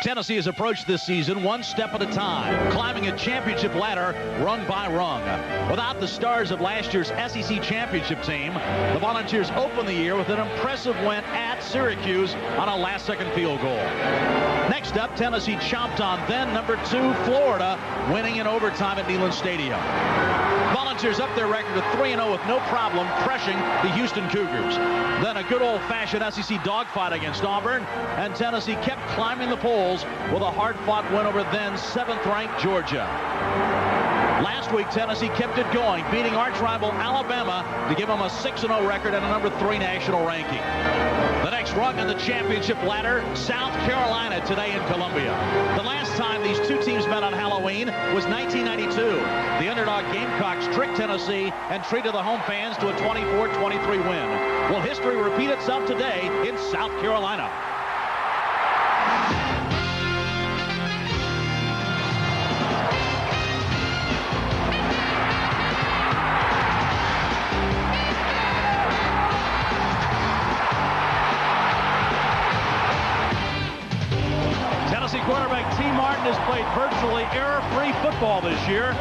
Tennessee has approached this season one step at a time, climbing a championship ladder rung by rung. Without the stars of last year's SEC championship team, the Volunteers opened the year with an impressive win at Syracuse on a last-second field goal. Next up, Tennessee chomped on then number 2 Florida, winning in overtime at Neyland Stadium. Volunteers up their record to 3-0 with no problem crushing the Houston Cougars. Then a good old-fashioned SEC dogfight against Auburn, and Tennessee kept climbing the polls with a hard-fought win over then 7th-ranked Georgia. Last week, Tennessee kept it going, beating arch-rival Alabama to give them a 6-0 record and a number 3 national ranking. The next rung on the championship ladder, South Carolina today in Columbia. The last time these two teams met on Halloween was 1992. The underdog Gamecocks tricked Tennessee and treated the home fans to a 24-23 win. Will history repeat itself today in South Carolina? Quarterback T. Martin has played virtually error-free football this year,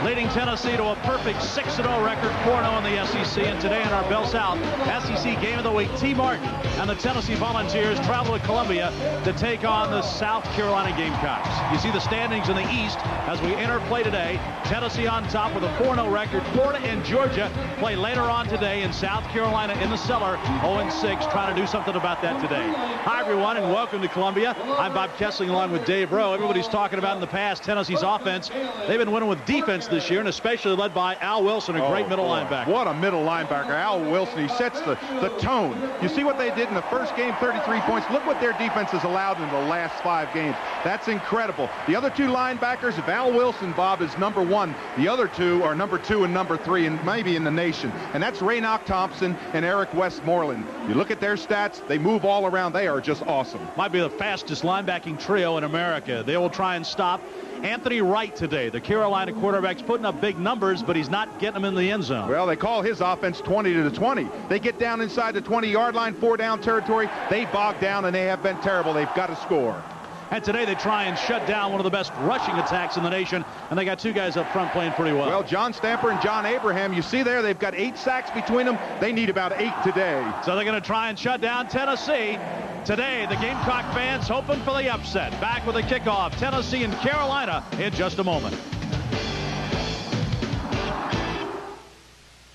leading Tennessee to a perfect 6-0 record, 4-0 in the SEC. And today in our Bell South SEC Game of the Week, T. Martin and the Tennessee Volunteers travel to Columbia to take on the South Carolina Gamecocks. You see the standings in the East as we enter play today. Tennessee on top with a 4-0 record. Florida and Georgia play later on today, in South Carolina in the cellar, 0-6, trying to do something about that today. Hi, everyone, and welcome to Columbia. I'm Bob Kessling along with Dave Rowe. Everybody's talking about in the past Tennessee's offense. They've been winning with defense this year, and especially led by Al Wilson, a great middle linebacker. What a middle linebacker. Al Wilson, he sets the tone. You see what they did in the first game, 33 points. Look what their defense has allowed in the last 5 games. That's incredible. The other 2 linebackers, if Al Wilson, Bob, is number 1, the other 2 are number 2 and number 3, and maybe in the nation. And that's Raynoch Thompson and Eric Westmoreland. You look at their stats, they move all around. They are just awesome. Might be the fastest linebacking trio in America. They will try and stop Anthony Wright today. The Carolina quarterback's putting up big numbers, but he's not getting them in the end zone. Well, they call his offense 20-20. They get down inside the 20-yard line, 4-down territory. They bog down, and they have been terrible. They've got to score. And today they try and shut down one of the best rushing attacks in the nation, and they got 2 guys up front playing pretty well. Well, John Stamper and John Abraham, you see there, they've got 8 sacks between them. They need about 8 today. So they're going to try and shut down Tennessee. Today, the Gamecock fans hoping for the upset. Back with a kickoff, Tennessee and Carolina in just a moment.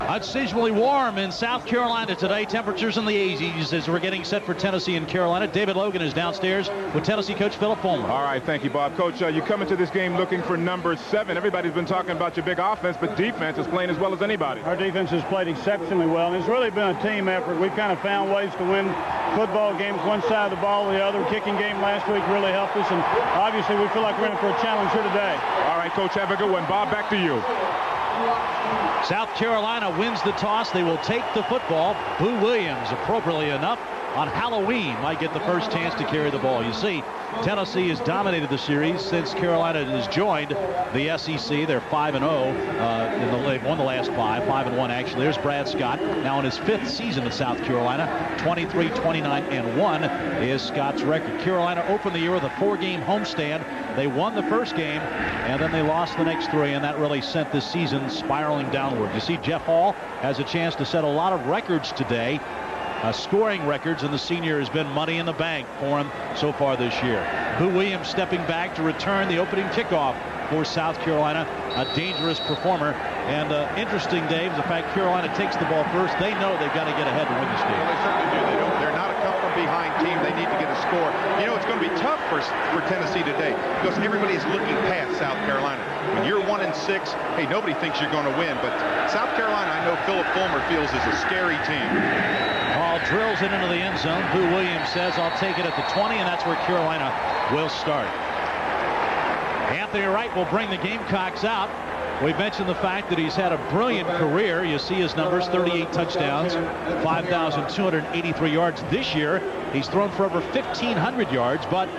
Unseasonably warm in South Carolina today. Temperatures in the 80s as we're getting set for Tennessee and Carolina. David Logan is downstairs with Tennessee coach Philip Fulmer. All right, thank you, Bob. Coach, you come into this game looking for number 7. Everybody's been talking about your big offense, but defense is playing as well as anybody. Our defense has played exceptionally well, and it's really been a team effort. We've kind of found ways to win football games one side of the ball or the other. Kicking game last week really helped us, and obviously we feel like we're in for a challenge here today. All right, Coach, have a good one. Bob, back to you. South Carolina wins the toss. They will take the football. Boo Williams, appropriately enough, on Halloween might get the first chance to carry the ball. You see, Tennessee has dominated the series since Carolina has joined the SEC. They're 5-0. They've won the last 5-1 actually. There's Brad Scott, now in his 5th season at South Carolina. 23-29-1 is Scott's record. Carolina opened the year with a 4-game homestand. They won the first game, and then they lost the next 3, and that really sent this season spiraling downward. You see, Jeff Hall has a chance to set a lot of records today. Scoring records, and the senior has been money in the bank for him so far this year. Boo Williams stepping back to return the opening kickoff for South Carolina. A dangerous performer. And interesting, Dave, the fact Carolina takes the ball first. They know they've got to get ahead to win this game. Well, they certainly do. They're not a come-from-behind team. They need to get a score. You know, it's going to be tough for Tennessee today because everybody is looking past South Carolina. When you're 1-6, hey, nobody thinks you're going to win. But South Carolina, I know Philip Fulmer feels, is a scary team. Ball drills it into the end zone. Boo Williams says, I'll take it at the 20, and that's where Carolina will start. Anthony Wright will bring the Gamecocks out. We've mentioned the fact that he's had a brilliant career. You see his numbers, 38 touchdowns, 5,283 yards this year. He's thrown for over 1,500 yards, but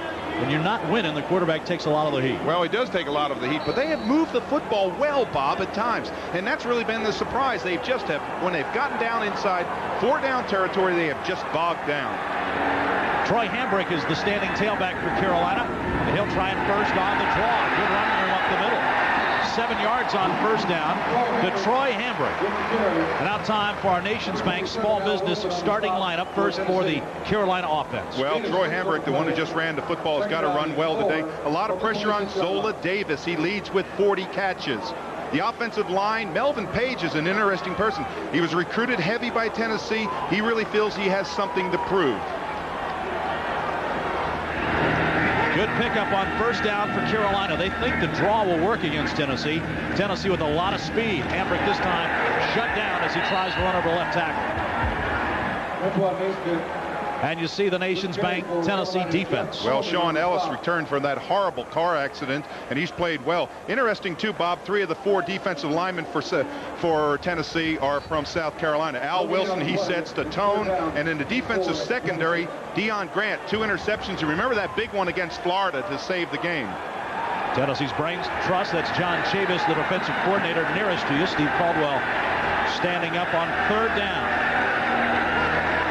when you're not winning, the quarterback takes a lot of the heat. Well, he does take a lot of the heat, but they have moved the football well, Bob, at times. And that's really been the surprise. They've just have, when they've gotten down inside 4-down territory, they have just bogged down. Troy Hambrick is the standing tailback for Carolina. And he'll try it first on the draw. Good run there up the middle. 7 yards on first down to Troy Hambrick. And now time for our Nations Bank small business starting lineup. First for the Carolina offense. Well, Troy Hambrick, the one who just ran the football, has got to run well today. A lot of pressure on Zola Davis. He leads with 40 catches. The offensive line, Melvin Page is an interesting person. He was recruited heavy by Tennessee. He really feels he has something to prove. Good pickup on first down for Carolina. They think the draw will work against Tennessee. Tennessee with a lot of speed. Hambrick this time shut down as he tries to run over left tackle. That's what makes good. And you see the Nations Bank Tennessee defense. Well, Sean Ellis returned from that horrible car accident, and he's played well. Interesting, too, Bob, 3 of the 4 defensive linemen for Tennessee are from South Carolina. Al Wilson, he sets the tone. And in the defensive secondary, Deion Grant, 2 interceptions. You remember that big one against Florida to save the game. Tennessee's brains trust. That's John Chavis, the defensive coordinator nearest to you. Steve Caldwell standing up on third down.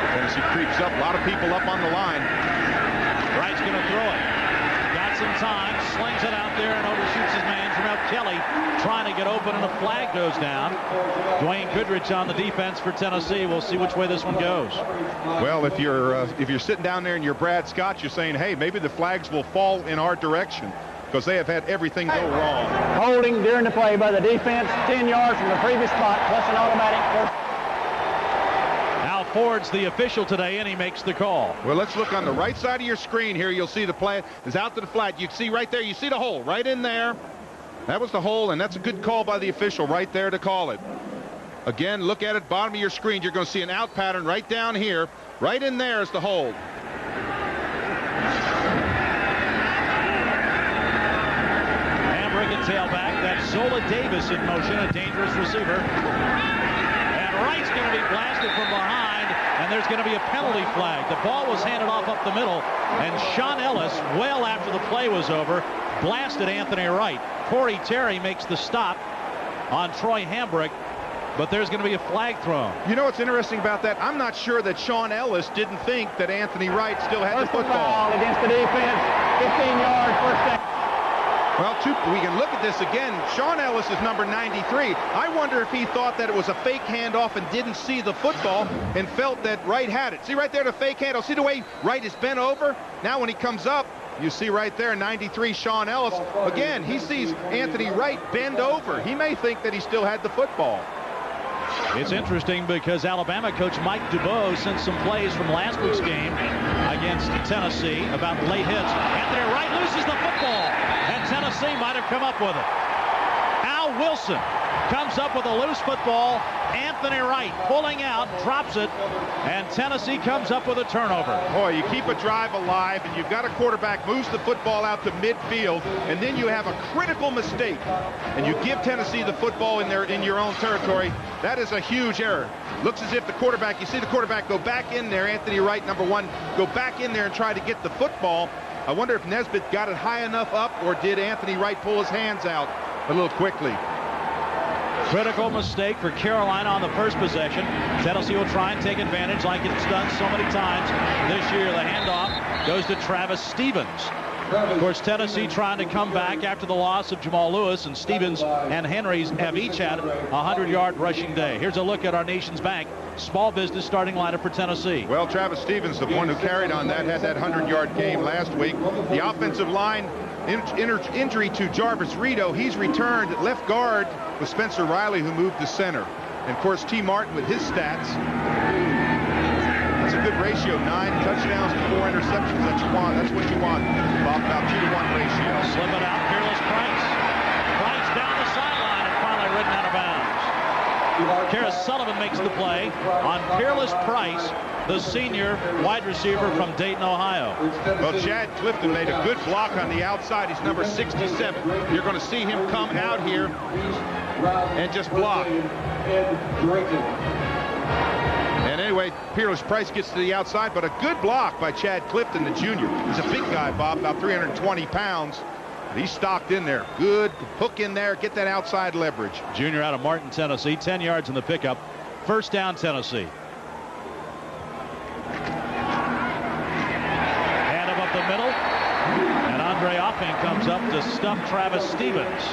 Tennessee creeps up, a lot of people up on the line. Wright's going to throw it. Got some time, slings it out there and overshoots his man, Jamel Kelly, trying to get open, and a flag goes down. Dwayne Goodrich on the defense for Tennessee. We'll see which way this one goes. Well, if you're sitting down there and you're Brad Scott, you're saying, hey, maybe the flags will fall in our direction, because they have had everything go wrong. Holding during the play by the defense, 10 yards from the previous spot, plus an automatic first. Al Ford's the official today, and he makes the call. Well, let's look on the right side of your screen here. You'll see the play is out to the flat. You can see right there, you see the hole right in there. That was the hole, and that's a good call by the official right there to call it. Again, look at it, bottom of your screen. You're going to see an out pattern right down here. Right in there is the hold. Hambrick at tailback. That's Zola Davis in motion, a dangerous receiver. And Wright's going to be blasted from behind, and there's going to be a penalty flag. The ball was handed off up the middle, and Sean Ellis, well after the play was over, blasted Anthony Wright. Corey Terry makes the stop on Troy Hambrick, but there's going to be a flag thrown. You know what's interesting about that? I'm not sure that Sean Ellis didn't think that Anthony Wright still had the football. Against the defense, 15 yards, first down. Well, we can look at this again. Sean Ellis is number 93. I wonder if he thought that it was a fake handoff and didn't see the football and felt that Wright had it. See right there the fake handoff. See the way Wright is bent over? Now when he comes up, you see right there, 93 Sean Ellis. Again, he sees Anthony Wright bend over. He may think that he still had the football. It's interesting because Alabama coach Mike Dubois sent some plays from last week's game against Tennessee about late hits. Anthony Wright loses the football, and Tennessee might have come up with it. Al Wilson comes up with a loose football. Anthony Wright pulling out, drops it, and Tennessee comes up with a turnover. Boy, you keep a drive alive, and you've got a quarterback moves the football out to midfield, and then you have a critical mistake, and you give Tennessee the football in your own territory. That is a huge error. Looks as if the quarterback, you see the quarterback go back in there, Anthony Wright, number 1, go back in there and try to get the football. I wonder if Nesbitt got it high enough up, or did Anthony Wright pull his hands out a little quickly. Critical mistake for Carolina on the first possession. Tennessee will try and take advantage like it's done so many times this year. The handoff goes to Travis Stevens. Of course, Tennessee trying to come back after the loss of Jamal Lewis, and Stevens and Henrys have each had a 100-yard rushing day. Here's a look at our Nations Bank small business starting lineup for Tennessee. Well, Travis Stevens, the one who carried on that, had that 100-yard game last week. The offensive line, injury to Jarvis Rito. He's returned. Left guard with Spencer Riley, who moved to center. And, of course, T. Martin with his stats. That's a good ratio, 9 touchdowns to 4 interceptions. That's what you want. About 2-to-1 ratio. Slip it out, Peerless Price. Price down the sideline and finally ridden out of bounds. Karis Sullivan makes the play on Peerless Price, the senior wide receiver from Dayton, Ohio. Well, Chad Clifton made a good block on the outside. He's number 67. You're going to see him come out here and just block. And anyway, Peerless Price gets to the outside, but a good block by Chad Clifton, the junior. He's a big guy, Bob, about 320 pounds. He's stocked in there. Good hook in there. Get that outside leverage. Junior out of Martin, Tennessee. 10 yards in the pickup. First down, Tennessee. And up the middle. And Andre Offing comes up to stuff Travis Stevens.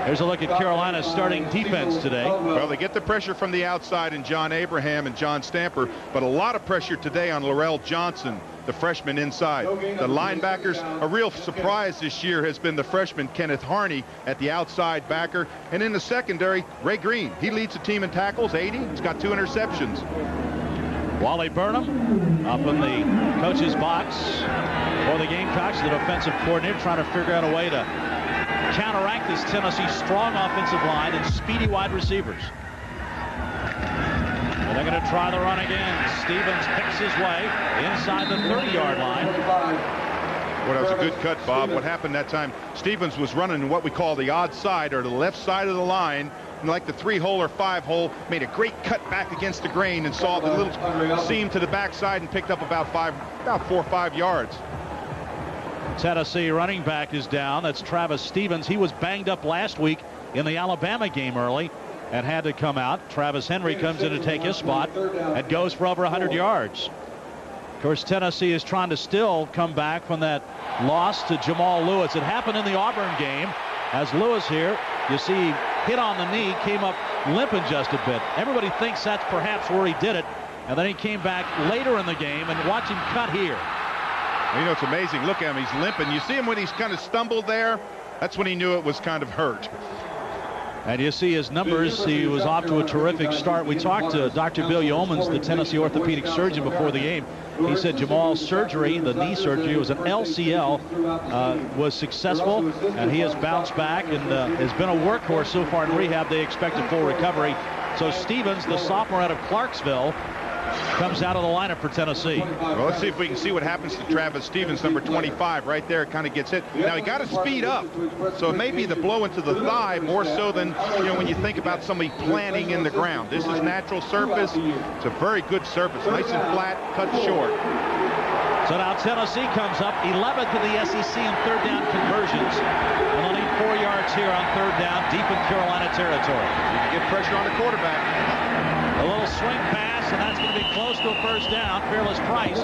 Here's a look at Carolina's starting defense today. Well, they get the pressure from the outside in John Abraham and John Stamper, but a lot of pressure today on Laurel Johnson, the freshman inside. The linebackers, a real surprise this year has been the freshman Kenneth Harney at the outside backer. And in the secondary, Ray Green. He leads the team in tackles, 80. He's got 2 interceptions. Wally Burnham up in the coach's box for the Gamecocks, the defensive coordinator, trying to figure out a way to counteract this Tennessee strong offensive line and speedy wide receivers. And they're going to try the run again. Stevens picks his way inside the 30-yard line. Well, that was a good cut, Bob. What happened that time, Stevens was running what we call the odd side, or the left side of the line, and like the 3-hole or 5-hole, made a great cut back against the grain and saw the little seam to the backside and picked up about 4 or 5 yards. Tennessee running back is down. That's Travis Stevens. He was banged up last week in the Alabama game early and had to come out. Travis Henry comes in to take his spot and goes for over 100 yards. Of course, Tennessee is trying to still come back from that loss to Jamal Lewis. It happened in the Auburn game as Lewis here, you see, hit on the knee, came up limping just a bit. Everybody thinks that's perhaps where he did it, and then he came back later in the game, and watch him cut here. You know, it's amazing. Look at him. He's limping. You see him when he's kind of stumbled there? That's when he knew it was kind of hurt. And you see his numbers. He was off to a terrific start. We talked to Dr. Bill Yeomans, the Tennessee orthopedic surgeon, before the game. He said Jamal's surgery, the knee surgery, was an LCL, was successful, and he has bounced back and has been a workhorse so far in rehab. They expect a full recovery. So Stevens, the sophomore out of Clarksville, comes out of the lineup for Tennessee. Well, let's see if we can see what happens to Travis Stevens, number 25. Right there, kind of gets hit. Now, he got to speed up, so it may be the blow into the thigh more so than, you know, when you think about somebody planting in the ground. This is natural surface. It's a very good surface, nice and flat, cut short. So now Tennessee comes up 11th in the SEC in third down conversions, and they'll need 4 yards here on third down, deep in Carolina territory. You can get pressure on the quarterback. A little swing pass, and that's going to be close to a first down. Fearless Price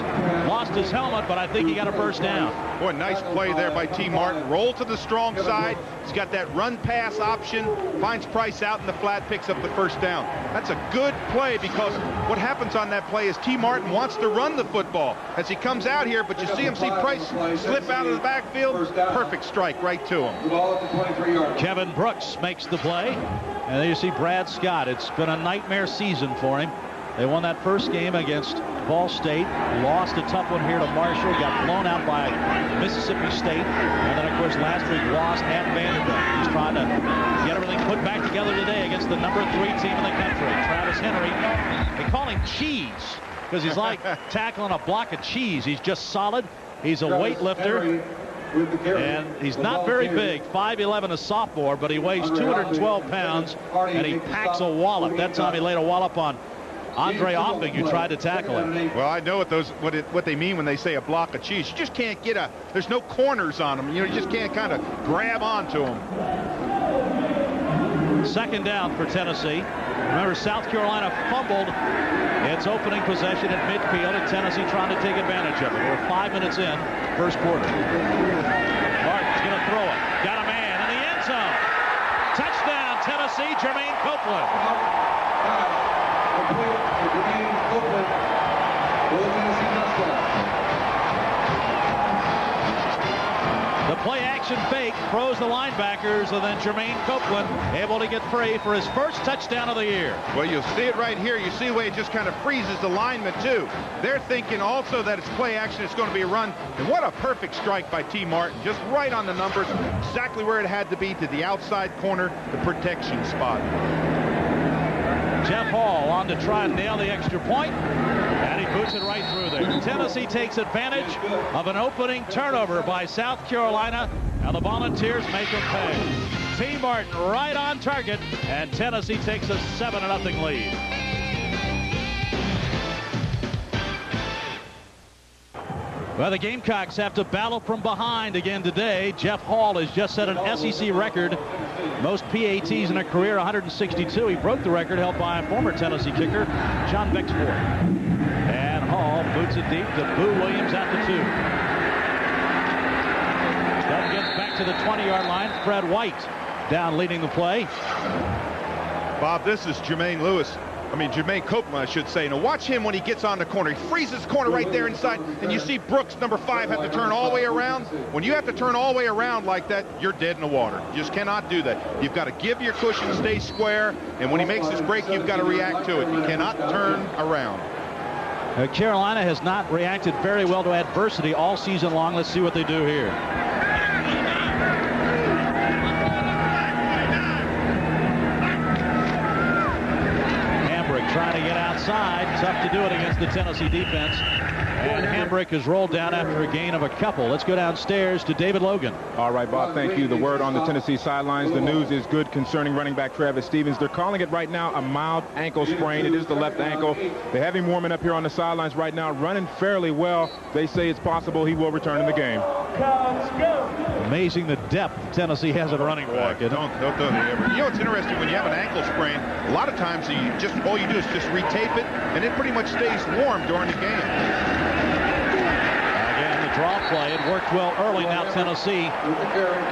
lost his helmet, but I think he got a first down. Boy, nice play there by T. Martin. Roll to the strong side. He's got that run-pass option. Finds Price out in the flat, picks up the first down. That's a good play because what happens on that play is T. Martin wants to run the football as he comes out here, but you see him see Price slip out of the backfield. Perfect strike right to him. Kevin Brooks makes the play. And there you see Brad Scott. It's been a nightmare season for him. They won that first game against Ball State, lost a tough one here to Marshall, got blown out by Mississippi State, and then, of course, last week lost at Vanderbilt. He's trying to get everything put back together today against the number 3 team in the country. Travis Henry, they call him Cheese because he's like tackling a block of cheese. He's just solid. He's a weightlifter. And he's not very big, 5'11", a sophomore, but he weighs 212 pounds, and he packs a wallop. That time he laid a wallop on Andre Offing, who tried to tackle him. Well, I know what they mean when they say a block of cheese. You just can't get there's no corners on them. You know, you just can't kind of grab onto them. Second down for Tennessee. Remember, South Carolina fumbled its opening possession at midfield, and Tennessee trying to take advantage of it. We're 5 minutes in, first quarter. Martin's going to throw it. Got a man in the end zone. Touchdown, Tennessee, Jermaine Copeland. The play-action fake froze the linebackers, and then Jermaine Copeland able to get free for his first touchdown of the year. Well, you'll see it right here. You see the way it just kind of freezes the lineman, too. They're thinking also that it's play-action, it's going to be a run. And what a perfect strike by T. Martin. Just right on the numbers, exactly where it had to be, to the outside corner, the protection spot. Jeff Hall on to try and nail the extra point, and he boots it right through there. Tennessee takes advantage of an opening turnover by South Carolina, and the Volunteers make them pay. T. Martin right on target, and Tennessee takes a 7-0 lead. Well, the Gamecocks have to battle from behind again today. Jeff Hall has just set an SEC record. Most PATs in a career, 162. He broke the record held by former Tennessee kicker John Bexford. And Hall boots it deep to Boo Williams at the 2. to the 20-yard line. Fred White down leading the play. Bob, this is Jermaine Copeland, I should say. Now watch him when he gets on the corner. He freezes the corner right there inside, and you see Brooks, number 5, have to turn all the way around. When you have to turn all the way around like that, you're dead in the water. You just cannot do that. You've got to give your cushion, stay square, and when he makes his break, you've got to react to it. You cannot turn around. Carolina has not reacted very well to adversity all season long. Let's see what they do here. Trying to get outside. Tough to do it against the Tennessee defense. And Hambrick is rolled down after a gain of a couple. Let's go downstairs to David Logan. All right, Bob, thank you. The word on the Tennessee sidelines, the news is good concerning running back Travis Stevens. They're calling it right now a mild ankle sprain. It is the left ankle. They have him warming up here on the sidelines right now, running fairly well. They say it's possible he will return in the game. Amazing the depth Tennessee has at running back. Don't do it. You know, it's interesting when you have an ankle sprain, a lot of times all you do is just retape it, and it pretty much stays warm during the game. Again, the draw play. It worked well early. Now Tennessee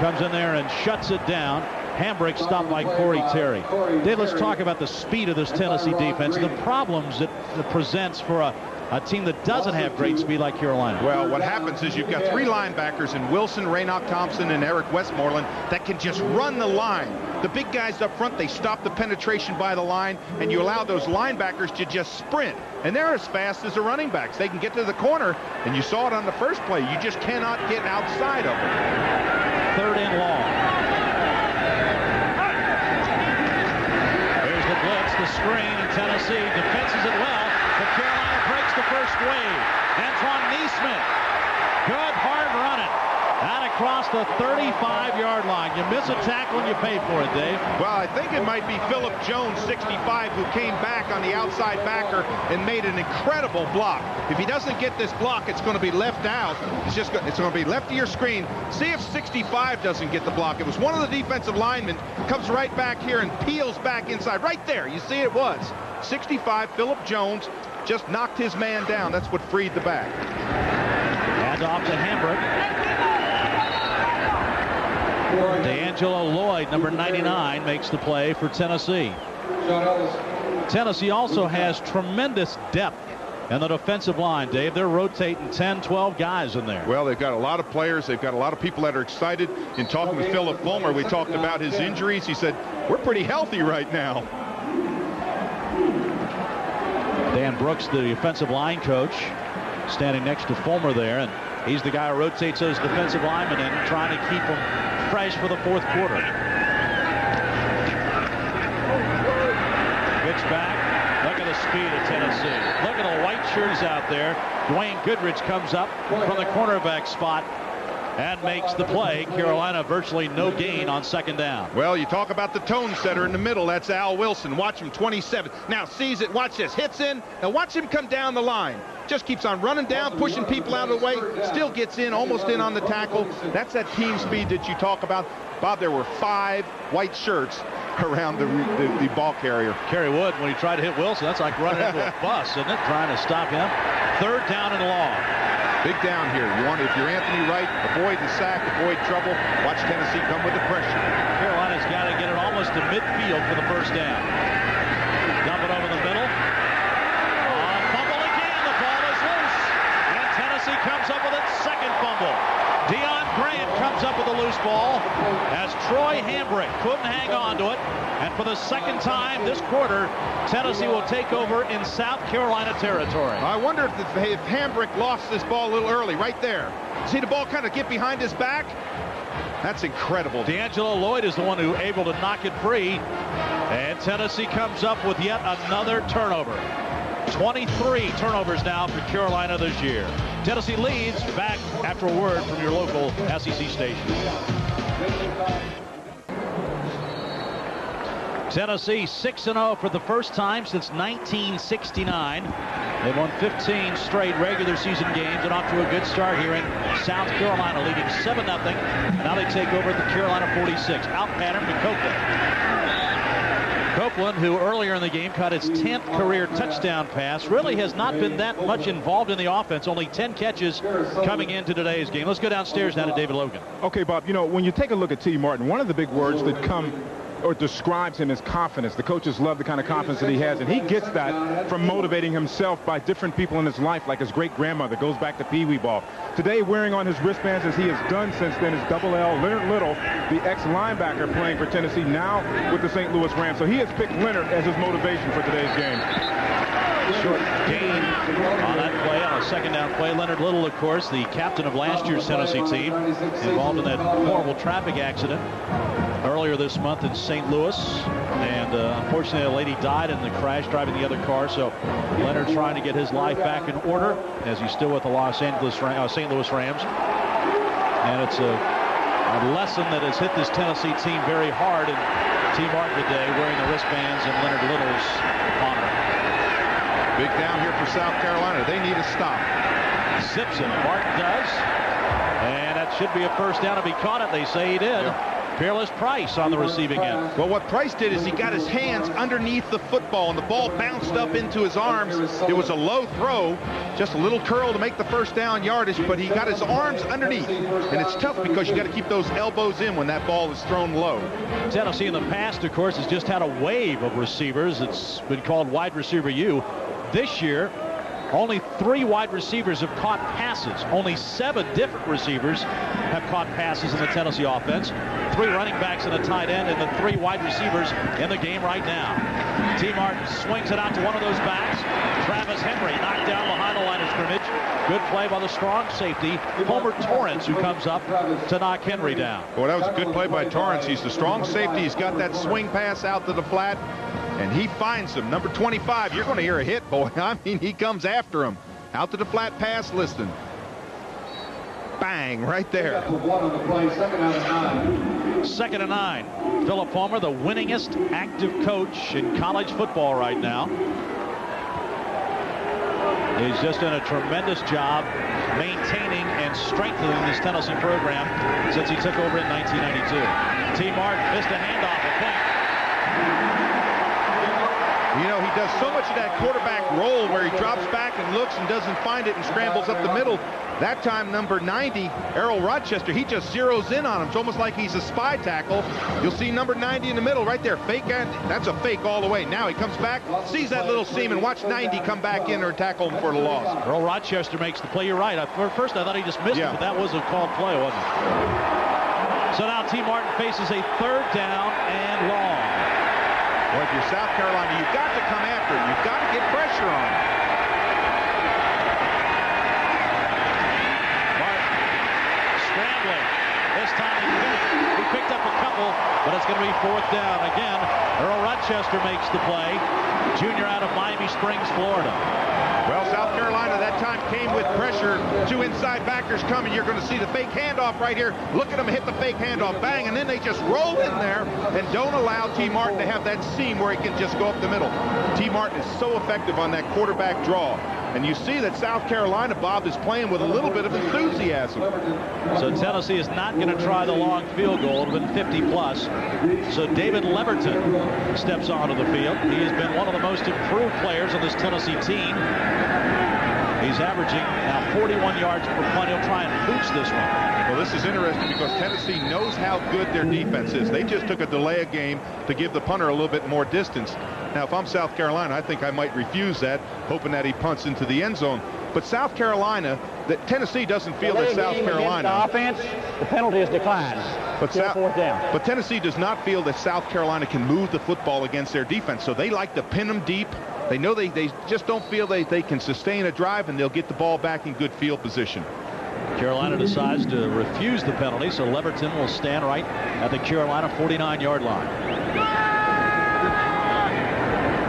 comes in there and shuts it down. Hambrick stopped by Corey Terry. Dave, let's talk about the speed of this Tennessee defense, the problems it presents for a team that doesn't have great speed like Carolina. Well, what happens is you've got 3 linebackers in Wilson, Raynoch Thompson, and Eric Westmoreland that can just run the line. The big guys up front, they stop the penetration by the line, and you allow those linebackers to just sprint. And they're as fast as the running backs. They can get to the corner, and you saw it on the first play. You just cannot get outside of them. 3rd and long. There's the blitz, the screen, and Tennessee defenses it well, but Carolina breaks the first wave. Antoine Neesmith, good hard running. Out across the 35-yard line. You miss a tackle and you pay for it, Dave. Well, I think it might be Philip Jones, 65, who came back on the outside backer and made an incredible block. If he doesn't get this block, it's going to be left out. It's going to be left to your screen. See if 65 doesn't get the block. It was one of the defensive linemen, comes right back here and peels back inside. Right there, you see it was. 65, Philip Jones, just knocked his man down. That's what freed the back. Hands off to Hambrick. D'Angelo Lloyd, number 99, makes the play for Tennessee. Tennessee also has tremendous depth in the defensive line, Dave. They're rotating 10, 12 guys in there. Well, they've got a lot of players. They've got a lot of people that are excited. In talking with Philip Fulmer, we talked about his injuries. He said, we're pretty healthy right now. Dan Brooks, the offensive line coach, standing next to Fulmer there, and he's the guy who rotates those defensive linemen in, trying to keep them fresh for the 4th quarter. Pitch back. Look at the speed of Tennessee. Look at the white shirts out there. Dwayne Goodrich comes up from the cornerback spot and makes the play. Carolina virtually no gain on 2nd down. Well, you talk about the tone setter in the middle. That's Al Wilson. Watch him, 27. Now sees it. Watch this. Hits in. Now watch him come down the line. Just keeps on running down, pushing people out of the way. Still gets in, almost in on the tackle. That's that team speed that you talk about. Bob, there were 5 white shirts around the ball carrier. Kerry Wood, when he tried to hit Wilson, that's like running into a bus, isn't it? Trying to stop him. 3rd down and long. Big down here. If you're Anthony Wright, avoid the sack, avoid trouble. Watch Tennessee come with the pressure. Carolina's got to get it almost to midfield for the 1st down. Dump it over the middle. Fumble again. The ball is loose. And Tennessee comes up with its 2nd fumble. Deion Grant comes up with a loose ball as Troy Hambrick couldn't hang on to it. And for the 2nd time this quarter, Tennessee will take over in South Carolina territory. I wonder if Hambrick lost this ball a little early, right there. See the ball kind of get behind his back? That's incredible. D'Angelo Lloyd is the one who able to knock it free. And Tennessee comes up with yet another turnover. 23 turnovers now for Carolina this year. Tennessee leads. Back after a word from your local SEC station. Tennessee 6-0 for the first time since 1969. They've won 15 straight regular season games and off to a good start here in South Carolina, leading 7-0. Now they take over at the Carolina 46. Out pattern to Copeland. Copeland, who earlier in the game caught his 10th career touchdown pass, really has not been that much involved in the offense. Only 10 catches coming into today's game. Let's go downstairs now to David Logan. Okay, Bob, you know, when you take a look at T. Martin, one of the big words that come or describes him as confidence. The coaches love the kind of confidence that he has, and he gets that from motivating himself by different people in his life, like his great-grandmother, goes back to Pee Wee ball. Today, wearing on his wristbands, as he has done since then, is Double L, Leonard Little, the ex-linebacker playing for Tennessee, now with the St. Louis Rams. So he has picked Leonard as his motivation for today's game. Short gain on that play, on a second down play. Leonard Little, of course, the captain of last year's Tennessee team, involved in that horrible traffic accident earlier this month in St. Louis, and unfortunately a lady died in the crash driving the other car. So Leonard trying to get his life back in order as he's still with the St. Louis Rams. And it's a lesson that has hit this Tennessee team very hard, and T. Martin today wearing the wristbands in Leonard Little's honor. Big down here for South Carolina. They need a stop. Simpson, Martin does, and that should be a first down if he caught it. They say he did. Yeah. Peerless Price on the receiving end. Well, what Price did is he got his hands underneath the football, and the ball bounced up into his arms. It was a low throw, just a little curl to make the first down yardage, but he got his arms underneath. And it's tough because you got to keep those elbows in when that ball is thrown low. Tennessee in the past, of course, has just had a wave of receivers. It's been called wide receiver U. This year, only 3 wide receivers have caught passes. Only 7 different receivers have caught passes in the Tennessee offense. 3 running backs and a tight end, and the 3 wide receivers in the game right now. T. Martin swings it out to one of those backs. Travis Henry knocked down behind the line of scrimmage. Good play by the strong safety, Homer Torrance, who comes up to knock Henry down. Well, that was a good play by Torrance. He's the strong safety. He's got that swing pass out to the flat, and he finds him. Number 25, you're going to hear a hit, boy. I mean, he comes after him. Out to the flat pass, listen. Bang, right there. Second and 9. Philip Fulmer, the winningest active coach in college football right now. He's just done a tremendous job maintaining and strengthening this Tennessee program since he took over in 1992. T. Martin missed a handoff, I think. You know, he does so much of that quarterback roll where he drops back and looks and doesn't find it and scrambles up the middle. That time, number 90, Errol Rochester, he just zeroes in on him. It's almost like he's a spy tackle. You'll see number 90 in the middle right there. Fake, that's a fake all the way. Now he comes back, sees that little seam, and watch 90 come back in or tackle him for the loss. Earl Rochester makes the play. You're right. First I thought he just missed it, but that was a called play, wasn't it? So now T. Martin faces a 3rd down and long. Well, if you're South Carolina, you've got to come after him. You've got to get pressure on him. Martin scrambling. This time he picked up a couple, but it's going to be 4th down. Again, Earl Rochester makes the play. Junior out of Miami Springs, Florida. Well, South Carolina that time came with pressure. 2 inside backers coming. You're going to see the fake handoff right here. Look at them hit the fake handoff. Bang, and then they just roll in there and don't allow T. Martin to have that seam where he can just go up the middle. T. Martin is so effective on that quarterback draw. And you see that South Carolina, Bob, is playing with a little bit of enthusiasm. So Tennessee is not going to try the long field goal. It would have been 50-plus. So David Leverton steps onto the field. He has been one of the most improved players on this Tennessee team. He's averaging now 41 yards per play. He'll try and pooch this one. Well, this is interesting because Tennessee knows how good their defense is. They just took a delay of game to give the punter a little bit more distance. Now, if I'm South Carolina, I think I might refuse that, hoping that he punts into the end zone. But South Carolina, that Tennessee doesn't feel that South Carolina. The offense, the penalty is declined. But, 4th down. But Tennessee does not feel that South Carolina can move the football against their defense. So they like to pin them deep. They know they just don't feel they can sustain a drive, and they'll get the ball back in good field position. Carolina decides to refuse the penalty, so Leverton will stand right at the Carolina 49-yard line.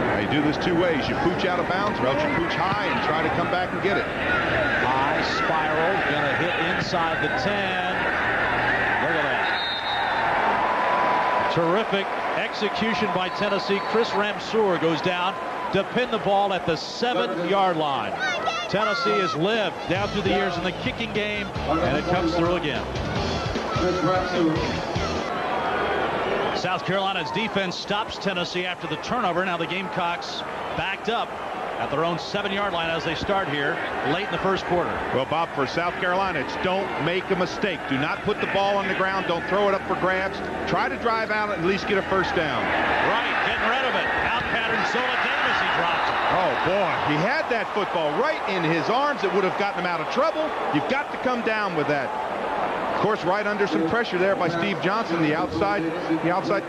Now you do this 2 ways. You pooch out of bounds, or else you pooch high and try to come back and get it. High spiral, going to hit inside the 10. Look at that. Terrific execution by Tennessee. Chris Ramseur goes down to pin the ball at the 7-yard line. Tennessee has lived down through the years in the kicking game, and it comes through again. South Carolina's defense stops Tennessee after the turnover. Now the Gamecocks backed up at their own 7-yard line as they start here late in the first quarter. Well, Bob, for South Carolina, it's don't make a mistake. Do not put the ball on the ground. Don't throw it up for grabs. Try to drive out and at least get a first down. Right, getting rid of it. Out pattern Zola Davis, he dropped it. Oh, boy. He had that football right in his arms. It would have gotten him out of trouble. You've got to come down with that. Of course, right under some pressure there by Steve Johnson. The outside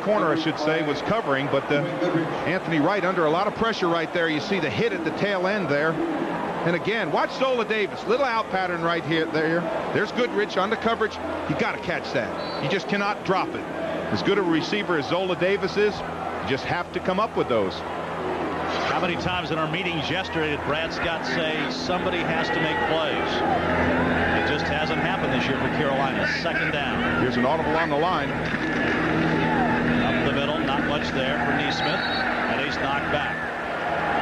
corner, I should say, was covering. But Anthony Wright under a lot of pressure right there. You see the hit at the tail end there. And again, watch Zola Davis. Little out pattern right here. There's Goodrich on the coverage. You got to catch that. You just cannot drop it. As good a receiver as Zola Davis is, you just have to come up with those. How many times in our meetings yesterday did Brad Scott say somebody has to make plays? It just hasn't happened this year for Carolina. Second down. Here's an audible on the line. Up the middle, not much there for Neesmith. And he's knocked back.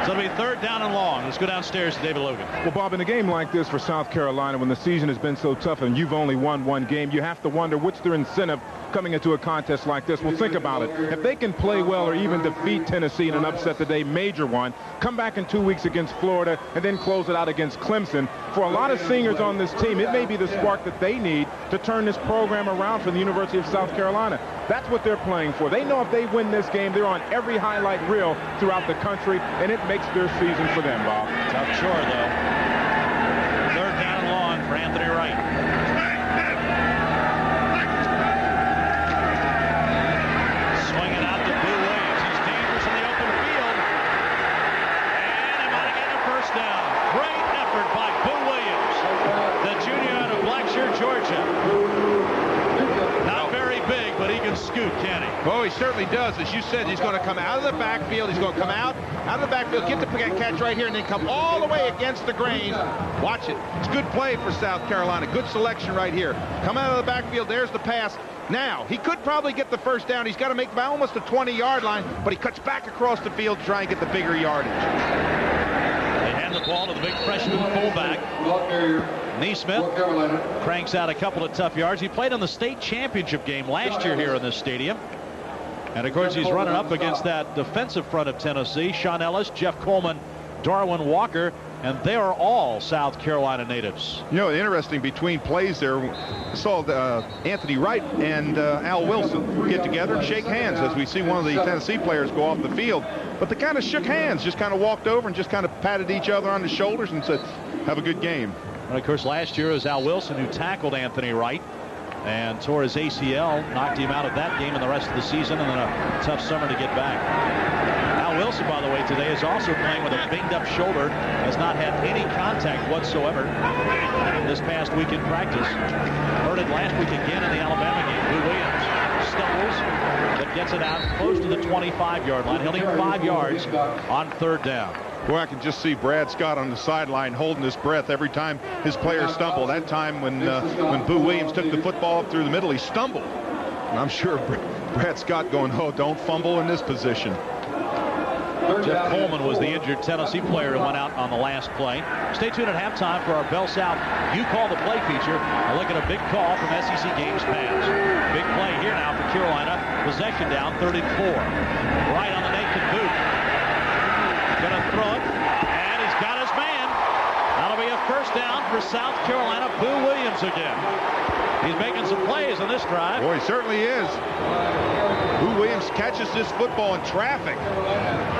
So it'll be third down and long. Let's go downstairs to David Logan. Well, Bob, in a game like this for South Carolina, when the season has been so tough and you've only won one game, you have to wonder what's their incentive coming into a contest like this. Well, think about it. If they can play well or even defeat Tennessee in an upset today, major one, come back in 2 weeks against Florida and then close it out against Clemson. For a lot of seniors on this team, it may be the spark that they need to turn this program around for the University of South Carolina. That's what they're playing for. They know if they win this game, they're on every highlight reel throughout the country, and it makes their season for them, Bob. Tough chore, though. Third down and long for Anthony Wright. Swinging out to Boo Williams. He's dangerous in the open field. And he might have gotten a first down. Great effort by Boo Williams, the junior out of Blackshear, Georgia. Not very big, but he can scoot, can he? Oh, he certainly does. As you said, he's going to come out of the backfield. He's going to come out of the backfield, get the catch right here, and then come all the way against the grain. Watch it. It's good play for South Carolina. Good selection right here. Come out of the backfield. There's the pass. Now, he could probably get the first down. He's got to make about almost a 20-yard line, but he cuts back across the field to try and get the bigger yardage. They hand the ball to the big freshman fullback. Neesmith cranks out a couple of tough yards. He played in the state championship game last year here in this stadium. And, of course, he's running up against that defensive front of Tennessee. Sean Ellis, Jeff Coleman, Darwin Walker, and they are all South Carolina natives. You know, interesting between plays there, I saw Anthony Wright and Al Wilson get together and shake hands as we see one of the Tennessee players go off the field. But they kind of shook hands, just kind of walked over and just kind of patted each other on the shoulders and said, have a good game. And, of course, last year it was Al Wilson who tackled Anthony Wright and tore his ACL, knocked him out of that game and the rest of the season, and then a tough summer to get back. Al Wilson, by the way, today is also playing with a banged-up shoulder, has not had any contact whatsoever this past week in practice. Heard it last week again in the Alabama game. Boo Williams stumbles, but gets it out close to the 25-yard line. He'll need 5 yards on third down. Boy, I can just see Brad Scott on the sideline holding his breath every time his players stumble. That time when Boo Williams took the football up through the middle, he stumbled. And I'm sure Brad Scott going, oh, don't fumble in this position. Jeff Coleman was the injured Tennessee player who went out on the last play. Stay tuned at halftime for our Bell South You Call the Play feature. A look at a big call from SEC Games Pass. Big play here now for Carolina. Possession down, 34. Right on the Nathan Booth. Gonna throw it, and he's got his man. That'll be a first down for South Carolina. Boo Williams again. He's making some plays on this drive. Boy, he certainly is. Boo Williams catches this football in traffic.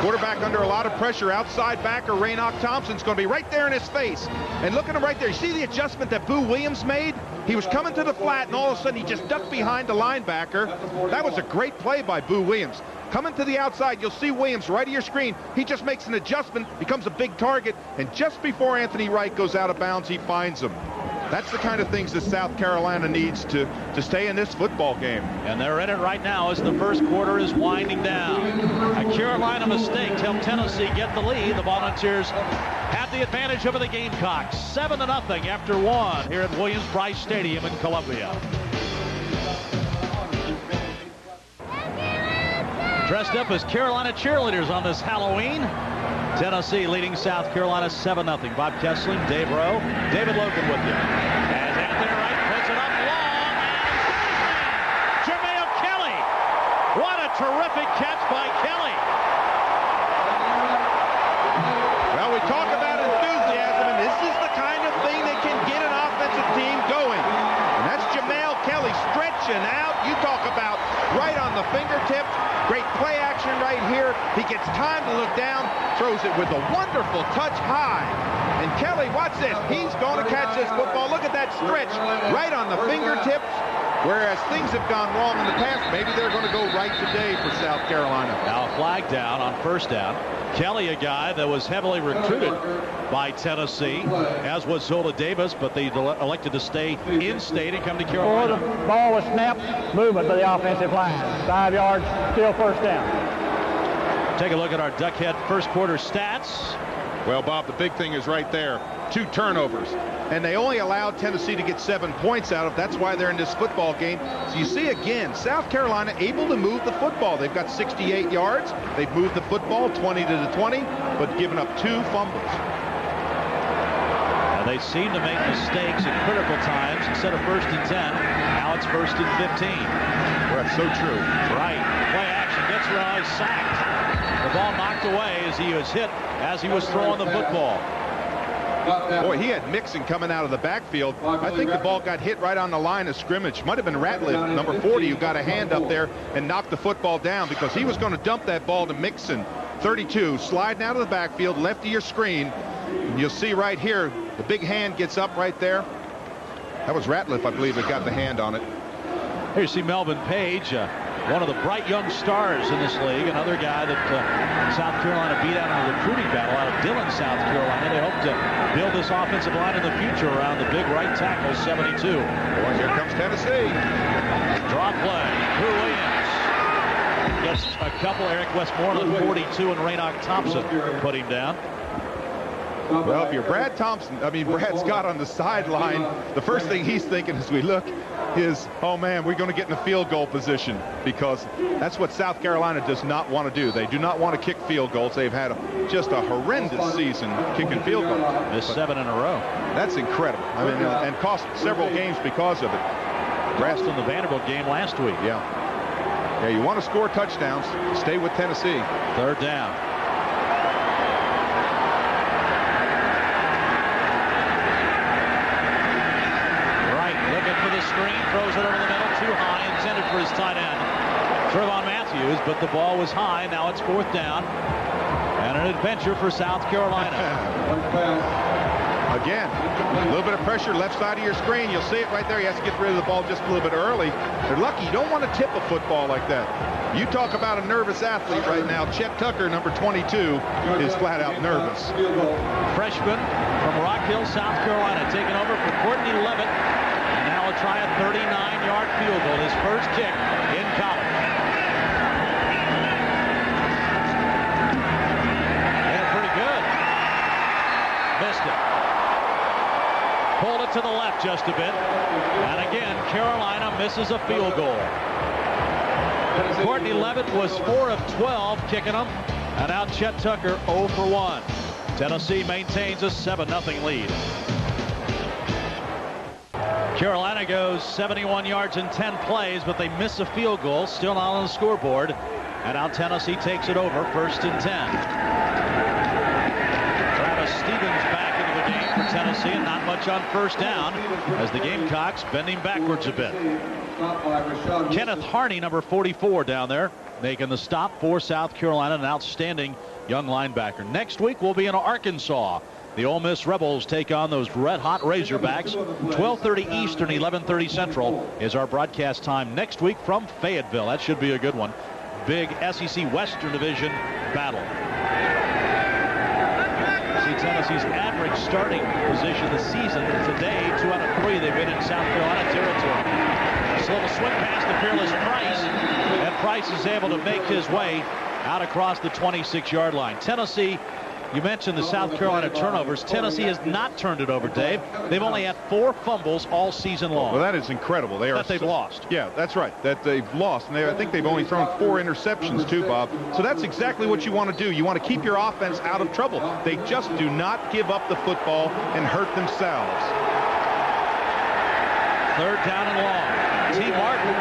Quarterback under a lot of pressure. Outside backer Raynoch Thompson's going to be right there in his face. And look at him right there. You see the adjustment that Boo Williams made? He was coming to the flat, and all of a sudden he just ducked behind the linebacker. That was a great play by Boo Williams. Coming to the outside, you'll see Williams right of your screen. He just makes an adjustment, becomes a big target, and just before Anthony Wright goes out of bounds, he finds him. That's the kind of things that South Carolina needs to stay in this football game. And they're in it right now as the first quarter is winding down. A Carolina mistake to help Tennessee get the lead. The Volunteers have the advantage over the Gamecocks. 7-0 after 1 here at Williams-Brice Stadium in Columbia. Dressed up as Carolina cheerleaders on this Halloween. Tennessee leading South Carolina 7-0. Bob Kessling, Dave Rowe, David Logan with you. As Anthony Wright puts it up long. And Jermaine Kelly. What a terrific catch by Kelly. Well, we talk about enthusiasm, and this is the kind of thing that can get an offensive team going. And that's Jamel Kelly stretching out. You talk about right on the fingertips. Great play action right here. He gets time to look down, throws it with a wonderful touch high. And Kelly, watch this. He's going to catch this football. Look at that stretch right on the fingertips. Whereas things have gone wrong in the past, maybe they're going to go right today for South Carolina. Now a flag down on first down. Kelly, a guy that was heavily recruited by Tennessee, as was Zola Davis, but they elected to stay in-state and come to Carolina. Before the ball was snapped, movement by the offensive line. 5 yards, still first down. Take a look at our Duckhead first quarter stats. Well, Bob, the big thing is right there. 2 turnovers. And they only allowed Tennessee to get 7 points out of. That's why they're in this football game. So you see again, South Carolina able to move the football. They've got 68 yards. They've moved the football 20-20, but given up 2 fumbles. And they seem to make mistakes at critical times. Instead of 1st and 10, now it's 1st and 15. Well, that's so true. Right. Play action gets around, sacked. The ball knocked away as he was hit as he was throwing the football. Boy, he had Mixon coming out of the backfield. I think the ball got hit right on the line of scrimmage. Might have been Ratliff, number 40, who got a hand up there and knocked the football down because he was going to dump that ball to Mixon. 32, sliding out of the backfield, left of your screen. And you'll see right here, the big hand gets up right there. That was Ratliff, I believe, that got the hand on it. Here you see Melvin Page, one of the bright young stars in this league, another guy that South Carolina beat out in a recruiting battle out of Dillon, South Carolina. They hope to build this offensive line in the future around the big right tackle, 72. Boy, here comes Tennessee. Draw play. Drew Williams gets a couple. Eric Westmoreland, 42, and Raynoch Thompson put him down. Well, if you're Brad Scott on the sideline, the first thing he's thinking as we look is, oh man, we're going to get in the field goal position, because that's what South Carolina does not want to do. They do not want to kick field goals. They've had just a horrendous season kicking field goals. Missed 7 in a row. That's incredible. I mean, and cost several games because of it. Rest in the Vanderbilt game last week. Yeah, you want to score touchdowns, stay with Tennessee. 3rd down. Screen, throws it over the middle, too high, intended for his tight end, Trevon Matthews, but the ball was high. Now it's 4th down, and an adventure for South Carolina. Again, a little bit of pressure, left side of your screen. You'll see it right there. He has to get rid of the ball just a little bit early. They're lucky. You don't want to tip a football like that. You talk about a nervous athlete right now. Chet Tucker, number 22, is flat out nervous. Freshman from Rock Hill, South Carolina, taking over for Courtney Levitt. Now he'll try a 39-yard field goal, his first kick in college. Yeah, pretty good. Missed it. Pulled it to the left just a bit. And again, Carolina misses a field goal. Courtney Levitt was 4 of 12 kicking them. And now Chet Tucker 0 for 1. Tennessee maintains a 7-0 lead. Carolina goes 71 yards in 10 plays, but they miss a field goal, still not on the scoreboard. And now Tennessee takes it over, 1st and 10. Travis Stevens back into the game for Tennessee, and not much on 1st down as the Gamecocks bending backwards a bit. Kenneth Harney, number 44, down there, making the stop for South Carolina, an outstanding young linebacker. Next week we'll be in Arkansas. The Ole Miss Rebels take on those red-hot Razorbacks. 12:30 Eastern, 11:30 Central is our broadcast time next week from Fayetteville. That should be a good one. Big SEC Western Division battle. See Tennessee's average starting position this season today. 2 out of 3 they've been in South Carolina territory. This little swing pass to Fearless Price, and Price is able to make his way out across the 26-yard line. Tennessee, you mentioned the South Carolina turnovers. Tennessee has not turned it over, Dave. They've only had 4 fumbles all season long. Well, that is incredible. They've lost. Yeah, that's right. That they've lost. And I think they've only thrown 4 interceptions, too, Bob. So that's exactly what you want to do. You want to keep your offense out of trouble. They just do not give up the football and hurt themselves. 3rd down and long. T. Martin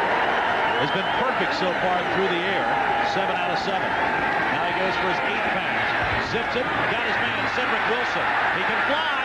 has been perfect so far through the air. 7 out of 7. Now he goes for his 8th pass. Zips it. Got his man, Cedric Wilson. He can fly.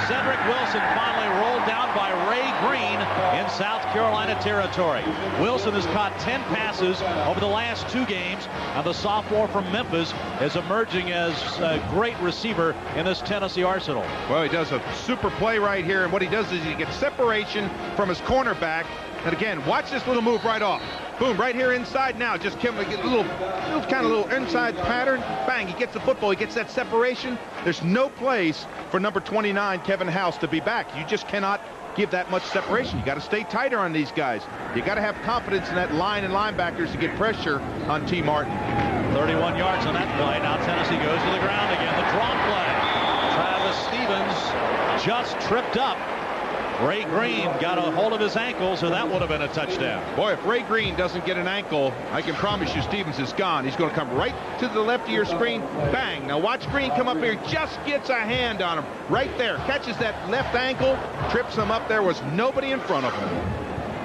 Cedric Wilson finally rolled down by Ray Green in South Carolina territory. Wilson has caught 10 passes over the last 2 games, and the sophomore from Memphis is emerging as a great receiver in this Tennessee arsenal. Well, he does a super play right here, and what he does is he gets separation from his cornerback. And again, watch this little move right off. Boom, right here inside now. Just give him a little inside pattern. Bang, he gets the football. He gets that separation. There's no place for number 29, Kevin House, to be back. You just cannot give that much separation. You got to stay tighter on these guys. You got to have confidence in that line and linebackers to get pressure on T. Martin. 31 yards on that play. Now Tennessee goes to the ground again. The draw play. Travis Stevens just tripped up. Ray Green got a hold of his ankle, so that would have been a touchdown. Boy, if Ray Green doesn't get an ankle, I can promise you Stevens is gone. He's going to come right to the left of your screen. Bang. Now watch Green come up here. Just gets a hand on him. Right there. Catches that left ankle. Trips him up. There was nobody in front of him.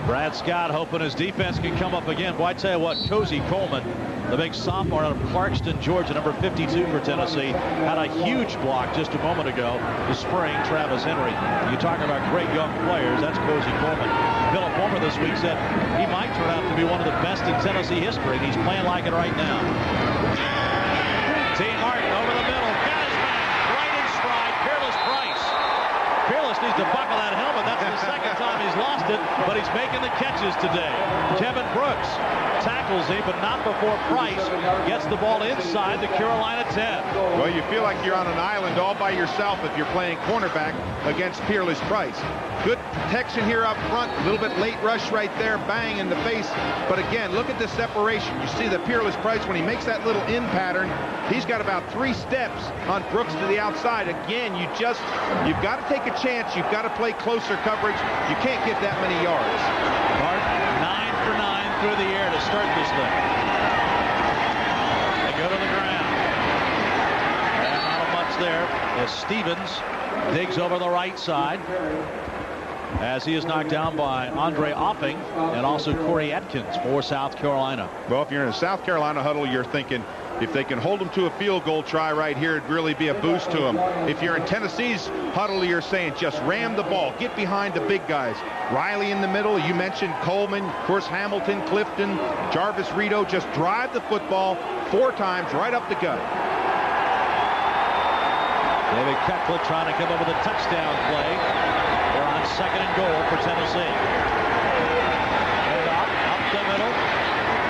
Brad Scott hoping his defense can come up again. Boy, I tell you what, Cozy Coleman, the big sophomore out of Clarkston, Georgia, number 52 for Tennessee, had a huge block just a moment ago to spring Travis Henry. You talk about great young players, that's Cozy Coleman. Philip Fulmer this week said he might turn out to be one of the best in Tennessee history, and he's playing like it right now. T. Martin over the middle, got his man, right in stride, Peerless Price. Peerless needs to buckle that helmet. That's the second time he's lost it, but he's making the catches today. Kevin Brooks tackles him, but not before Price gets the ball inside the Carolina 10. Well, you feel like you're on an island all by yourself if you're playing cornerback against Peerless Price. Good protection here up front. A little bit late rush right there. Bang in the face. But again, look at the separation. You see the Peerless Price, when he makes that little in pattern, he's got about 3 steps on Brooks to the outside. Again, you've got to take a chance. You've got to play closer coverage. You can't get that many yards. Martin, 9 for 9 through the air to start this thing. They go to the ground. And not much there as Stevens digs over the right side, as he is knocked down by Andre Offing and also Corey Atkins for South Carolina. Well, if you're in a South Carolina huddle, you're thinking if they can hold them to a field goal try right here, it'd really be a boost to them. If you're in Tennessee's huddle, you're saying just ram the ball, get behind the big guys. Riley in the middle, you mentioned Coleman, of course Hamilton, Clifton, Jarvis Rito, just drive the football 4 times right up the gut. David Keckler trying to come up with a touchdown play. We're on 2nd and goal for Tennessee. And up the middle.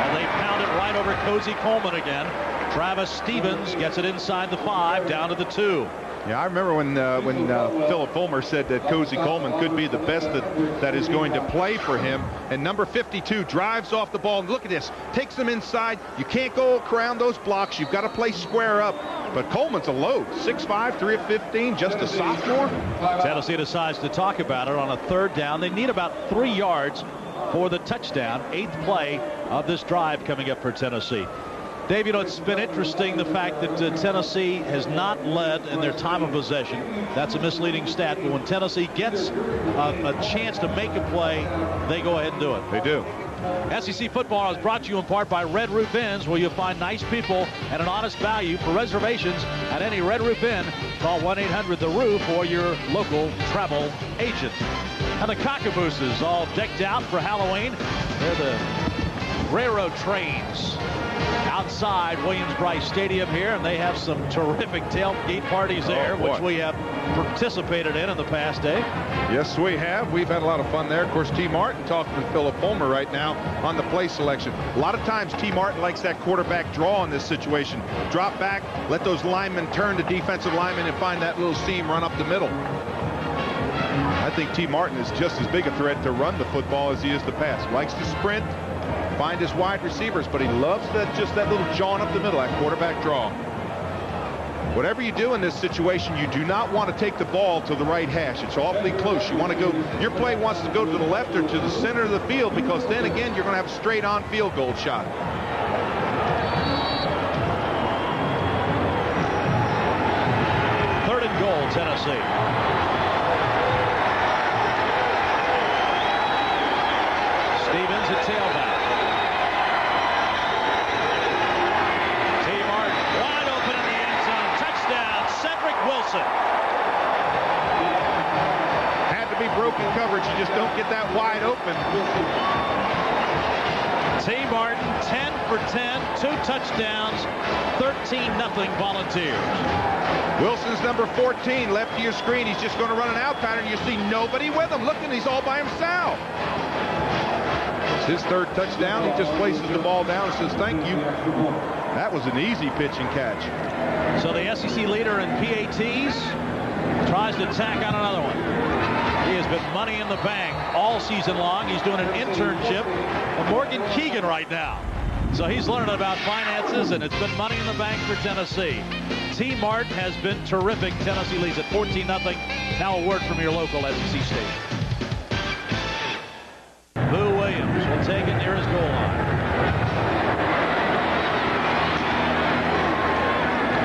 And they pound it right over Cozy Coleman again. Travis Stevens gets it inside the 5, down to the 2. Yeah, I remember when Philip Fulmer said that Cozy Coleman could be the best that is going to play for him. And number 52 drives off the ball. And look at this. Takes them inside. You can't go around those blocks. You've got to play square up. But Coleman's a load. 6'5", 3 of 15, just a sophomore. Tennessee decides to talk about it on a 3rd down. They need about 3 yards for the touchdown. 8th play of this drive coming up for Tennessee. Dave, you know, it's been interesting the fact that Tennessee has not led in their time of possession. That's a misleading stat, but when Tennessee gets a chance to make a play, they go ahead and do it. They do. SEC football is brought to you in part by Red Roof Inns, where you'll find nice people and an honest value. For reservations at any Red Roof Inn, call 1-800-THE-ROOF or your local travel agent. And the Cockabooses all decked out for Halloween. They're the railroad trains outside Williams-Brice Stadium here, and they have some terrific tailgate parties there, which we have participated in the past day. Yes, we have. We've had a lot of fun there. Of course, T. Martin talking with Philip Fulmer right now on the play selection. A lot of times T. Martin likes that quarterback draw in this situation. Drop back, let those linemen turn to defensive linemen and find that little seam run up the middle. I think T. Martin is just as big a threat to run the football as he is to pass. Likes to sprint, find his wide receivers, but he loves just that little jawing up the middle, that quarterback draw. Whatever you do in this situation, you do not want to take the ball to the right hash. It's awfully close. You want to go, your play wants to go to the left or to the center of the field, because then again you're going to have a straight on field goal shot. Third and goal, Tennessee. T. Martin, 10 for 10, 2 touchdowns, 13-0 Volunteers. Wilson's number 14, left to your screen. He's just going to run an out pattern. You see nobody with him. Look, and he's all by himself. It's his third touchdown. He just places the ball down and says, thank you. That was an easy pitch and catch. So the SEC leader in PATs tries to tack on another one. He has been money in the bank all season long. He's doing an internship at Morgan Keegan right now. So he's learning about finances, and it's been money in the bank for Tennessee. T. Martin has been terrific. Tennessee leads at 14-0. Now a word from your local SEC station. Boo Williams will take it near his goal line.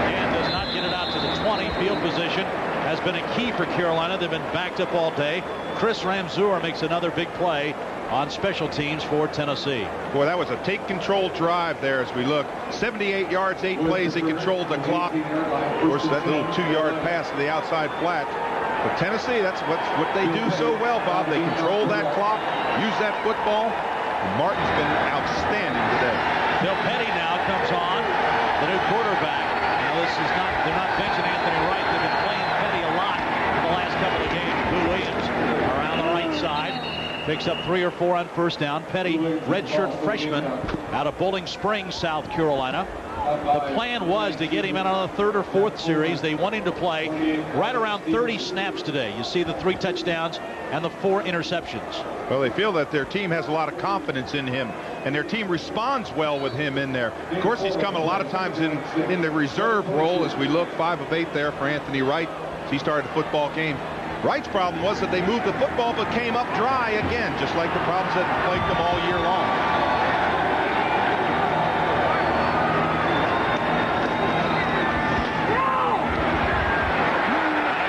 And does not get it out to the 20. Field position has been a key for Carolina. They've been backed up all day. Chris Ramseur makes another big play on special teams for Tennessee. Boy, that was a take control drive there as we look. 78 yards, 8 plays. They controlled the clock. Of course, that little 2-yard pass to the outside flat. But Tennessee, that's what they do so well, Bob. They control that clock, use that football. And Martin's been outstanding today. Bill Petty now comes on, the new quarterback. Now they're not benching Anthony Wright. They've been playing Petty a lot in the last couple of games. Boo Williams around the right side. Picks up 3 or 4 on first down. Petty, redshirt freshman out of Bowling Springs, South Carolina. The plan was to get him out on the 3rd or 4th series. They want him to play right around 30 snaps today. You see the 3 touchdowns and the 4 interceptions. Well, they feel that their team has a lot of confidence in him, and their team responds well with him in there. Of course, he's coming a lot of times in the reserve role as we look. 5 of 8 there for Anthony Wright. He started the football game. Wright's problem was that they moved the football but came up dry again, just like the problems that plagued them all year long.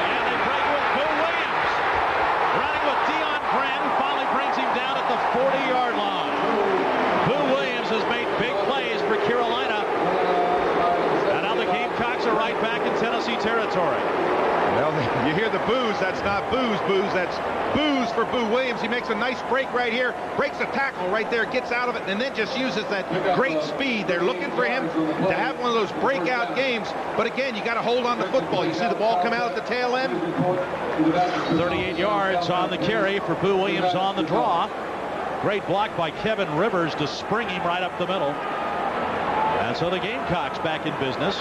Yeah, they break with Boo Williams. Running with Deion Grant, who finally brings him down at the 40-yard line. Boo Williams has made big plays for Carolina. And now the Gamecocks are right back in Tennessee territory. Well, you hear the boos. That's not boos. That's boos for Boo Williams. He makes a nice break right here, breaks a tackle right there, gets out of it, and then just uses that great speed. They're looking for him to have one of those breakout games. But again, you got to hold on to the football. You see the ball come out at the tail end. 38 yards on the carry for Boo Williams on the draw. Great block by Kevin Rivers to spring him right up the middle. And so the Gamecocks back in business.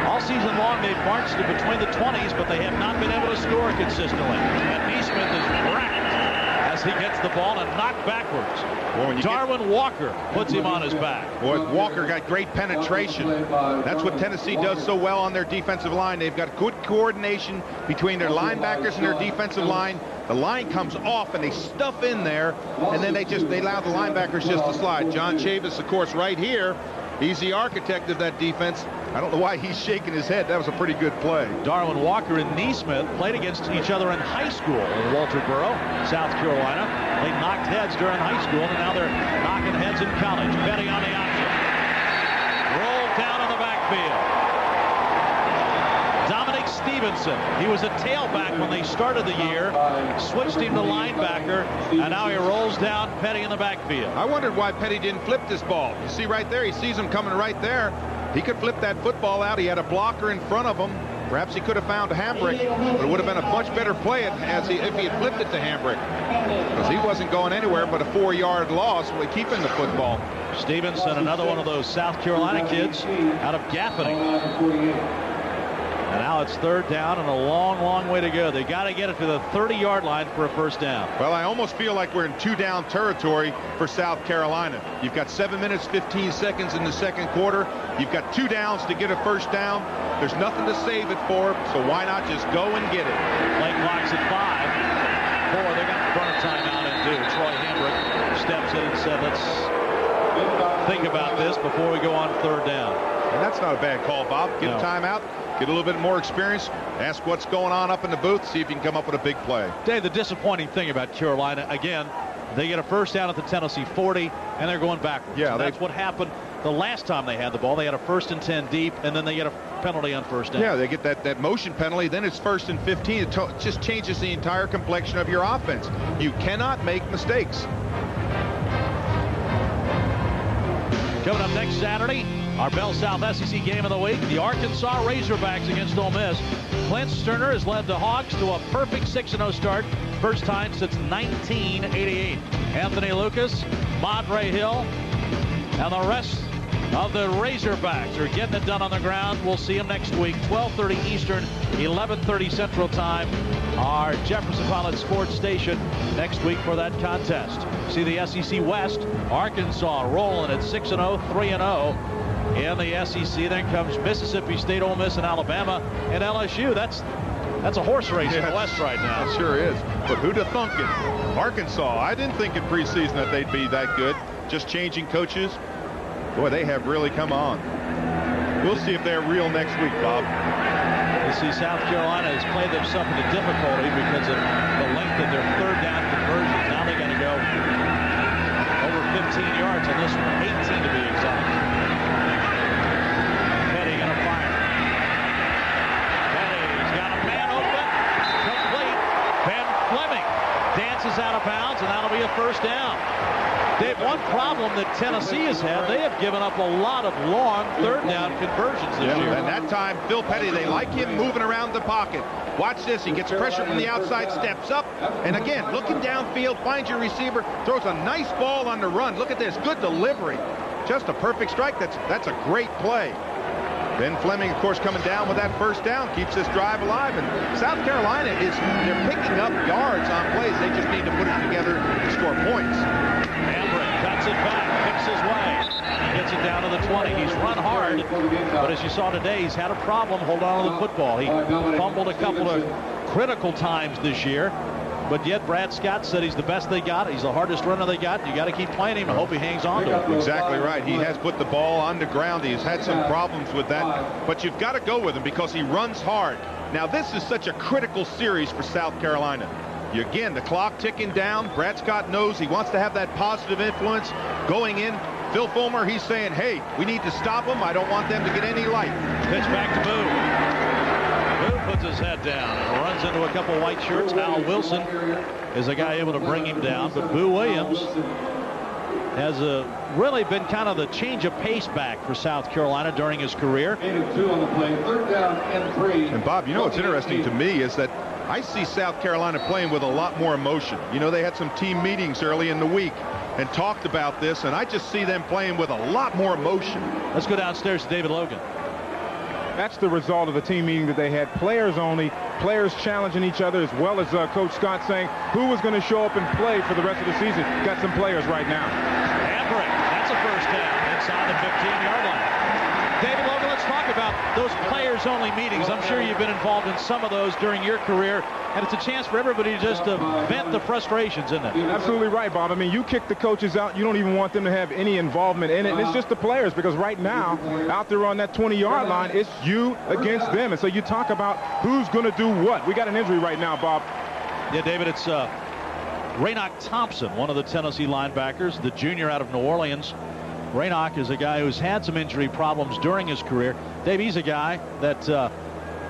All season long, they've marched to between the 20s, but they have not been able to score consistently. And Neesmith is wrecked as he gets the ball and knocked backwards. Well, Darwin Walker puts him on his back. Boy, Walker got great penetration. That's what Tennessee does so well on their defensive line. They've got good coordination between their linebackers and their defensive line. The line comes off and they stuff in there, and then they allow the linebackers just to slide. John Chavis, of course, right here. He's the architect of that defense. I don't know why he's shaking his head. That was a pretty good play. Darwin Walker and Neesmith played against each other in high school in Walterboro, South Carolina. They knocked heads during high school, and now they're knocking heads in college. Petty on the option. Rolled down in the backfield. Dominic Stevenson. He was a tailback when they started the year. Switched him to linebacker, and now he rolls down Petty in the backfield. I wondered why Petty didn't flip this ball. You see right there, he sees him coming right there. He could flip that football out. He had a blocker in front of him. Perhaps he could have found Hambrick, but it would have been a much better play if he had flipped it to Hambrick, because he wasn't going anywhere but a 4-yard loss with keeping the football. Stevenson, another one of those South Carolina kids out of Gaffney. And now it's 3rd down and a long, long way to go. They got to get it to the 30-yard line for a first down. Well, I almost feel like we're in 2-down territory for South Carolina. You've got 7 minutes, 15 seconds in the second quarter. You've got 2 downs to get a first down. There's nothing to save it for, so why not just go and get it? Play clock's at 5. 4, they're going to burn a timeout and do. Troy Hambrick steps in and said, let's think about this before we go on 3rd down. And that's not a bad call, Bob. Get a timeout, get a little bit more experience, ask what's going on up in the booth, see if you can come up with a big play. Dave, the disappointing thing about Carolina, again, they get a first down at the Tennessee 40, and they're going backwards. Yeah, that's what happened the last time they had the ball. They had a 1st and 10 deep, and then they get a penalty on first down. Yeah, they get that motion penalty, then it's 1st and 15. It just changes the entire complexion of your offense. You cannot make mistakes. Coming up next Saturday, our Bell South SEC game of the week, the Arkansas Razorbacks against Ole Miss. Clint Sterner has led the Hawks to a perfect 6-0 start, first time since 1988. Anthony Lucas, Madre Hill, and the rest of the Razorbacks are getting it done on the ground. We'll see them next week, 12:30 Eastern, 11:30 Central Time, our Jefferson Pilot Sports Station next week for that contest. See the SEC West, Arkansas rolling at 6-0, 3-0 in the SEC. Then comes Mississippi State, Ole Miss, and Alabama, and LSU. That's a horse race in the West right now. It sure is. But who'd have thunk it? Arkansas, I didn't think in preseason that they'd be that good. Just changing coaches. Boy, they have really come on. We'll see if they're real next week, Bob. You see, South Carolina has played themselves into difficulty because of the length of their 3rd down conversions. Now they're going to go over 15 yards on this one, 18 to be exact. Petty going to fire. Petty's got a man open, complete. Ben Fleming dances out of bounds, and that'll be a first down. Dave, one problem that Tennessee has had, they have given up a lot of long 3rd down conversions this year. And that time, Phil Petty, they like him moving around the pocket. Watch this. He gets pressure from the outside, steps up, and again, looking downfield, finds your receiver, throws a nice ball on the run. Look at this. Good delivery. Just a perfect strike. That's a great play. Then Fleming, of course, coming down with that first down, keeps this drive alive. And South Carolina they're picking up yards on plays. They just need to put it together to score points. Hambrick cuts it back, picks his way, gets it down to the 20. He's run hard, but as you saw today, he's had a problem holding on to the football. He fumbled a couple of critical times this year. But yet Brad Scott said he's the best they got. He's the hardest runner they got. You got to keep playing him and hope he hangs on to it. Exactly right. He has put the ball on the ground. He's had some problems with that. But you've got to go with him because he runs hard. Now, this is such a critical series for South Carolina. Again, the clock ticking down. Brad Scott knows he wants to have that positive influence going in. Phil Fulmer, he's saying, hey, we need to stop them. I don't want them to get any light. Pitch back to Boo. Boo puts his head down and runs into a couple white shirts. Al Wilson is a guy able to bring him down, but Boo Williams has really been kind of the change of pace back for South Carolina during his career. 2 on the play, 3rd down and 3. And Bob, you know what's interesting to me is that I see South Carolina playing with a lot more emotion. You know, they had some team meetings early in the week and talked about this, and I just see them playing with a lot more emotion. Let's go downstairs to David Logan. That's the result of the team meeting that they had. Players only, players challenging each other, as well as Coach Scott saying who was going to show up and play for the rest of the season. Got some players right now. Hambrick, that's a first down inside the 15-yard line. David Logan, let's talk about those players-only meetings. I'm sure you've been involved in some of those during your career, and it's a chance for everybody just to vent the frustrations, isn't it? Absolutely right, Bob. I mean, you kick the coaches out, you don't even want them to have any involvement in it. And it's just the players, because right now, out there on that 20-yard line, it's you against them. And so you talk about who's going to do what. We got an injury right now, Bob. Yeah, David, it's Raynoch Thompson, one of the Tennessee linebackers, the junior out of New Orleans. Raynoch is a guy who's had some injury problems during his career. Dave, he's a guy that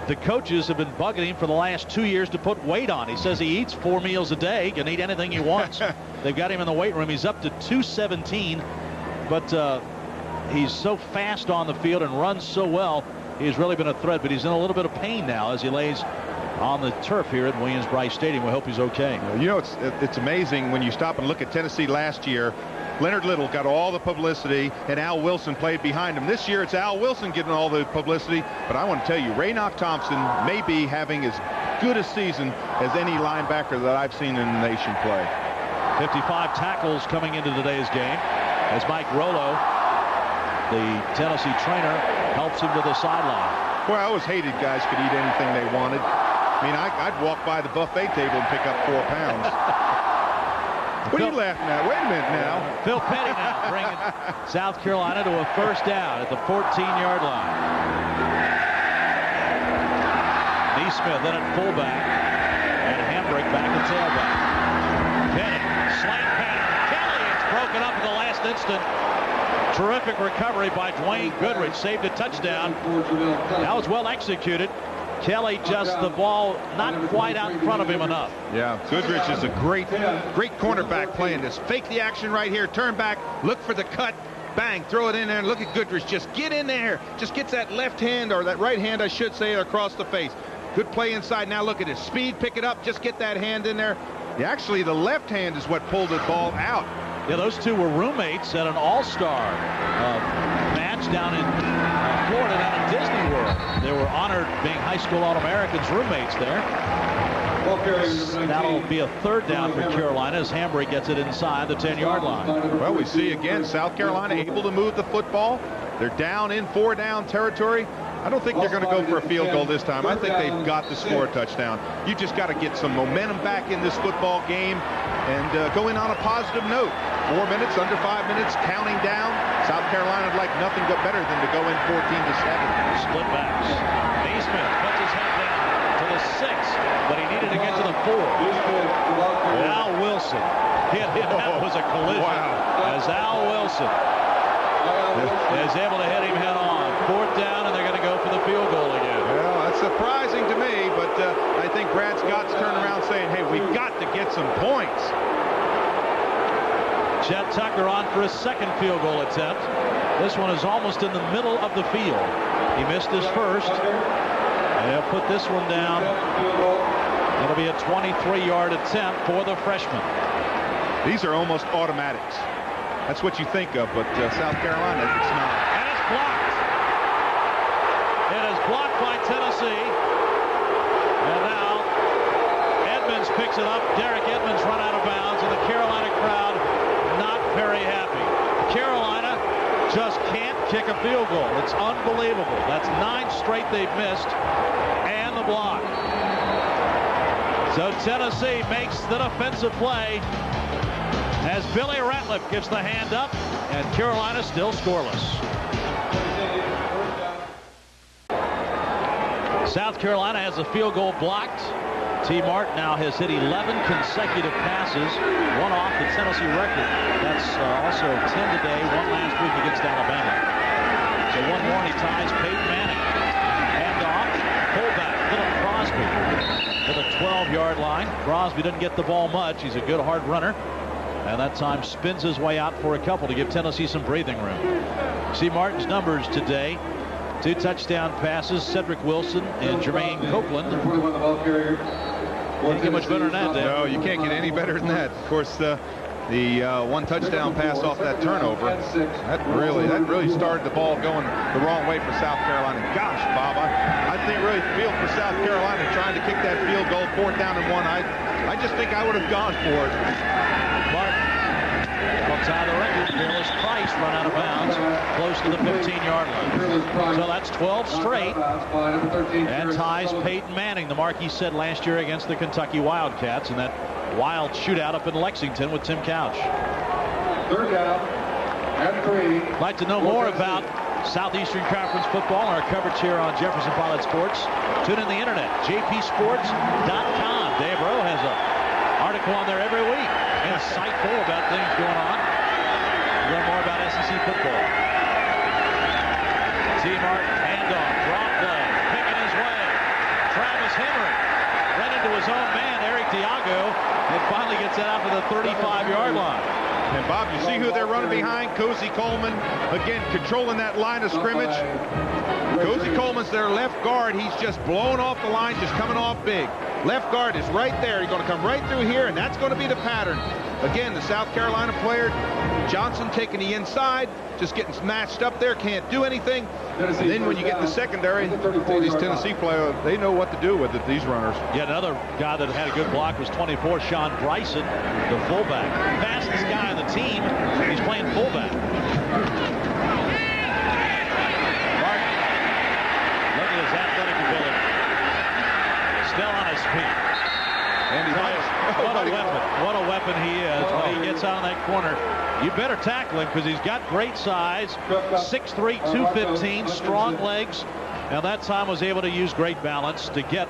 the coaches have been bugging him for the last 2 years to put weight on. He says he eats 4 meals a day, can eat anything he wants. They've got him in the weight room. He's up to 217, but he's so fast on the field and runs so well. He's really been a threat, but he's in a little bit of pain now as he lays on the turf here at Williams-Brice Stadium. We hope he's okay. You know, it's amazing when you stop and look at Tennessee last year. Leonard Little got all the publicity, and Al Wilson played behind him. This year, it's Al Wilson getting all the publicity. But I want to tell you, Raynoch Thompson may be having as good a season as any linebacker that I've seen in the nation play. 55 tackles coming into today's game as Mike Rollo, the Tennessee trainer, helps him to the sideline. Boy, I always hated guys could eat anything they wanted. I mean, I'd walk by the buffet table and pick up 4 pounds. What are you laughing at? Wait a minute now. Phil Petty now bringing South Carolina to a first down at the 14-yard line. Neesmith then at fullback, and Hambrick back at tailback. Petty, slant pattern. Kelly, it's broken up at the last instant. Terrific recovery by Dwayne Goodrich. Saved a touchdown. That was well executed. Kelly just the ball not quite out in front of him enough. Yeah, Goodrich is a great cornerback playing this. Fake the action right here. Turn back. Look for the cut. Bang, throw it in there, and look at Goodrich. Just get in there. Just gets that left hand, or that right hand, I should say, across the face. Good play inside. Now look at his speed. Pick it up. Just get that hand in there. Yeah, actually, the left hand is what pulled the ball out. Yeah, those two were roommates at an all-star match down in Florida, down in Disney World. They were honored being high school All-Americans roommates there. That'll be a third down for Carolina as Hambrick gets it inside the 10-yard line. Well, we see again South Carolina able to move the football. They're down in 4-down territory. I don't think they're going to go for a field goal this time. I think they've got to score a touchdown. You just got to get some momentum back in this football game and go in on a positive note. 4 minutes, under 5 minutes, counting down. South Carolina would like nothing but better than to go in 14-7. Split backs. Naismith puts his head down to the 6, but he needed to get to the 4. Al Wilson hit him. That was a collision. Wow. As Al Wilson is able to hit him head on. 4th down, and they're going to go for the field goal again. Well, that's surprising to me, but I think Brad Scott's turned around saying, hey, we've got to get some points. Chet Tucker on for his second field goal attempt. This one is almost in the middle of the field. He missed his first. And he'll put this one down. It'll be a 23-yard attempt for the freshman. These are almost automatics. That's what you think of, but South Carolina, it's not. And it's blocked. It is blocked by Tennessee. And now Edmonds picks it up. Derek Edmonds run out of bounds, and the Carolina crowd not very happy. Carolina just can't kick a field goal. It's unbelievable. That's 9 straight they've missed, and the block. So Tennessee makes the defensive play as Billy Ratliff gives the hand up, and Carolina still scoreless. South Carolina has a field goal blocked. T. Martin now has hit 11 consecutive passes, one off the Tennessee record. That's also 10 today, one last week against Alabama. So one more and he ties Peyton Manning. Hand off, fullback, Philip Crosby to the 12-yard line. Crosby didn't get the ball much. He's a good hard runner. And that time spins his way out for a couple to give Tennessee some breathing room. See Martin's numbers today. 2 touchdown passes, Cedric Wilson and Jermaine Copeland. Can't get much better than that, Dave. No, you can't get any better than that. Of course, the 1 touchdown pass off that turnover, that really started the ball going the wrong way for South Carolina. Gosh, Bob, I think really feel for South Carolina trying to kick that field goal, 4th down and 1. I just think I would have gone for it. Martin tie the record. Fearless Price run out of bounds close to the 15-yard line. So that's 12 straight and ties Peyton Manning, the mark he set last year against the Kentucky Wildcats in that wild shootout up in Lexington with Tim Couch. 3rd down and 3. Like to know more about Southeastern Conference football, our coverage here on Jefferson Pilot Sports. Tune in the internet, jpsports.com. Dave Rowe has an article on there every week. Insightful about things going on. Learn more about SEC football. T. Martin, handoff, drop play, picking his way. Travis Henry ran into his own man, Eric Diago, and finally gets it out to the 35-yard line. And Bob, you see who they're running behind? Cozy Coleman, again, controlling that line of scrimmage. Cozy Coleman's their left guard. He's just blowing off the line, just coming off big. Left guard is right there. He's going to come right through here, and that's going to be the pattern. Again, the South Carolina player, Johnson taking the inside, just getting smashed up there, can't do anything. And then when you get in the secondary, these Tennessee players, they know what to do with it, these runners. Yet another guy that had a good block was 24, Sean Bryson, the fullback. Fastest guy on the team. He's playing fullback. Martin, look at his athletic ability. Still on his feet. What a weapon. What a weapon he is when he gets out on that corner. You better tackle him because he's got great size. 6'3", 215, strong legs. Now that time was able to use great balance to get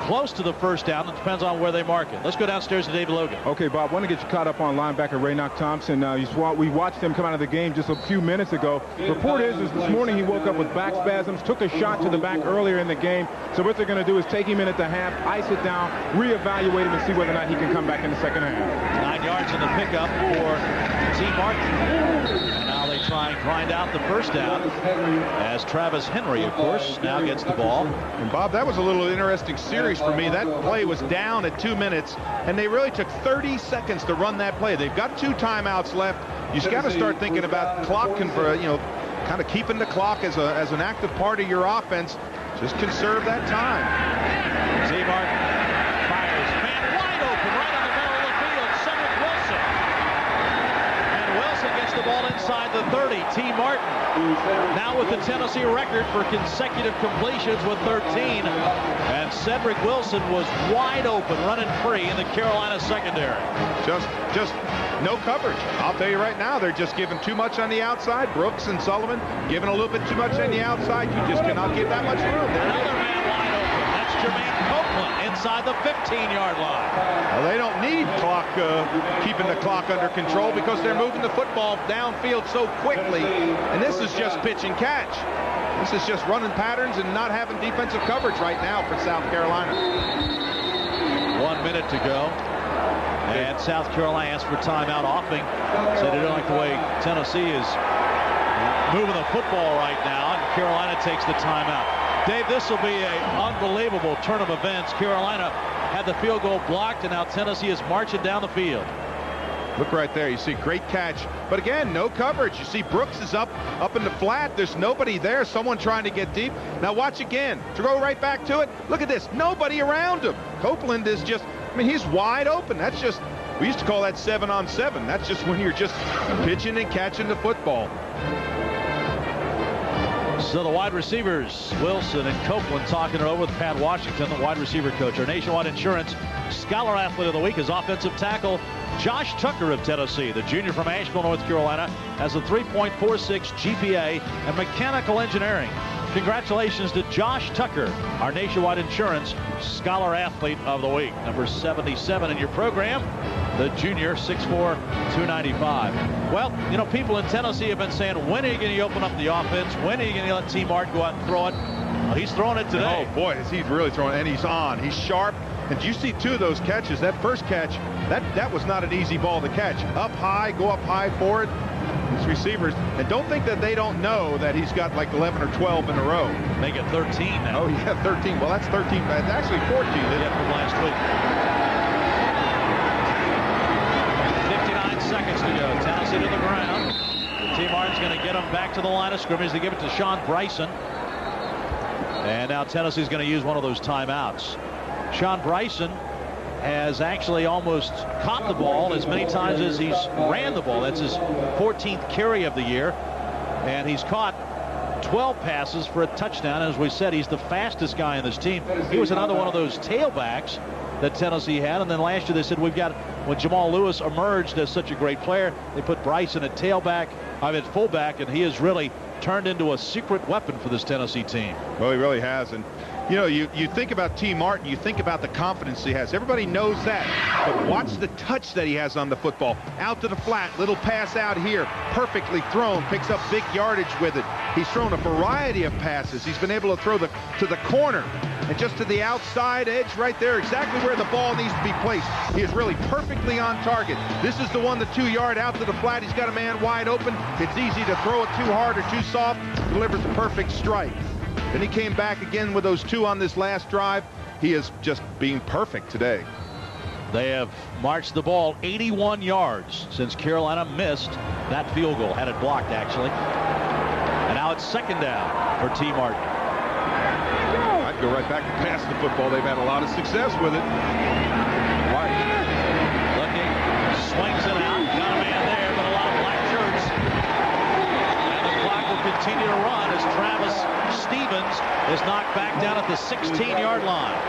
close to the first down. It depends on where they mark it. Let's go downstairs to David Logan. Okay, Bob, I want to get you caught up on linebacker Raynoch Thompson. We watched him come out of the game just a few minutes ago. Report is this morning he woke up with back spasms, took a shot to the back earlier in the game. So what they're going to do is take him in at the half, ice it down, reevaluate him, and see whether or not he can come back in the second half. 9 yards in the pickup for T. Martin. And now they try and grind out the first down as Travis Henry, of course, now gets the ball. And Bob, that was a little interesting series for me. That play was down at 2 minutes, and they really took 30 seconds to run that play. They've got 2 timeouts left. You just got to start thinking about clock convert, kind of keeping the clock as an active part of your offense. Just conserve that time. T. Martin fires, man wide open right on the middle of the field. Cedric Wilson. And Wilson gets the ball inside the 30. T. Martin now with the Tennessee record for consecutive completions with 13. And Cedric Wilson was wide open, running free in the Carolina secondary. Just no coverage. I'll tell you right now, they're just giving too much on the outside. Brooks and Sullivan giving a little bit too much on the outside. You just cannot give that much room. Another man wide open. That's Jermaine Copeland inside the 15-yard line. Well, they don't need clock keeping the clock under control because they're moving the football downfield so quickly. And this is just pitch and catch. This is just running patterns and not having defensive coverage right now for South Carolina. 1 minute to go. And South Carolina asked for timeout. Offing said they don't like the way Tennessee is moving the football right now, and Carolina takes the timeout. Dave, this will be an unbelievable turn of events. Carolina had the field goal blocked, and now Tennessee is marching down the field. Look right there. You see great catch. But again, no coverage. You see Brooks is up in the flat. There's nobody there. Someone trying to get deep. Now watch again. Throw right back to it. Look at this. Nobody around him. Copeland is just, he's wide open. That's just, we used to call that 7-on-7. That's just when you're just pitching and catching the football. So the wide receivers, Wilson and Copeland, talking it over with Pat Washington, the wide receiver coach. Our Nationwide Insurance Scholar Athlete of the Week is offensive tackle Josh Tucker of Tennessee. The junior from Asheville, North Carolina, has a 3.46 GPA in mechanical engineering. Congratulations to Josh Tucker, our Nationwide Insurance Scholar Athlete of the Week. Number 77 in your program, the junior, 6'4", 295. Well, people in Tennessee have been saying, when are you going to open up the offense? When are you going to let T. Martin go out and throw it? Well, he's throwing it today. Oh, boy, is he really throwing it. And he's on. He's sharp. And you see 2 of those catches. That first catch, that was not an easy ball to catch. Up high, go up high for it. These receivers, and don't think that they don't know that he's got like 11 or 12 in a row. Make it 13 now. Oh, yeah, 13. Well, that's 13. That's actually 14. Yeah, from last week. 59 seconds to go. Tennessee to the ground. T. Martin's going to get him back to the line of scrimmage. They give it to Sean Bryson. And now Tennessee's going to use one of those timeouts. Sean Bryson has actually almost caught the ball as many times as he's ran the ball. That's his 14th carry of the year. And he's caught 12 passes for a touchdown. As we said, he's the fastest guy in this team. He was another one of those tailbacks that Tennessee had. And then last year they said, when Jamal Lewis emerged as such a great player, they put Bryson at fullback, and he has really turned into a secret weapon for this Tennessee team. Well, he really has. And you think about T. Martin, you think about the confidence he has. Everybody knows that. But watch the touch that he has on the football. Out to the flat, little pass out here, perfectly thrown, picks up big yardage with it. He's thrown a variety of passes. He's been able to throw to the corner and just to the outside edge right there, exactly where the ball needs to be placed. He is really perfectly on target. This is the 1, the 2-yard out to the flat. He's got a man wide open. It's easy to throw it too hard or too soft. Delivers a perfect strike. Then he came back again with those 2 on this last drive. He is just being perfect today. They have marched the ball 81 yards since Carolina missed that field goal. Had it blocked, actually. And now it's second down for T. Martin. I'd go right back to pass the football. They've had a lot of success with it. White. Looking, swings it out. Got a man there, but a lot of black shirts. And the clock will continue to run as Travis Stevens is knocked back down at the 16-yard line.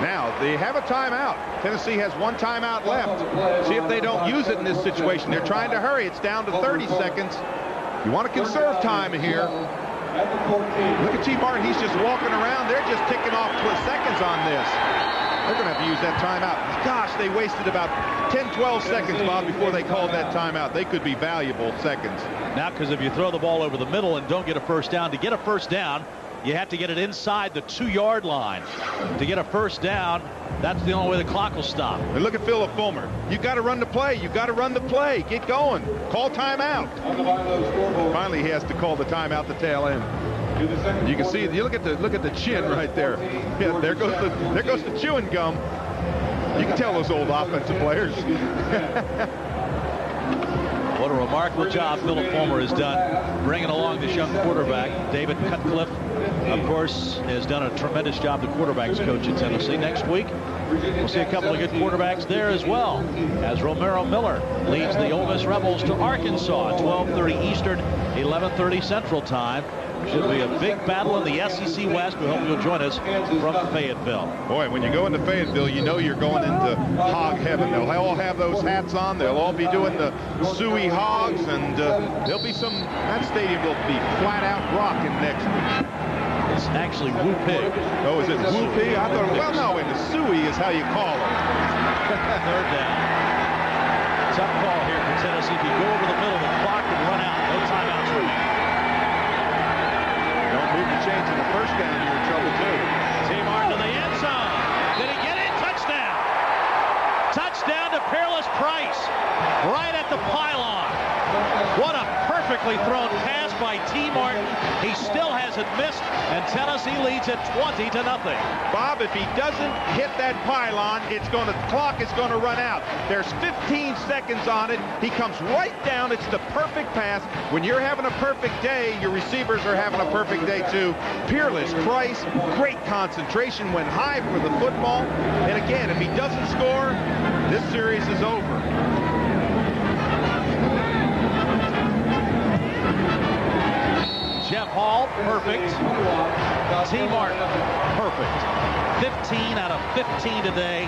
Now, they have a timeout. Tennessee has 1 timeout left. See if they don't use it in this situation. They're trying to hurry. It's down to 30 seconds. You want to conserve time here. Look at T. Martin. He's just walking around. They're just ticking off seconds on this. They're going to have to use that timeout. Gosh, they wasted about 10, 12 seconds, Bob, before they called that timeout. They could be valuable seconds. Now, because if you throw the ball over the middle and don't get a first down, to get a first down, you have to get it inside the 2-yard line. To get a first down, that's the only way the clock will stop. And look at Philip Fulmer. You got to run the play. You got to run the play. Get going. Call timeout. Finally, he has to call the timeout the tail end. You can see. You look at the chin right there. Yeah, there goes the chewing gum. You can tell those old offensive players. What a remarkable job Philip Fulmer has done bringing along this young quarterback. David Cutcliffe, of course, has done a tremendous job, the quarterbacks coach at Tennessee. Next week, we'll see a couple of good quarterbacks there as well, as Romaro Miller leads the Ole Miss Rebels to Arkansas, 12:30 Eastern, 11:30 Central Time. Should be a big battle in the SEC West. We hope you'll join us from Fayetteville. Boy, when you go into Fayetteville, you know you're going into hog heaven. They'll all have those hats on. They'll all be doing the suey hogs, and there'll be some. That stadium will be flat out rocking next week. It's actually Woo Pig. Oh, is it Woo Pig? I thought. Well, no, and the suey is how you call it. Third down. Tough call here for Tennessee. If you go over the middle, the clock would run out. No timeouts remaining. Don't move the chains in the first down, you're in trouble too. T. Martin to the end zone. Did he get it? Touchdown. Touchdown to Peerless Price. Right at the pylon. What a perfectly thrown pass by T. Martin. He still hasn't missed, and Tennessee leads at 20-0. Bob, if he doesn't hit that pylon, the clock is going to run out. There's 15 seconds on it. He comes right down. It's the perfect pass. When you're having a perfect day, your receivers are having a perfect day too. Peerless Price, great concentration, went high for the football. And again, if he doesn't score, this series is over. Jeff Hall, perfect. T. Martin, perfect. 15 out of 15 today.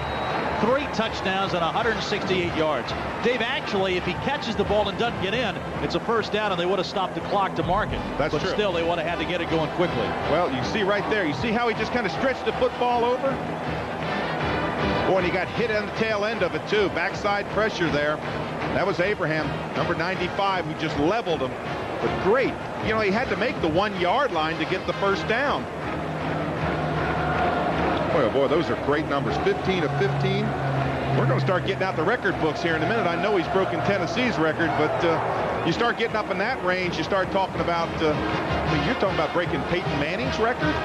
3 touchdowns and 168 yards. Dave, actually, if he catches the ball and doesn't get in, it's a first down, and they would have stopped the clock to mark it. That's but true. Still, they would have had to get it going quickly. Well, you see right there. You see how he just kind of stretched the football over? Boy, and he got hit on the tail end of it, too. Backside pressure there. That was Abraham, number 95, who just leveled him. But great. You know, he had to make the 1-yard line to get the first down. Boy, oh boy, those are great numbers. 15 of 15. We're going to start getting out the record books here in a minute. I know he's broken Tennessee's record, but you start getting up in that range, you start talking about, I mean, you're talking about breaking Peyton Manning's record?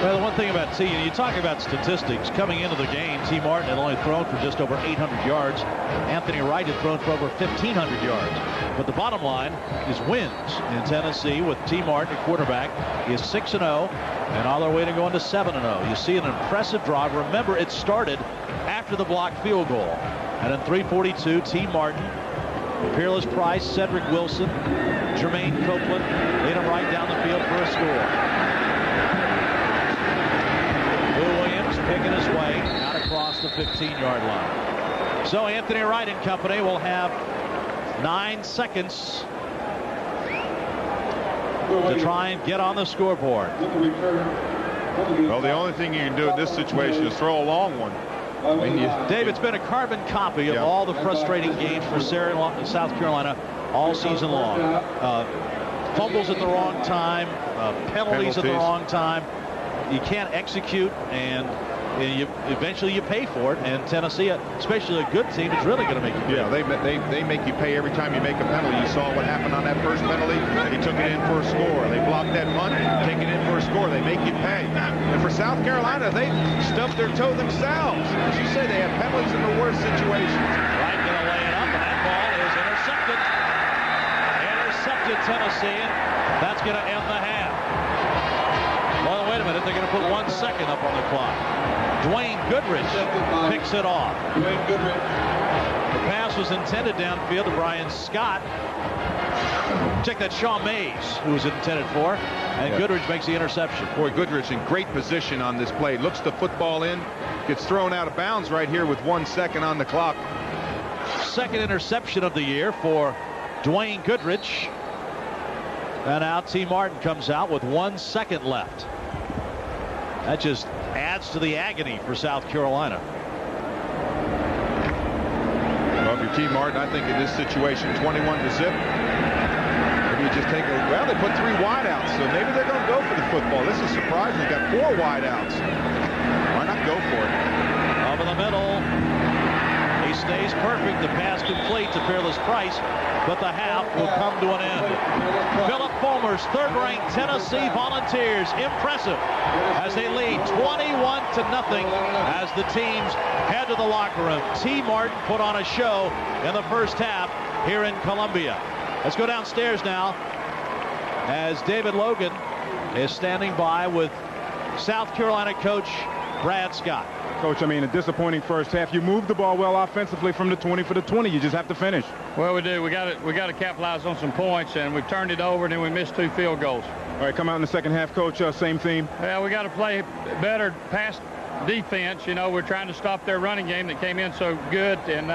Well, the one thing about T, and you talk about statistics, coming into the game, T. Martin had only thrown for just over 800 yards. Anthony Wright had thrown for over 1,500 yards. But the bottom line is wins in Tennessee with T. Martin at quarterback. He is 6-0 and on their way to going to 7-0. You see an impressive drive. Remember, it started after the blocked field goal. And in 3:42, T. Martin, Peerless Price, Cedric Wilson, Jermaine Copeland lead him right down the field for a score. Picking his way out across the 15-yard line. So Anthony Wright and company will have 9 seconds to try and get on the scoreboard. Well, the only thing you can do in this situation is throw a long one. Dave, it's been a carbon copy of all the frustrating games for South Carolina all season long. Fumbles at the wrong time, penalties at the wrong time. You can't execute, and eventually you pay for it. And Tennessee, especially a good team, is really going to make you pay. Yeah, they make you pay every time you make a penalty. You saw what happened on that first penalty. They took it in for a score. They blocked that punt, take it in for a score. They make you pay. And for South Carolina, they stubbed their toe themselves. As you say, they have penalties in the worst situations. Wright going to lay it up, and that ball is intercepted. Intercepted Tennessee, and that's going to end the half. Well, wait a minute. They're going to put 1 second up on the clock. Dwayne Goodrich picks it off. The pass was intended downfield to Brian Scott. Check that, Shaw Mays, who was intended for. And Goodrich makes the interception. Boy, Goodrich in great position on this play. Looks the football in. Gets thrown out of bounds right here with 1 second on the clock. Second interception of the year for Dwayne Goodrich. And now T. Martin comes out with 1 second left. That just adds to the agony for South Carolina. Well, if you're T. Martin, I think in this situation, 21-0. Maybe you just take well, they put 3 wideouts, so maybe they're going to go for the football. This is surprising. They got 4 wideouts. Why not go for it? Over the middle. He stays perfect. The pass complete to Peerless Price, but the half will come to an end. Philip Fulmer's third-ranked Tennessee Volunteers, impressive as they lead 21-0 as the teams head to the locker room. T. Martin put on a show in the first half here in Columbia. Let's go downstairs now as David Logan is standing by with South Carolina coach Brad Scott. Coach, I mean, a disappointing first half. You moved the ball well offensively from the 20 for the 20. You just have to finish. Well, we do. We got to capitalize on some points, and we turned it over, and then we missed 2 field goals. All right, come out in the second half, Coach. Same theme. Yeah, we got to play better pass defense. You know, we're trying to stop their running game that came in so good, and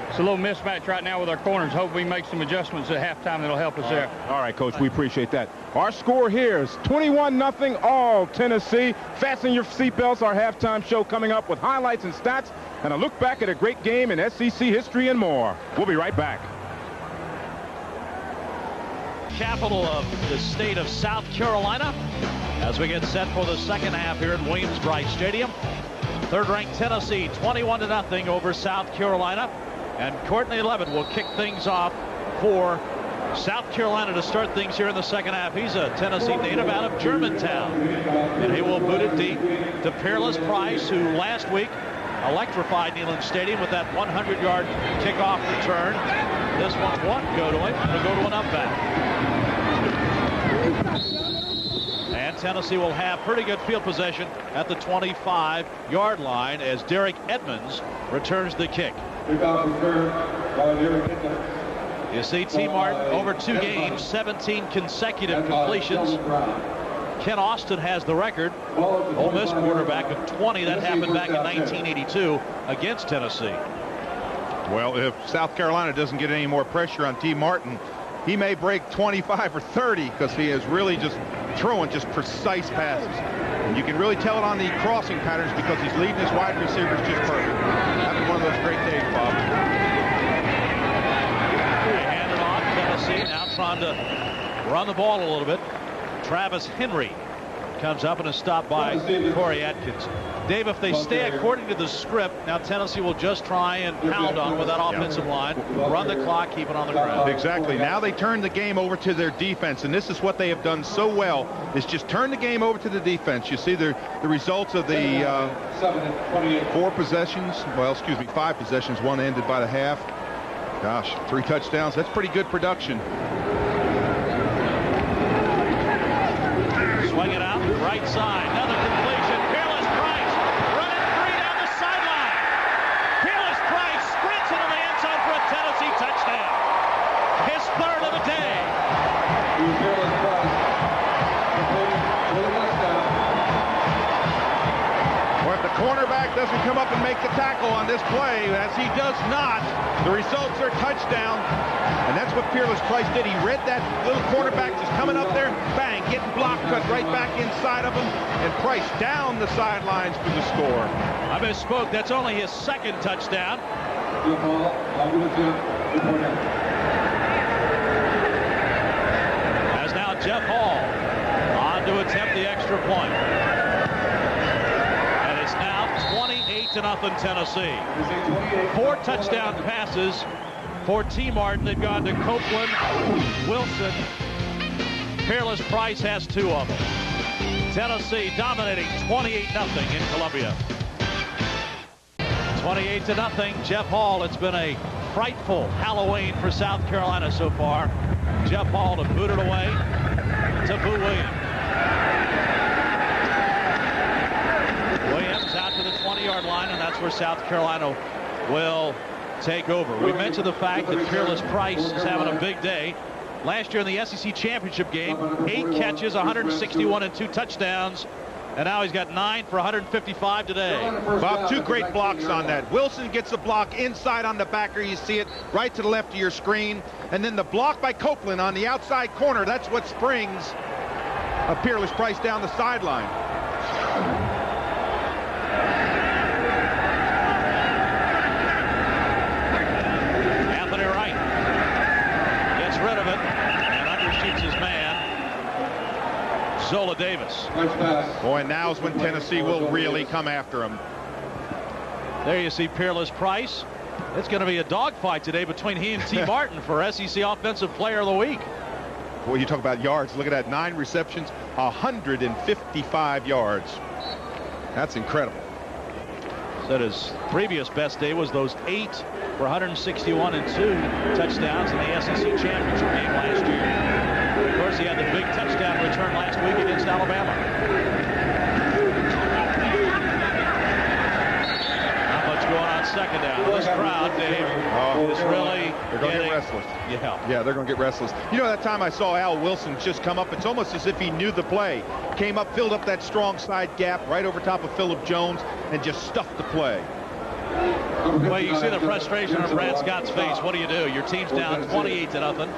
it's a little mismatch right now with our corners. Hope we make some adjustments at halftime that'll help us there. All right, Coach, we appreciate that. Our score here is 21-0 all Tennessee. Fasten your seatbelts. Our halftime show coming up with highlights and stats and a look back at a great game in SEC history and more. We'll be right back. Capital of the state of South Carolina as we get set for the second half here at Williams-Brice Stadium. Third-ranked Tennessee 21-0 over South Carolina. And Courtney Levitt will kick things off for South Carolina to start things here in the second half. He's a Tennessee native out of Germantown. And he will boot it deep to Peerless Price, who last week electrified Neyland Stadium with that 100-yard kickoff return. This one won't go to him. It'll go to an up back. And Tennessee will have pretty good field possession at the 25-yard line as Derek Edmonds returns the kick. You see T. Martin over 2 games, 17 consecutive completions. Ken Austin has the record. Ole Miss quarterback of 20. That happened back in 1982 against Tennessee. Well, if South Carolina doesn't get any more pressure on T. Martin, he may break 25 or 30 because he is really just throwing just precise passes. And you can really tell it on the crossing patterns because he's leading his wide receivers just perfect. Having one of those great days, Bob. They hand it off. Tennessee now trying to run the ball a little bit. Travis Henry comes up and is stopped by Corey Atkins. Dave, if they stay according to the script, now Tennessee will just try and pound on with that offensive line, run the clock, keep it on the ground. Exactly. Now they turn the game over to their defense, and this is what they have done so well, is just turn the game over to the defense. You see the results of the 5 possessions, 1 ended by the half. Gosh, 3 touchdowns. That's pretty good production. Swing it out, right side, another completion. Peerless Price running free down the sideline. Peerless Price sprints into the end zone for a Tennessee touchdown. His 3rd of the day. Or if the cornerback doesn't come up and make the tackle on this play, as he does not, the results are touchdown. And that's what Peerless Price did. He read that little cornerback just coming up there, bang, getting blocked, cut right back inside of him, and Price down the sidelines for the score. I misspoke. That's only his 2nd touchdown. As now Jeff Hall on to attempt the extra point. And it's now 28-0 Tennessee. 4 touchdown passes for T. Martin. They've gone to Copeland, Wilson. Peerless Price has 2 of them. Tennessee dominating 28-0 in Columbia. 28-0. Jeff Hall. It's been a frightful Halloween for South Carolina so far. Jeff Hall to boot it away to Boo Williams. Williams out to the 20-yard line, and that's where South Carolina will take over. We mentioned the fact that Peerless Price is having a big day. Last year in the SEC championship game, 8 catches, 161 and 2 touchdowns. And now he's got 9 for 155 today. Bob, 2 great blocks on that. Wilson gets the block inside on the backer. You see it right to the left of your screen. And then the block by Copeland on the outside corner. That's what springs a Peerless Price down the sideline. Anthony Wright gets rid of it and undershoots his man, Zola Davis. Boy, now's when Tennessee will really come after him. There you see Peerless Price. It's going to be a dogfight today between he and T. Martin for SEC Offensive Player of the Week. Boy, you talk about yards. Look at that, 9 receptions, 155 yards. That's incredible. Said his previous best day was those 8 for 161 and 2 touchdowns in the SEC Championship game last year. Of course, he had the big touchdown return last week against Alabama. Not much going on second down. This crowd, Dave, is really they're going to get restless. Yeah, they're going to get restless. You know, that time I saw Al Wilson just come up, it's almost as if he knew the play. Came up, filled up that strong side gap right over top of Phillip Jones, and just stuffed the play. Well, you see the frustration on Brad Scott's face. What do? Your team's down 28-0.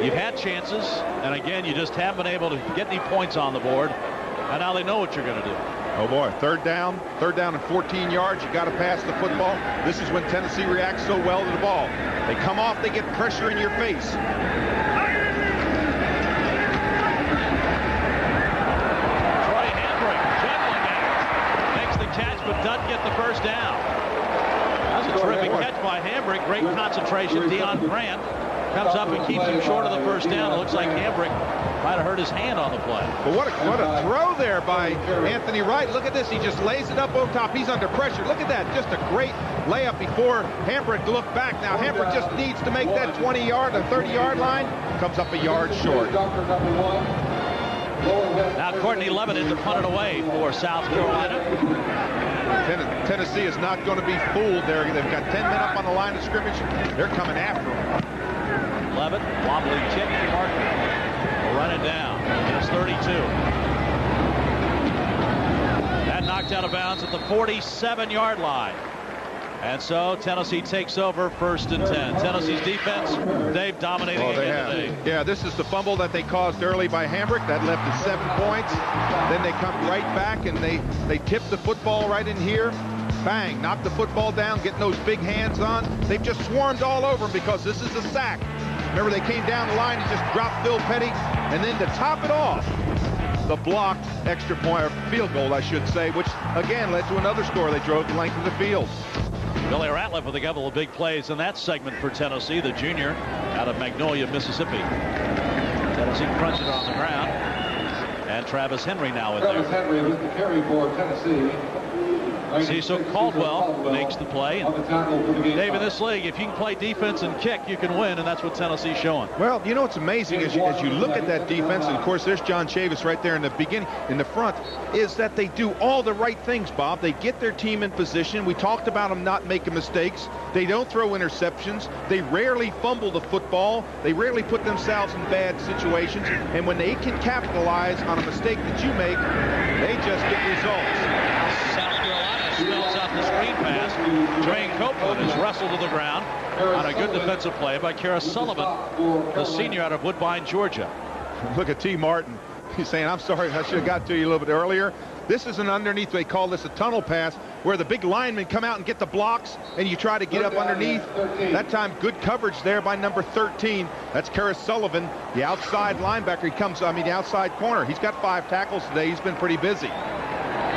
You've had chances, and again, you just haven't been able to get any points on the board. And now they know what you're going to do. Oh boy, third down and 14 yards. You got to pass the football. This is when Tennessee reacts so well to the ball. They come off, they get pressure in your face. Troy Hambrick juggling it. Makes the catch, but doesn't get the first down. That's a terrific catch by Hambrick. Great concentration. Deion Grant comes up and keeps him short of the first down. It looks like Hambrick might have hurt his hand on the play. But what a throw there by Anthony Wright. Look at this. He just lays it up over top. He's under pressure. Look at that. Just a great layup before Hambrick looked back. Now Hambrick just needs to make that 20-yard or 30-yard line. Comes up a yard short. Now Courtney Levitt to punt it away for South Carolina. Tennessee is not going to be fooled there. They've got 10 men up on the line of scrimmage. They're coming after him. Levitt, wobbly tip to Martin. Will run it down. It's 32. That knocked out of bounds at the 47-yard line. And so Tennessee takes over 1st and 10. Tennessee's defense, Dave, dominating again today. Yeah, this is the fumble that they caused early by Hambrick. That left us 7 points. Then they come right back and they tip the football right in here. Bang, knock the football down, getting those big hands on. They've just swarmed all over him because this is a sack. Remember, they came down the line and just dropped Phil Petty. And then to top it off, the blocked extra point, or field goal, I should say, which, again, led to another score. They drove the length of the field. Billy Ratliff with a couple of big plays in that segment for Tennessee, the junior out of Magnolia, Mississippi. Tennessee crunches on the ground. And Travis Henry now in there. Travis Henry with the carry for Tennessee. Cecil Caldwell makes the play. And Dave, in this league, if you can play defense and kick, you can win, and that's what Tennessee's showing. Well, you know what's amazing as you look at that defense, and of course there's John Chavis right there in the beginning, in the front, is that they do all the right things, Bob. They get their team in position. We talked about them not making mistakes. They don't throw interceptions. They rarely fumble the football. They rarely put themselves in bad situations. And when they can capitalize on a mistake that you make, they just get results. South Carolina spells out the screen pass. Jermaine Copeland is wrestled to the ground on a good defensive play by Kara Sullivan, the senior out of Woodbine, Georgia. Look at T. Martin. He's saying, I'm sorry, I should have got to you a little bit earlier. This is an underneath, they call this a tunnel pass, where the big linemen come out and get the blocks, and you try to get up underneath. That time, good coverage there by number 13. That's Kara Sullivan, the outside linebacker. The outside corner. He's got 5 tackles today. He's been pretty busy.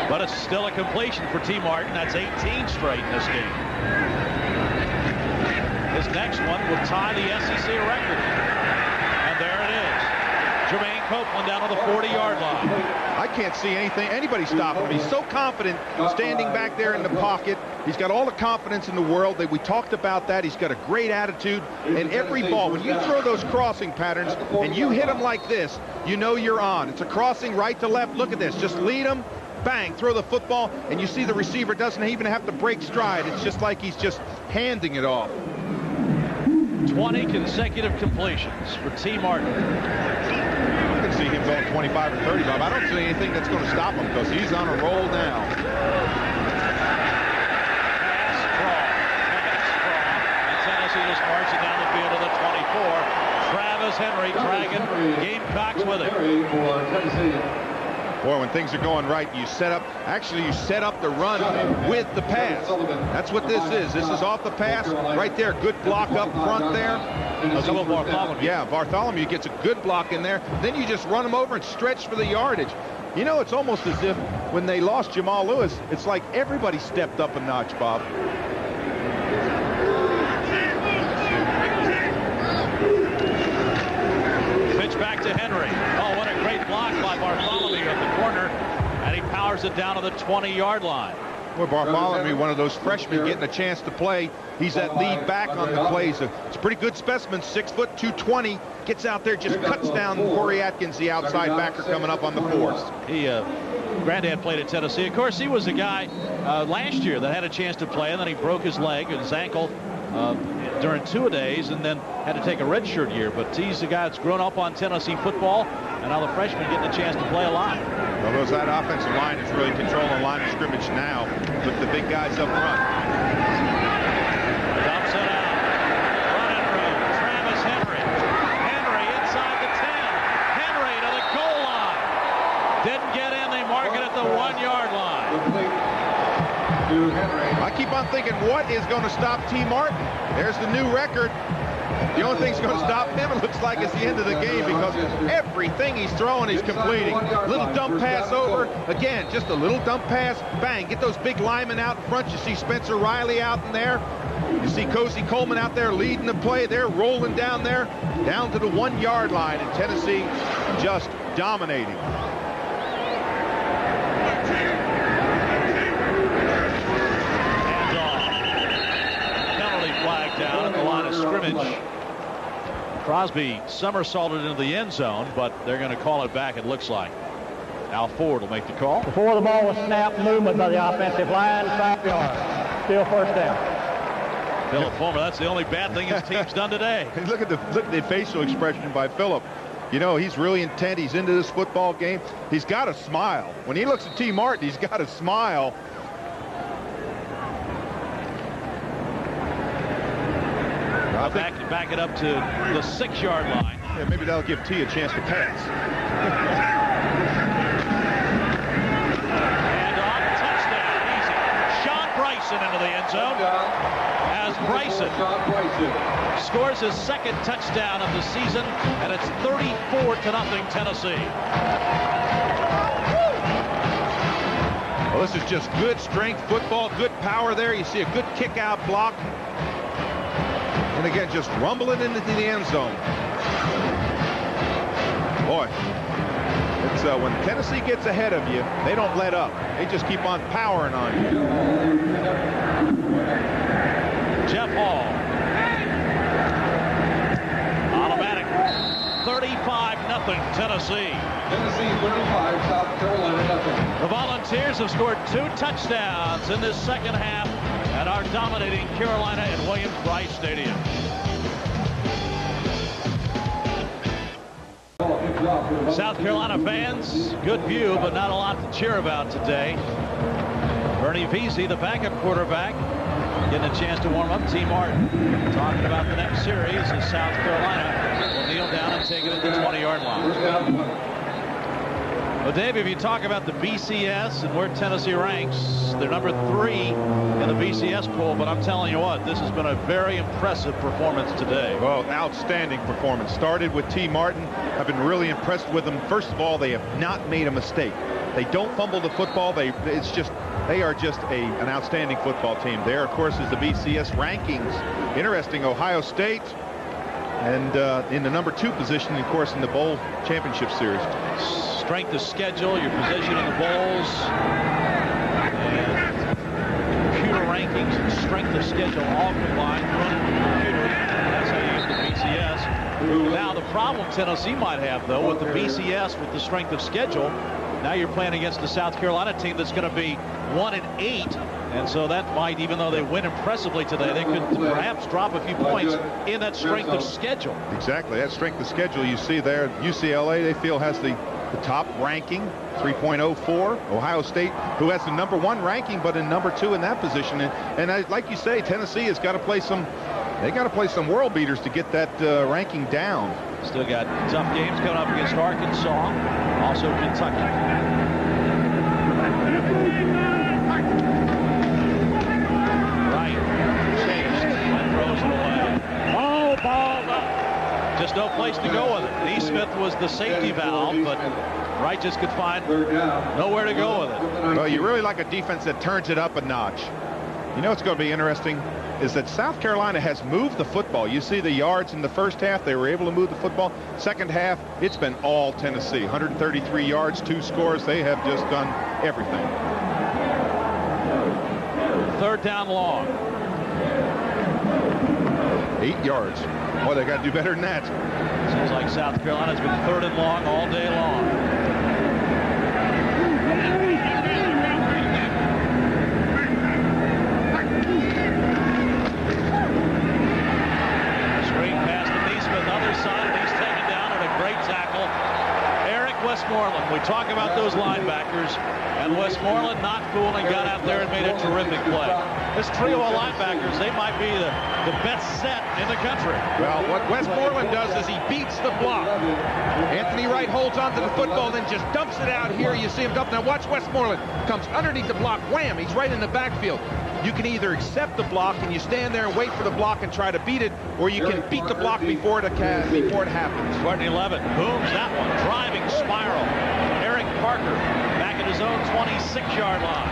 But it's still a completion for T. Martin. That's 18 straight in this game. His next one will tie the SEC record. And there it is. Jermaine Copeland down on the 40-yard line. I can't see anybody stopping him. He's so confident standing back there in the pocket. He's got all the confidence in the world. We talked about that. He's got a great attitude. And every ball, when you throw those crossing patterns and you hit them like this, you know you're on. It's a crossing right to left. Look at this. Just lead them. Bang, throw the football, and you see the receiver doesn't even have to break stride. It's just like he's just handing it off. 20 consecutive completions for T. Martin. You can see him going 25 or 35. I don't see anything that's going to stop him because he's on a roll now. Tennessee just marching down the field to the 24. Travis Henry dragging Gamecocks with it. Boy, when things are going right, you set up the run with the pass. That's what this is. This is off the pass right there. Good block up front there. Bartholomew. Yeah, Bartholomew gets a good block in there. Then you just run him over and stretch for the yardage. You know, it's almost as if when they lost Jamal Lewis, it's like everybody stepped up a notch, Bob. Back to Henry. Oh, what a great block by Bartholomew at the corner, and he powers it down to the 20-yard line. Well, Bartholomew, one of those freshmen getting a chance to play. He's that lead back on the plays. It's a pretty good specimen, 6 foot 220. Gets out there, just cuts down Corey Atkins, the outside backer coming up on the force. Granddad played at Tennessee. Of course, he was a guy last year that had a chance to play, and then he broke his leg and his ankle during two-a-days, and then had to take a redshirt year. But he's the guy that's grown up on Tennessee football, and now the freshman getting a chance to play a lot. Well, that offensive line is really controlling the line of scrimmage now with the big guys up front. Dumps it out. Running room. Travis Henry. Henry inside the 10. Henry to the goal line. Didn't get in. They mark it at the 1-yard line. I keep on thinking, what is going to stop T. Martin? There's the new record. The only thing that's going to stop him, it looks like, is the end of the game, because everything he's throwing, he's completing. Little dump pass over. Again, just a little dump pass. Bang. Get those big linemen out in front. You see Spencer Riley out in there. You see Cozy Coleman out there leading the play. They're rolling down there, down to the 1-yard line, and Tennessee just dominating. Down at the line of scrimmage. Crosby somersaulted into the end zone, but they're going to call it back, it looks like. Al Ford will make the call. Before the ball was snapped, movement by the offensive line, 5 yards. Still first down. Philip Fulmer, that's the only bad thing his team's done today. Look at the facial expression by Philip. You know, he's really intent. He's into this football game. He's got a smile. When he looks at T. Martin, he's got a smile. Back it up to the 6-yard line. Yeah, maybe that'll give T a chance to pass. And on touchdown, easy. Sean Bryson into the end zone. As Bryson scores his second touchdown of the season, and it's 34-0 Tennessee. Well, this is just good strength football, good power there. You see a good kick-out block. And again, just rumbling into the end zone. Boy, it's when Tennessee gets ahead of you, they don't let up. They just keep on powering on you. Jeff Hall. Automatic. 35-0 Tennessee. Tennessee 35, South Carolina nothing. The Volunteers have scored 2 touchdowns in this second half and are dominating Carolina at Williams-Brice Stadium. South Carolina fans, good view, but not a lot to cheer about today. Bernie Vesey, the backup quarterback, getting a chance to warm up. T. Martin talking about the next series as South Carolina will kneel down and take it at the 20-yard line. Well, Dave, if you talk about the BCS and where Tennessee ranks, they're number 3 in the BCS poll, but I'm telling you what, this has been a very impressive performance today. Well, outstanding performance. Started with T. Martin. I've been really impressed with them. First of all, they have not made a mistake. They don't fumble the football. They are just an outstanding football team. There, of course, is the BCS rankings. Interesting, Ohio State, and in the number 2 position, of course, in the bowl championship series. Strength of schedule, your position in the bowls, and computer rankings and strength of schedule all combined. Running the computer, that's how you get the BCS. Now, the problem Tennessee might have, though, with the BCS, with the strength of schedule, now you're playing against the South Carolina team that's going to be 1-8, And so that might, even though they win impressively today, they could perhaps drop a few points in that strength of schedule. Exactly, that strength of schedule you see there. UCLA, they feel, has the top ranking, 3.04. Ohio State, who has the #1 ranking, but in #2 in that position. And like you say, Tennessee has got to play some. They got to play some world beaters to get that ranking down. Still got tough games coming up against Arkansas, also Kentucky. Right, chased and throws it away. Ball. Just no place to go with it. Neesmith was the safety valve, but Wright just could find nowhere to go with it. Well, you really like a defense that turns it up a notch. You know what's going to be interesting is that South Carolina has moved the football. You see the yards in the first half. They were able to move the football. Second half, it's been all Tennessee. 133 yards, 2 scores. They have just done everything. 3rd down long. 8 yards. Boy, they got to do better than that. Seems like South Carolina's been 3rd and long all day long. Screen pass to Neesmith, other side, and he's taken down at a great tackle. Eric Westmoreland. We talk about those linebackers, and Westmoreland not fooling, got out there and made a terrific play. This trio of linebackers, they might be the best set in the country. Well, what Westmoreland does is he beats the block. Anthony Wright holds onto the football, then just dumps it out here. You see him dump. Now watch Westmoreland. Comes underneath the block. Wham! He's right in the backfield. You can either accept the block and you stand there and wait for the block and try to beat it, or you can beat the block before it happens. 2011 booms that one. Driving spiral. Eric Parker back at his own 26-yard line.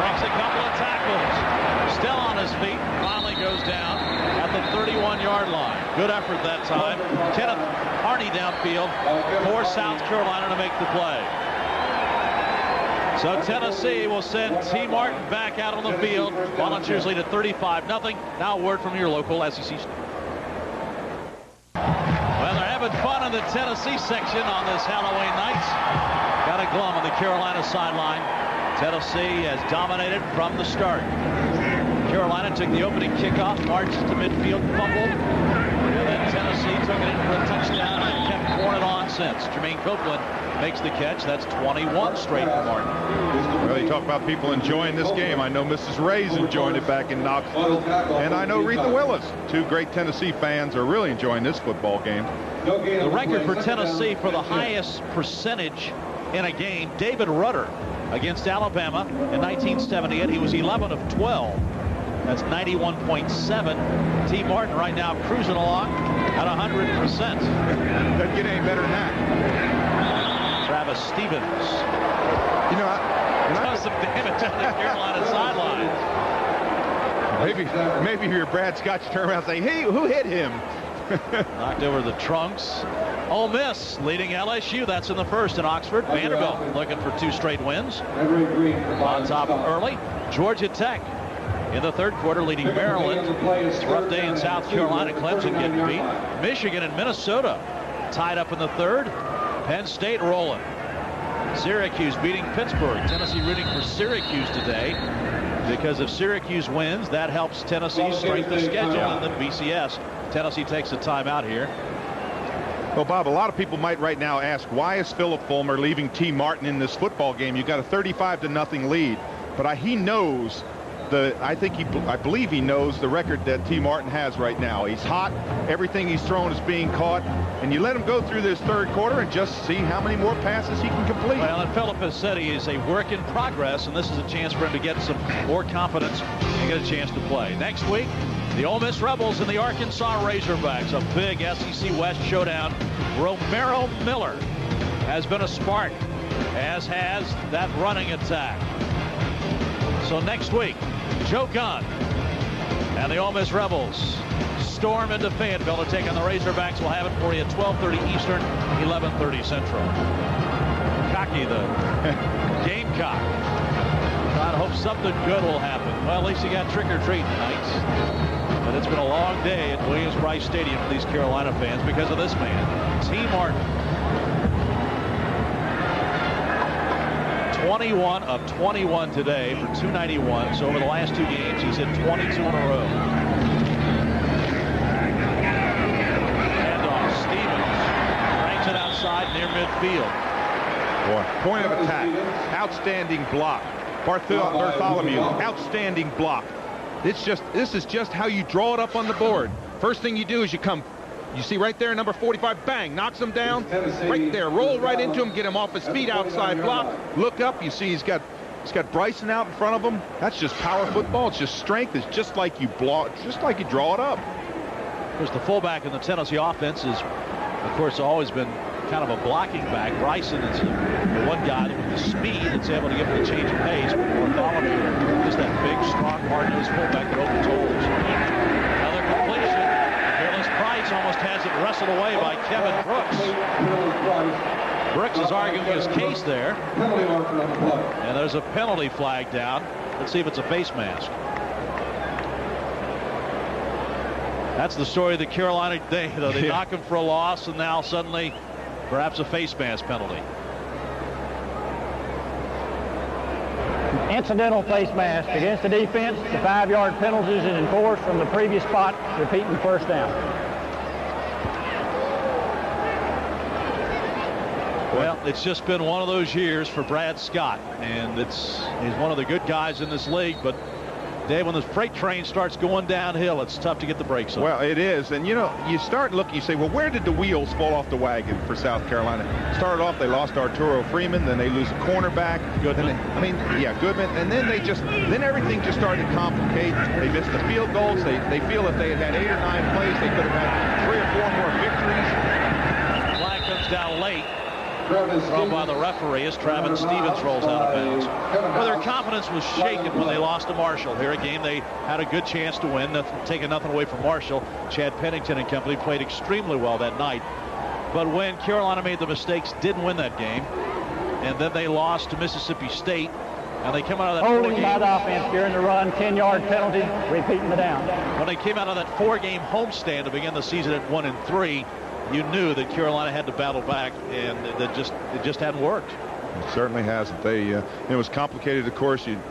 Breaks a couple of tackles. Still on his feet. Finally goes down at the 31-yard line. Good effort that time. Kenneth Harney downfield for South Carolina to make the play. So Tennessee will send T. Martin back out on the field. Volunteers lead at 35-0. Now a word from your local SEC. Well, they're having fun in the Tennessee section on this Halloween night. Got a glum on the Carolina sideline. Tennessee has dominated from the start. Carolina took the opening kickoff, marched to midfield, fumbled, and then Tennessee took it in for a touchdown and kept pouring it on since. Jermaine Copeland makes the catch. That's 21 straight for Martin. Well, you talk about people enjoying this game. I know Mrs. Ray's enjoying it back in Knoxville, and I know Retha Willis. 2 great Tennessee fans are really enjoying this football game. The record for Tennessee for the highest percentage in a game, David Rudder against Alabama in 1978. He was 11 of 12. That's 91.7. T. Martin right now cruising along at 100%. Doesn't get any better than that. Travis Stevens. You know, does some damage on the Carolina sideline. Maybe your Brad Scott turn around and say, hey, who hit him? Knocked over the trunks. Ole Miss leading LSU. That's in the first in Oxford. Vanderbilt looking for 2 straight wins. On top early. Georgia Tech in the 3rd quarter leading Maryland. It's a rough day in South Carolina. Clemson getting beat. Michigan and Minnesota tied up in the 3rd. Penn State rolling. Syracuse beating Pittsburgh. Tennessee rooting for Syracuse today, because if Syracuse wins, that helps Tennessee's strength of schedule in the BCS. Tennessee takes a timeout here. Well, Bob, a lot of people might right now ask, why is Philip Fulmer leaving T. Martin in this football game? You got a 35-0 lead, but he knows I believe he knows the record that T. Martin has right now. He's hot. Everything he's throwing is being caught. And you let him go through this 3rd quarter and just see how many more passes he can complete. Well, and Philip has said he is a work in progress, and this is a chance for him to get some more confidence and get a chance to play. Next week, the Ole Miss Rebels and the Arkansas Razorbacks, a big SEC West showdown. Romaro Miller has been a spark, as has that running attack. So next week, Joe Gunn and the Ole Miss Rebels storm into Fayetteville to take on the Razorbacks. We'll have it for you at 12:30 Eastern, 11:30 Central. Cocky, the Gamecock. Trying to hope something good will happen. Well, at least you got trick-or-treat tonight. But it's been a long day at Williams-Brice Stadium for these Carolina fans because of this man, T. Martin. 21 of 21 today for 291. So over the last 2 games, he's hit 22 in a row. Handoff, Stevens brings it outside near midfield. Boy, point of attack, outstanding block. Bartholomew, outstanding block. This is just how you draw it up on the board. First thing you do is you see right there, number 45, bang, knocks him down. Right there, roll right into him, get him off his feet, outside block. Look up, you see he's got Bryson out in front of him. That's just power football. It's just strength. It's just like you draw it up. Of course, the fullback in the Tennessee offense is, of course, always been kind of a blocking back. Bryson is the one guy with the speed that's able to give him a change of pace. Bartholomew is that big, strong, hard-nosed fullback that opens holes. Another completion. Fearless Price almost has it wrestled away by Kevin Brooks. Brooks is arguing his case there. And there's a penalty flag down. Let's see if it's a face mask. That's the story of the Carolina day, though. They knock him for a loss, and now suddenly perhaps a face mask penalty. Incidental face mask against the defense. The 5-yard penalty is enforced from the previous spot, repeating the first down. Well, it's just been one of those years for Brad Scott, and he's one of the good guys in this league, but Dave, when the freight train starts going downhill, it's tough to get the brakes on. Well, it is. And, you know, you start looking, you say, well, where did the wheels fall off the wagon for South Carolina? Started off, they lost Arturo Freeman. Then they lose a cornerback. Goodman. Goodman. And then then everything just started to complicate. They missed the field goals. They feel if they had 8 or 9 plays, they could have had 3 or 4 more victories. Flag comes down late. Thrown by the referee as Travis Stevens rolls out of bounds. Well, their confidence was shaken when they lost to Marshall. Here, a game they had a good chance to win, taking nothing away from Marshall. Chad Pennington and company played extremely well that night. But when Carolina made the mistakes, didn't win that game, and then they lost to Mississippi State, and they came out of that holding by the offense during the run, 10-yard penalty, repeating the down. When they came out of that 4-game homestand to begin the season at 1-3, you knew that Carolina had to battle back, and it just hadn't worked. It certainly hasn't. It was complicated, of course. And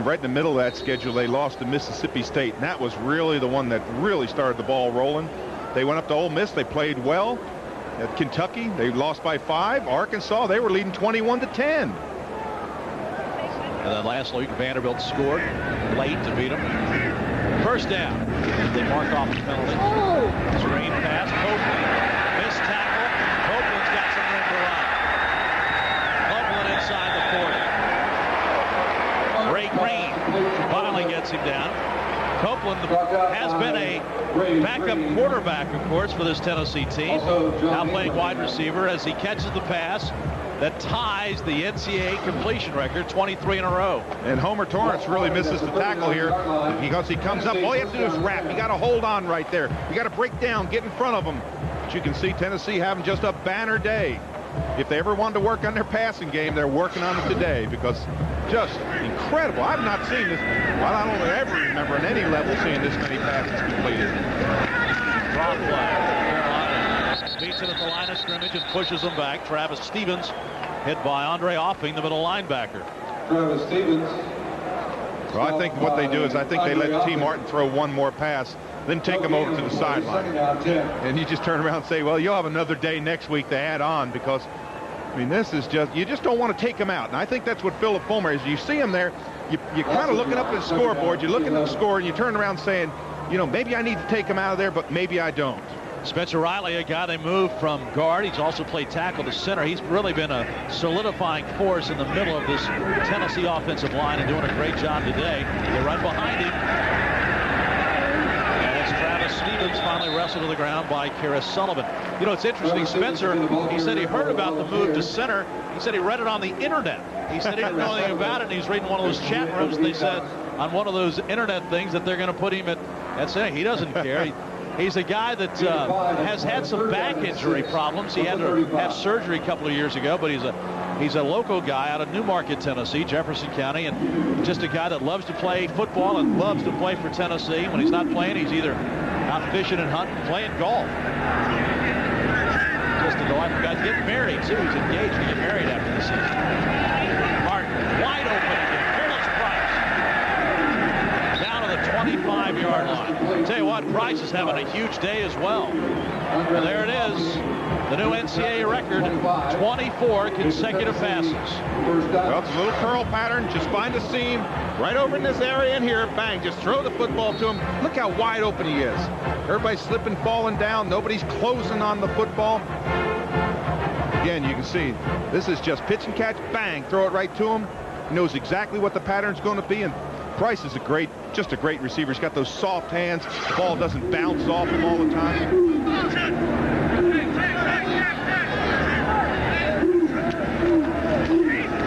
right in the middle of that schedule, they lost to Mississippi State, and that was really the one that really started the ball rolling. They went up to Ole Miss. They played well. At Kentucky, they lost by 5. Arkansas, they were leading 21-10. And then last week, Vanderbilt scored late to beat them. First down. They mark off the penalty. Screen pass. Copeland. Missed tackle. Copeland's got some room to run. Copeland inside the 40. Ray Green finally gets him down. Copeland has been a backup quarterback, of course, for this Tennessee team. Now playing wide receiver as he catches the pass that ties the NCAA completion record, 23 in a row. And Homer Torrance really misses the tackle here because he comes up. All you have to do is wrap. You got to hold on right there. You got to break down, get in front of him. But you can see Tennessee having just a banner day. If they ever wanted to work on their passing game, they're working on it today because just incredible. I've not seen this. Well, I don't ever remember at any level seeing this many passes completed. Drop flag. Beats it at the line of scrimmage and pushes them back. Travis Stevens hit by Andre Offing, the middle linebacker. Travis Stevens. Well, I think what they do is I think they let T. Martin throw one more pass, then take him over to the sideline. And you just turn around and say, well, you'll have another day next week to add on because, I mean, this is just, you just don't want to take him out. And I think that's what Philip Fulmer is. You see him there, you're kind of looking up at the scoreboard, you look at the score, and you turn around saying, you know, maybe I need to take him out of there, but maybe I don't. Spencer Riley, a guy they moved from guard. He's also played tackle to center. He's really been a solidifying force in the middle of this Tennessee offensive line and doing a great job today. They run behind him. And it's Travis Stevens finally wrestled to the ground by Karis Sullivan. You know, it's interesting. Spencer, he said he heard about the move to center. He said he read it on the internet. He said he didn't know anything about it, and he's reading one of those chat rooms, and they said on one of those internet things that they're going to put him at center. He doesn't care. He's a guy that has had some back injury problems. He had to have surgery a couple of years ago, but he's a local guy out of Newmarket, Tennessee, Jefferson County, and just a guy that loves to play football and loves to play for Tennessee. When he's not playing, he's either out fishing and hunting, playing golf. Just a delightful guy. He's getting married, too. He's engaged to get married after the season. Tell you what, Price is having a huge day as well. And there it is. The new NCAA record, 24 consecutive passes. Well, it's a little curl pattern. Just find a seam right over in this area in here. Bang, just throw the football to him. Look how wide open he is. Everybody's slipping, falling down. Nobody's closing on the football. Again, you can see this is just pitch and catch. Bang, throw it right to him. He knows exactly what the pattern's going to be. And Price is just a great receiver. He's got those soft hands. The ball doesn't bounce off him all the time.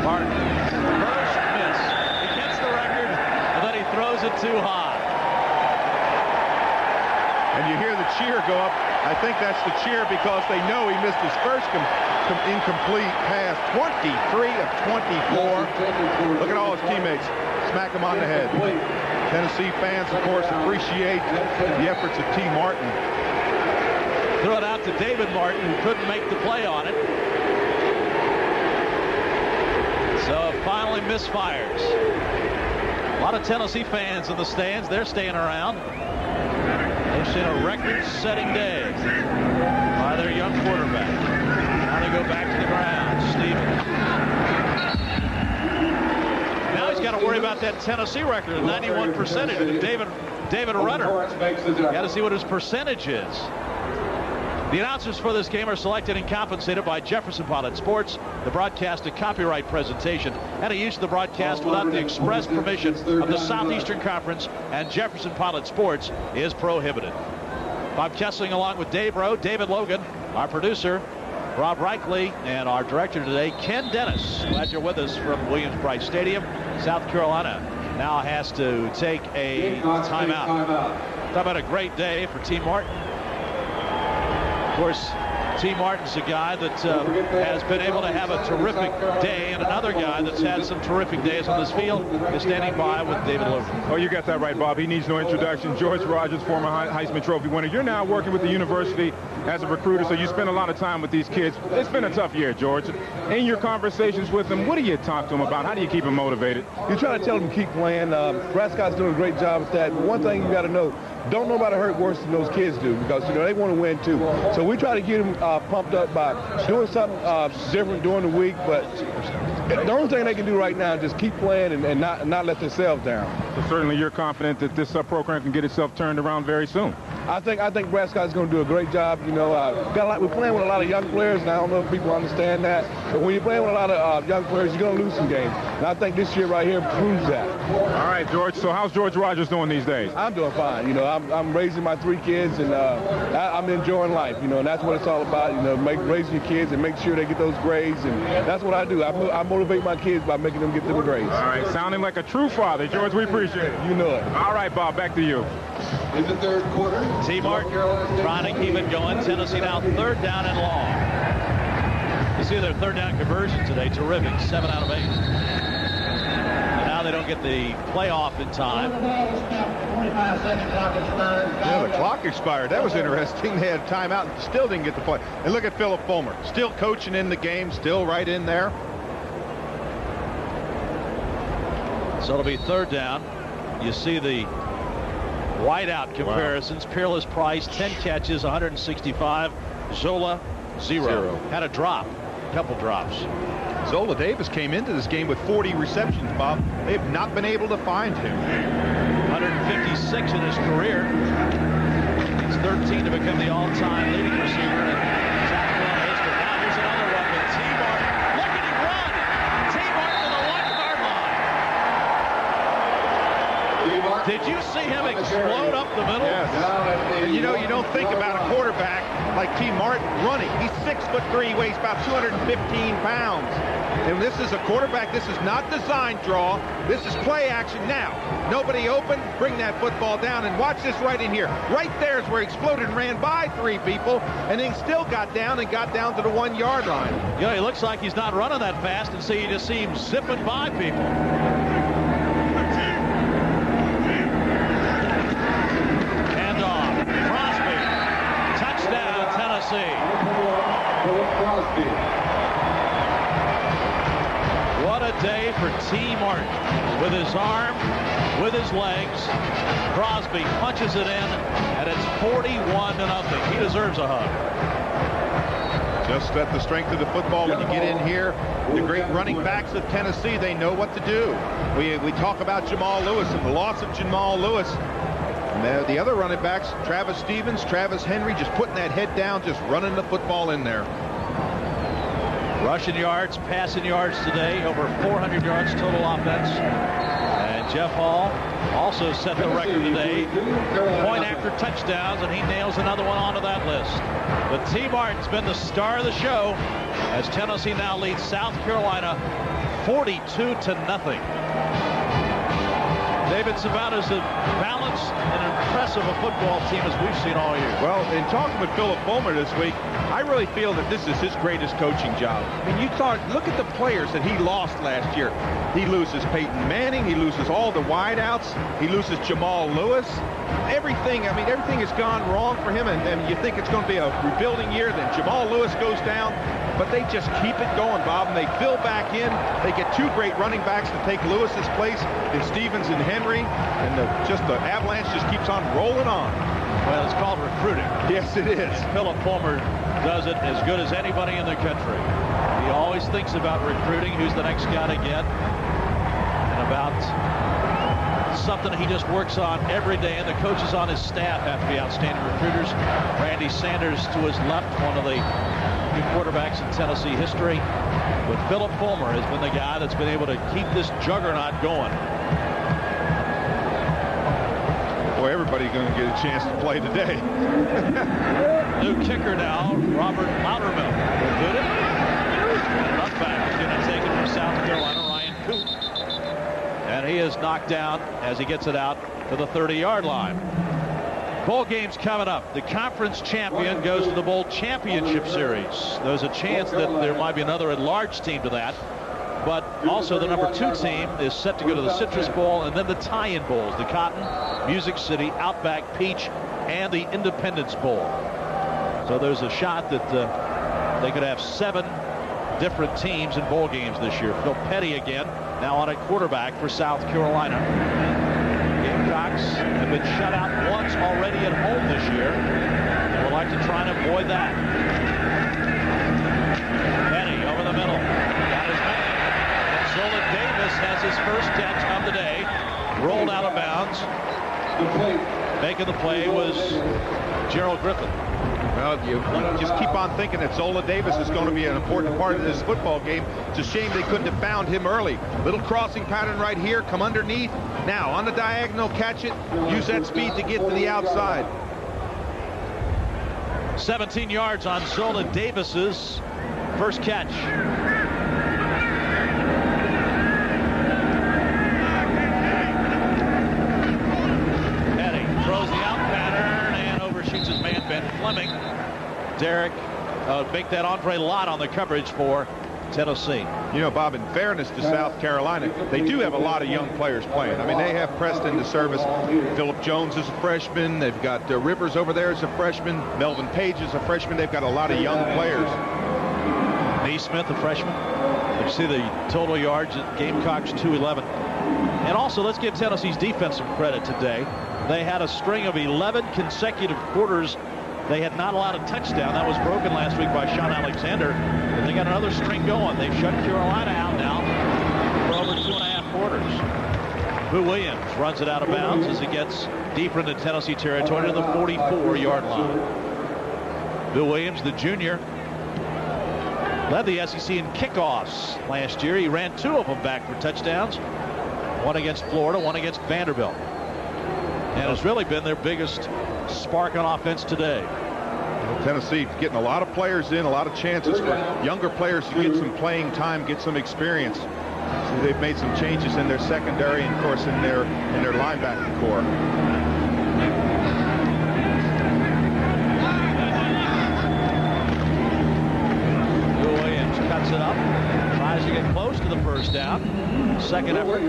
Martin, first miss. He gets the record, and then he throws it too high. And you hear the cheer go up. I think that's the cheer because they know he missed his first incomplete pass. 23 of 24. Look at all his teammates. Smack him on the head. Tennessee fans, of course, appreciate the efforts of T. Martin. Threw it out to David Martin, who couldn't make the play on it. So finally misfires. A lot of Tennessee fans in the stands. They're staying around. They've seen a record-setting day by their young quarterback. Now they go back to the ground. Stevens. Now he's got to worry about that Tennessee record, the 91 percentage. David Rudder. Got to see what his percentage is. The announcers for this game are selected and compensated by Jefferson Pilot Sports. The broadcast and copyright presentation and a use of the broadcast without the express permission of the Southeastern Conference and Jefferson Pilot Sports is prohibited. Bob Kessling along with Dave Rowe, David Logan, our producer, Rob Reichley, and our director today, Ken Dennis. Glad you're with us from Williams-Brice Stadium. South Carolina now has to take a timeout. Talk about a great day for T. Martin. Of course, T. Martin's a guy that has been able to have a terrific day, and another guy that's had some terrific days on this field is standing by with David Logan. Oh, you got that right, Bob. He needs no introduction. George Rogers, former Heisman Trophy winner. You're now working with the university as a recruiter, so you spend a lot of time with these kids. It's been a tough year, George. In your conversations with them, what do you talk to them about? How do you keep them motivated? You try to tell them to keep playing. Prescott's doing a great job with that. But one thing you got to know, don't nobody hurt worse than those kids do, because they want to win too. So we try to get them pumped up by doing something different during the week. But the only thing they can do right now is just keep playing and not let themselves down. So certainly you're confident that this program can get itself turned around very soon. I think Prescott's going to do a great job. We're playing with a lot of young players, and I don't know if people understand that. But when you're playing with a lot of young players, you're going to lose some games. And I think this year right here proves that. All right, George. So how's George Rogers doing these days? I'm doing fine. I'm raising my 3 kids, and I'm enjoying life. And that's what it's all about. Raising your kids and make sure they get those grades. And that's what I do. I motivate my kids by making them get them grades. All right, sounding like a true father, George. We appreciate it. You know it. All right, Bob. Back to you. In the third quarter, T. Martin trying to keep it going. Tennessee now 3rd down and long. You see their 3rd down conversion today. Terrific. 7 out of 8. And now they don't get the playoff in time. Yeah, the clock expired. That was interesting. They had timeout and still didn't get the play. And look at Philip Fulmer. Still coaching in the game. Still right in there. So it'll be 3rd down. You see the whiteout comparisons. Wow. Peerless Price, 10 catches, 165. Zola, 0. Had a drop, a couple drops. Zola Davis came into this game with 40 receptions, Bob. They've not been able to find him. 156 in his career. He's 13 to become the all-time leading receiver in South Carolina history. Now here's another one with T. Martin. Look at him run! T. Martin to the 1-yard line. Did you see him explode up the middle? Yes. And you don't think about a quarterback like T. Martin running. He's 6'3", weighs about 215 pounds. And this is a quarterback. This is not design draw. This is play action now. Nobody open. Bring that football down. And watch this right in here. Right there is where he exploded and ran by 3 people. And then still got down to the 1-yard line. He looks like he's not running that fast. And so you just see him zipping by people. What a day for T. Martin with his arm with his legs. Crosby punches it in, and it's 41-0. He deserves a hug. Just at the strength of the football when you get in here. The great running backs of Tennessee, they know what to do. We talk about Jamal Lewis and the loss of Jamal Lewis. And the other running backs, Travis Stevens, Travis Henry, just putting that head down, just running the football in there. Rushing yards, passing yards today, over 400 yards total offense. And Jeff Hall also set the record today. Point after touchdowns, and he nails another one onto that list. But T. Martin's been the star of the show as Tennessee now leads South Carolina 42-0. David Savannah is as balanced and impressive a football team as we've seen all year. Well, in talking with Philip Fulmer this week, I really feel that this is his greatest coaching job. I mean, look at the players that he lost last year. He loses Peyton Manning. He loses all the wideouts. He loses Jamal Lewis. Everything has gone wrong for him, and you think it's going to be a rebuilding year. Then Jamal Lewis goes down, but they just keep it going, Bob, and they fill back in. They get two great running backs to take Lewis's place in Stevens and Henry, and the avalanche just keeps on rolling on. Well, it's called recruiting. Yes, it is. Philip Fulmer does it as good as anybody in the country. He always thinks about recruiting, who's the next guy to get, and about something he just works on every day, and the coaches on his staff have to be outstanding recruiters. Randy Sanders to his left, one of the new quarterbacks in Tennessee history. But Philip Fulmer has been the guy that's been able to keep this juggernaut going. Boy, everybody's going to get a chance to play today. New kicker now, Robert Loudermilk. Good. And up back is going to take it from South Carolina, Ryan Coop. And he is knocked down as he gets it out to the 30-yard line. Bowl games coming up. The conference champion goes to the bowl championship series. There's a chance that there might be another at-large team to that. But also the number 2 team is set to go to the Citrus Bowl, and then the tie-in bowls, the Cotton, Music City, Outback, Peach, and the Independence Bowl. So there's a shot that they could have 7 different teams in bowl games this year. Phil Petty again, now on at quarterback for South Carolina. Gamecocks have been shut out once already at home this year. They would like to try and avoid that. Petty over the middle. Got his man. And Zola Davis has his first catch of the day. Rolled out of bounds. Making the play was Gerald Griffin. Well, you just keep on thinking that Zola Davis is going to be an important part of this football game. It's a shame they couldn't have found him early. Little crossing pattern right here. Come underneath. Now on the diagonal, catch it. Use that speed to get to the outside. 17 yards on Zola Davis's first catch. Petty throws the out pattern and overshoots his man Ben Fleming. Derek make that Andre Lott on the coverage for Tennessee. You know, Bob, in fairness to South Carolina, they do have a lot of young players playing. I mean, they have Preston to service. Philip Jones is a freshman. They've got Rivers over there as a freshman. Melvin Page is a freshman. They've got a lot of young players. Naismith, a freshman. You see the total yards at Gamecocks, 211. And also, let's give Tennessee's defense some credit today. They had a string of 11 consecutive quarters. They had not allowed a touchdown. That was broken last week by Sean Alexander. But they got another string going. They've shut Carolina out now for over 2.5 quarters. Boo Williams runs it out of bounds as he gets deeper into Tennessee territory to the 44-yard line. Boo Williams, the junior, led the SEC in kickoffs last year. He ran 2 of them back for touchdowns. One against Florida, one against Vanderbilt. And has really been their biggest spark on offense today. Well, Tennessee getting a lot of players in, a lot of chances for younger players to get some playing time, get some experience. So they've made some changes in their secondary and, of course, in their linebacking core. Williams cuts it up, tries to get close to the first down. Second effort.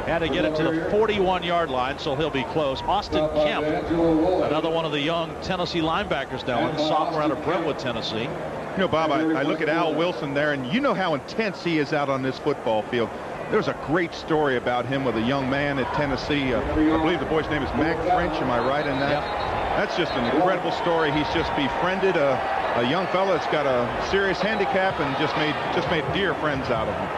Had to get it to the 41-yard line, so he'll be close. Austin Kemp, another one of the young Tennessee linebackers down, sophomore out of Brentwood, Tennessee. You know, Bob, I look at Al Wilson there, and you know how intense he is out on this football field. There's a great story about him with a young man at Tennessee. I believe the boy's name is Mac French. Am I right in that? Yep. That's just an incredible story. He's just befriended a young fella that's got a serious handicap and just made dear friends out of him.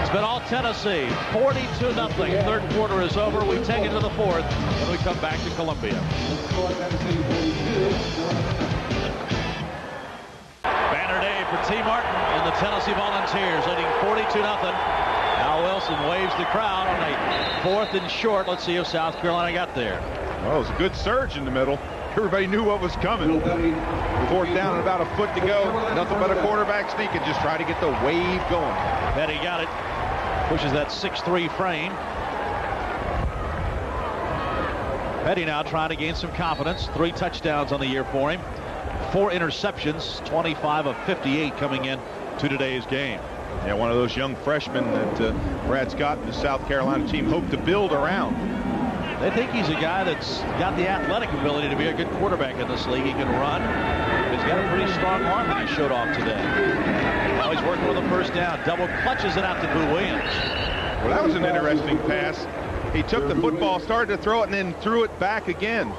It's been all Tennessee. 42-0. Third quarter is over. We take it to the fourth when we come back to Columbia. Banner day for T. Martin and the Tennessee Volunteers, leading 42-0. Al Wilson waves the crowd on a 4th and short. Let's see if South Carolina got there. Well, it was a good surge in the middle. Everybody knew what was coming. 4th down and about a foot to go. Nothing but a quarterback sneak and just try to get the wave going. Petty got it. Pushes that 6'3" frame. Petty now trying to gain some confidence. 3 touchdowns on the year for him. 4 interceptions. 25 of 58 coming in to today's game. Yeah, one of those young freshmen that Brad Scott and the South Carolina team hope to build around. They think he's a guy that's got the athletic ability to be a good quarterback in this league. He can run. He's got a pretty strong arm that he showed off today. Now he's working with a first down. Double clutches it out to Boo Williams. Well, that was an interesting pass. He took the football, started to throw it, and then threw it back again.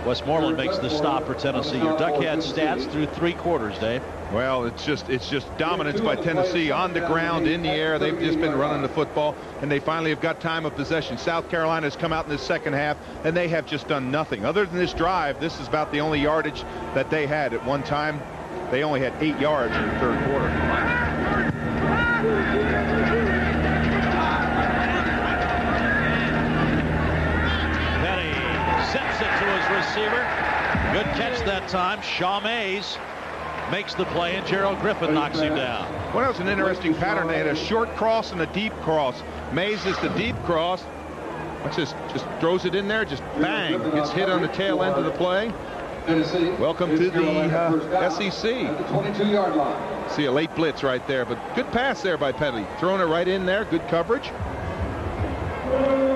Westmoreland makes the stop for Tennessee. Your Duckhead stats through 3 quarters, Dave. Well, it's just dominance by Tennessee on the ground, in the air. They've just been running the football, and they finally have got time of possession. South Carolina has come out in the second half, and they have just done nothing. Other than this drive, this is about the only yardage that they had. At one time, they only had 8 yards in the third quarter. Sends it to his receiver. Good catch that time. Shaw Mays makes the play, and Gerald Griffin knocks him down. Well, that was an interesting pattern. They had a short cross and a deep cross. Mays is the deep cross. Watch this. Just throws it in there. Just bang. Gets hit on the tail end of the play. Welcome to the SEC. 22-yard line. See a late blitz right there, but good pass there by Petty. Throwing it right in there. Good coverage.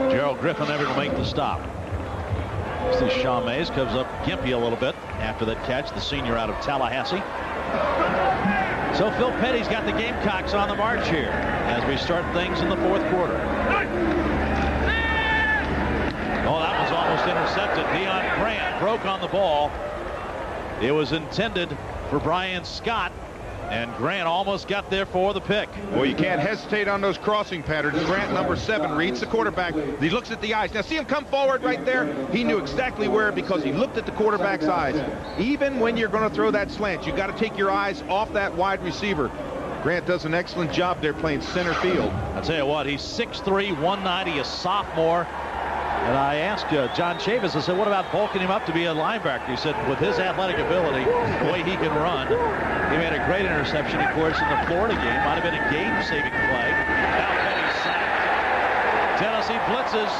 Gerald Griffin able to make the stop. See Shaw Mays comes up gimpy a little bit after that catch, the senior out of Tallahassee. So Phil Petty's got the Gamecocks on the march here as we start things in the fourth quarter. Oh, that was almost intercepted. Deion Grant broke on the ball. It was intended for Brian Scott, and Grant almost got there for the pick. Well, you can't hesitate on those crossing patterns. Grant, number 7, reads the quarterback. He looks at the eyes. Now, see him come forward right there? He knew exactly where because he looked at the quarterback's eyes. Even when you're going to throw that slant, you got to take your eyes off that wide receiver. Grant does an excellent job there playing center field. I'll tell you what, he's 6'3", 190, a sophomore. And I asked John Chavis, I said, what about bulking him up to be a linebacker? He said, with his athletic ability, the way he can run, he made a great interception, of course, in the Florida game. Might have been a game-saving play. Now Petty sacked. Tennessee blitzes.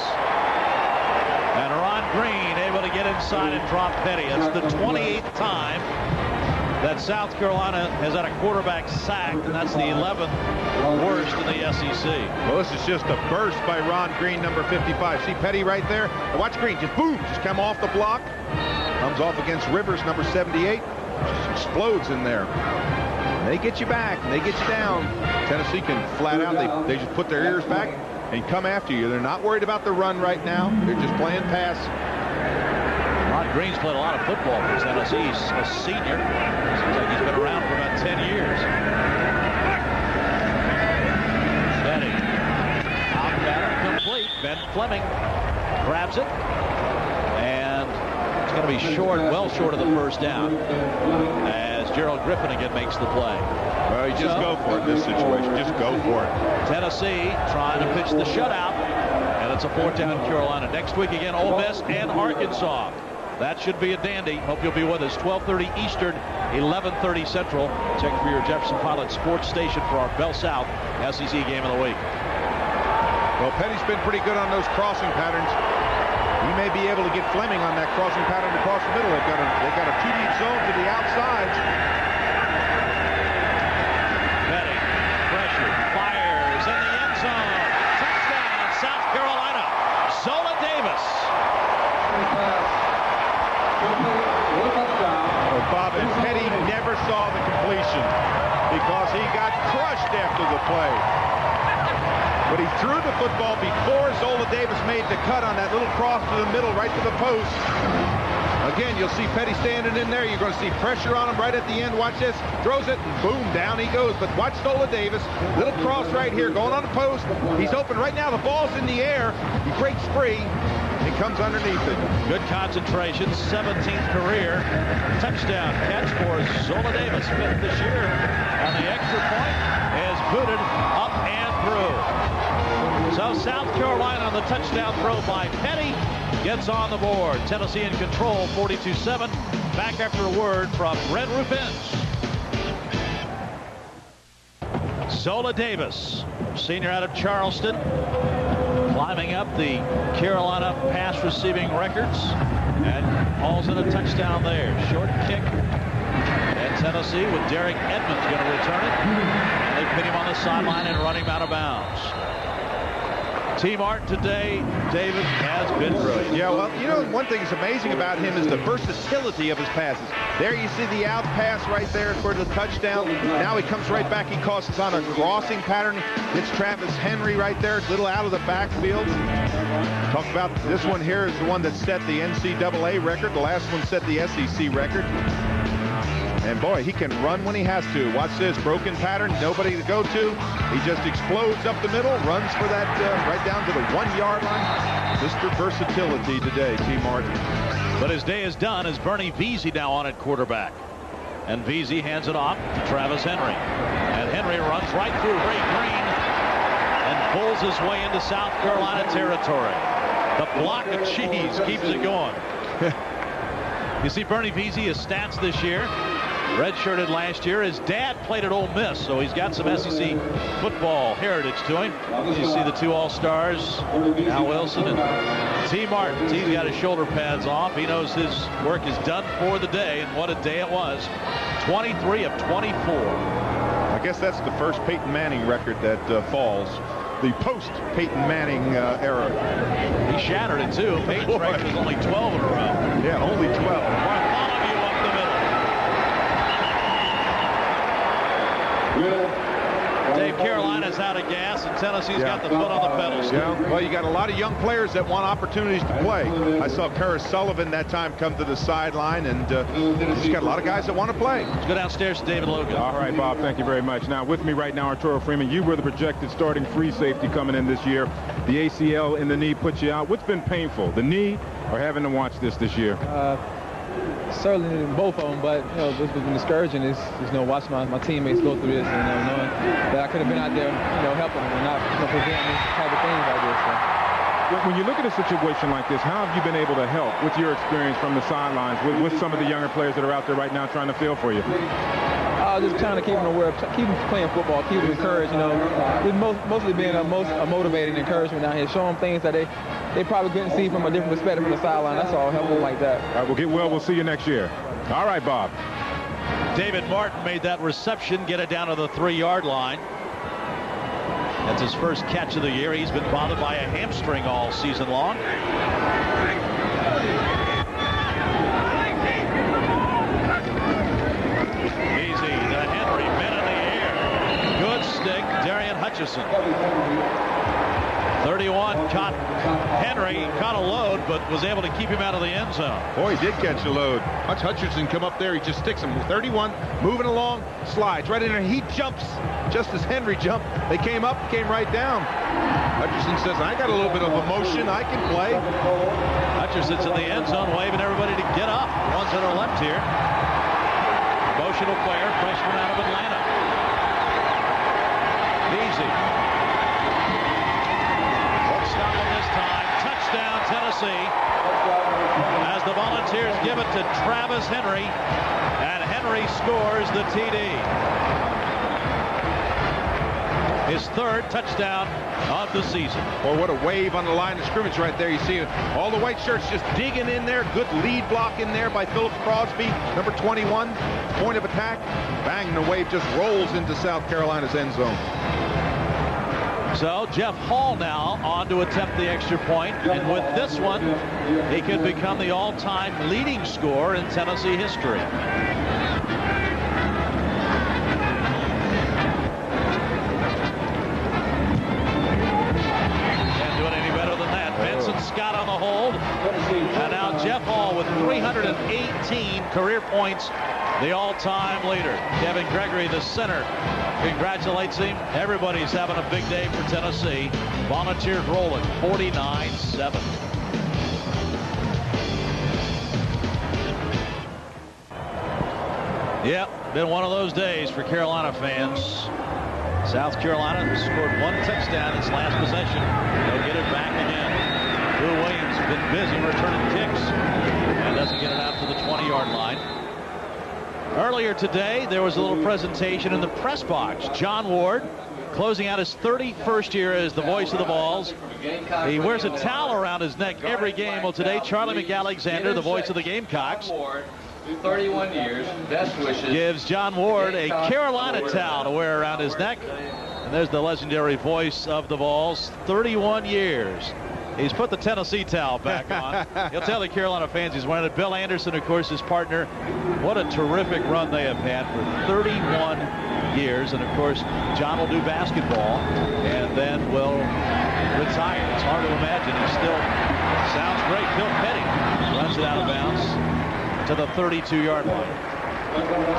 And Ron Green able to get inside and drop Petty. It's the 28th time that South Carolina has had a quarterback sacked, and that's the 11th worst in the SEC. Well, this is just a burst by Ron Green, number 55. See Petty right there? Watch Green, just boom, just come off the block. Comes off against Rivers, number 78. Just explodes in there. And they get you back, and they get you down. Tennessee can flat out, they just put their ears back and come after you. They're not worried about the run right now. They're just playing pass. Ron Green's played a lot of football for Tennessee. He's a senior. Seems like he's been around for about 10 years. Petty. Out pattern complete. Ben Fleming grabs it. And it's going to be short, well short of the first down. As Gerald Griffin again makes the play. Well, you just go for it in this situation. Just go for it. Tennessee trying to pitch the shutout. And it's a 4th down Carolina. Next week again, Ole Miss and Arkansas. That should be a dandy. Hope you'll be with us. 12:30 Eastern, 11:30 Central. Check for your Jefferson Pilot Sports Station for our Bell South SEC Game of the Week. Well, Petty's been pretty good on those crossing patterns. He may be able to get Fleming on that crossing pattern across the middle. They've got a 2-deep zone to the outsides. Petty, pressure, fires in the end zone. Touchdown, South Carolina. Zola Davis. Well, Bob, and Petty never saw the completion because he got crushed after the play. but he threw the football before Zola Davis made the cut on that little cross to the middle, right to the post. Again, you'll see Petty standing in there. You're going to see pressure on him right at the end. Watch this. Throws it, and boom, down he goes. But watch Zola Davis. Little cross right here, going on the post. He's open right now. The ball's in the air. He breaks free. He comes underneath it. Good concentration, 17th career touchdown catch for Zola Davis. 5th this year. And the extra point is booted up and through. So South Carolina on the touchdown throw by Petty gets on the board. Tennessee in control, 42-7. Back after a word from Red Roof Inns. Zola Davis, senior out of Charleston, climbing up the Carolina pass receiving records, and hauls in a touchdown there. Short kick at Tennessee with Derek Edmonds going to return it. And they pin him on the sideline and run him out of bounds. T. Martin today, David, has been brilliant. Yeah, well, you know, one thing that's amazing about him is the versatility of his passes. There you see the out pass right there for the touchdown. Now he comes right back. He crosses on a crossing pattern. It's Travis Henry right there, a little out of the backfield. Talk about this one here is the one that set the NCAA record. The last one set the SEC record. And boy, he can run when he has to. Watch this, broken pattern, nobody to go to. He just explodes up the middle, runs for that right down to the 1-yard line. Mr. Versatility today, T. Martin. But his day is done as Bernie Veazey now on at quarterback. And Veazey hands it off to Travis Henry. And Henry runs right through Ray Green and pulls his way into South Carolina territory. The block of cheese keeps it going. You see Bernie Veazey, his stats this year. Redshirted last year. His dad played at Ole Miss, so he's got some SEC football heritage to him. You see the two All-Stars, Al Wilson and T. Martin. T's got his shoulder pads off. He knows his work is done for the day, and what a day it was. 23 of 24. I guess that's the first Peyton Manning record that falls. The post-Peyton Manning era. He shattered it, too. Peyton's record was only 12 in a row. Yeah, only 12. Bartholomew up the middle. Dave, Carolina's out of gas, and Tennessee's got the foot on the pedal still. Yeah. Well, you got a lot of young players that want opportunities to play. I saw Kerr Sullivan that time come to the sideline, and he's got a lot of guys that want to play. Let's go downstairs to David Logan. All right, Bob, thank you very much. Now, with me right now, Arturo Freeman. You were the projected starting free safety coming in this year. The ACL in the knee put you out. What's been painful, the knee or having to watch this year? Certainly both of them, but you know, what's been discouraging is watching my teammates go through this, and knowing that I could have been out there, helping them and not preventing these type of things like this. So. When you look at a situation like this, how have you been able to help with your experience from the sidelines with some of the younger players that are out there right now trying to feel for you? Just trying to keep them aware, keep them playing football, keep them encouraged. Mostly being a motivating encouragement down here, show them things that they probably couldn't see from a different perspective from the sideline. That's all, help them like that. All right, well, get well. We'll see you next year. All right, Bob. David Martin made that reception, get it down to the 3-yard line. That's his first catch of the year. He's been bothered by a hamstring all season long. Easy to Henry, men in the air. Good stick, Darian Hutchison. 31 caught Henry, caught a load, but was able to keep him out of the end zone. Boy, he did catch a load. Watch Hutchinson come up there. He just sticks him. 31, moving along, slides right in there. He jumps just as Henry jumped. They came up, came right down. Hutchinson says, I got a little bit of emotion. I can play. Hutchinson's in the end zone, waving everybody to get up. Ones that are left here. Emotional player, freshman out of Atlanta. Easy. Stop him this time. Touchdown, Tennessee. As the Volunteers give it to Travis Henry, and Henry scores the TD. His third touchdown of the season. Boy, what a wave on the line of scrimmage right there. You see all the white shirts just digging in there. Good lead block in there by Phillips Crosby, number 21. Point of attack. Bang, the wave just rolls into South Carolina's end zone. So Jeff Hall now on to attempt the extra point, and with this one, he could become the all-time leading scorer in Tennessee history. career points, the all-time leader. Kevin Gregory, the center, congratulates him. Everybody's having a big day for Tennessee. Volunteers rolling 49-7. Yep, been one of those days for Carolina fans. South Carolina scored one touchdown its last possession. They'll get it back again. Drew Williams has been busy returning kicks and doesn't get it out to the 20-yard line. Earlier today, there was a little presentation in the press box. John Ward, closing out his 31st year as the voice of the Vols. He wears a towel around his neck every game. Well, today, Charlie McAlexander, the voice of the Gamecocks, 31 years, best wishes. Gives John Ward a Carolina towel to wear around his neck. And there's the legendary voice of the Vols, 31 years. He's put the Tennessee towel back on. He'll tell the Carolina fans he's wearing it. Bill Anderson, of course, his partner. What a terrific run they have had for 31 years. And, of course, John will do basketball and then will retire. It's hard to imagine. He still sounds great. Phil Petty runs it out of bounds to the 32-yard line.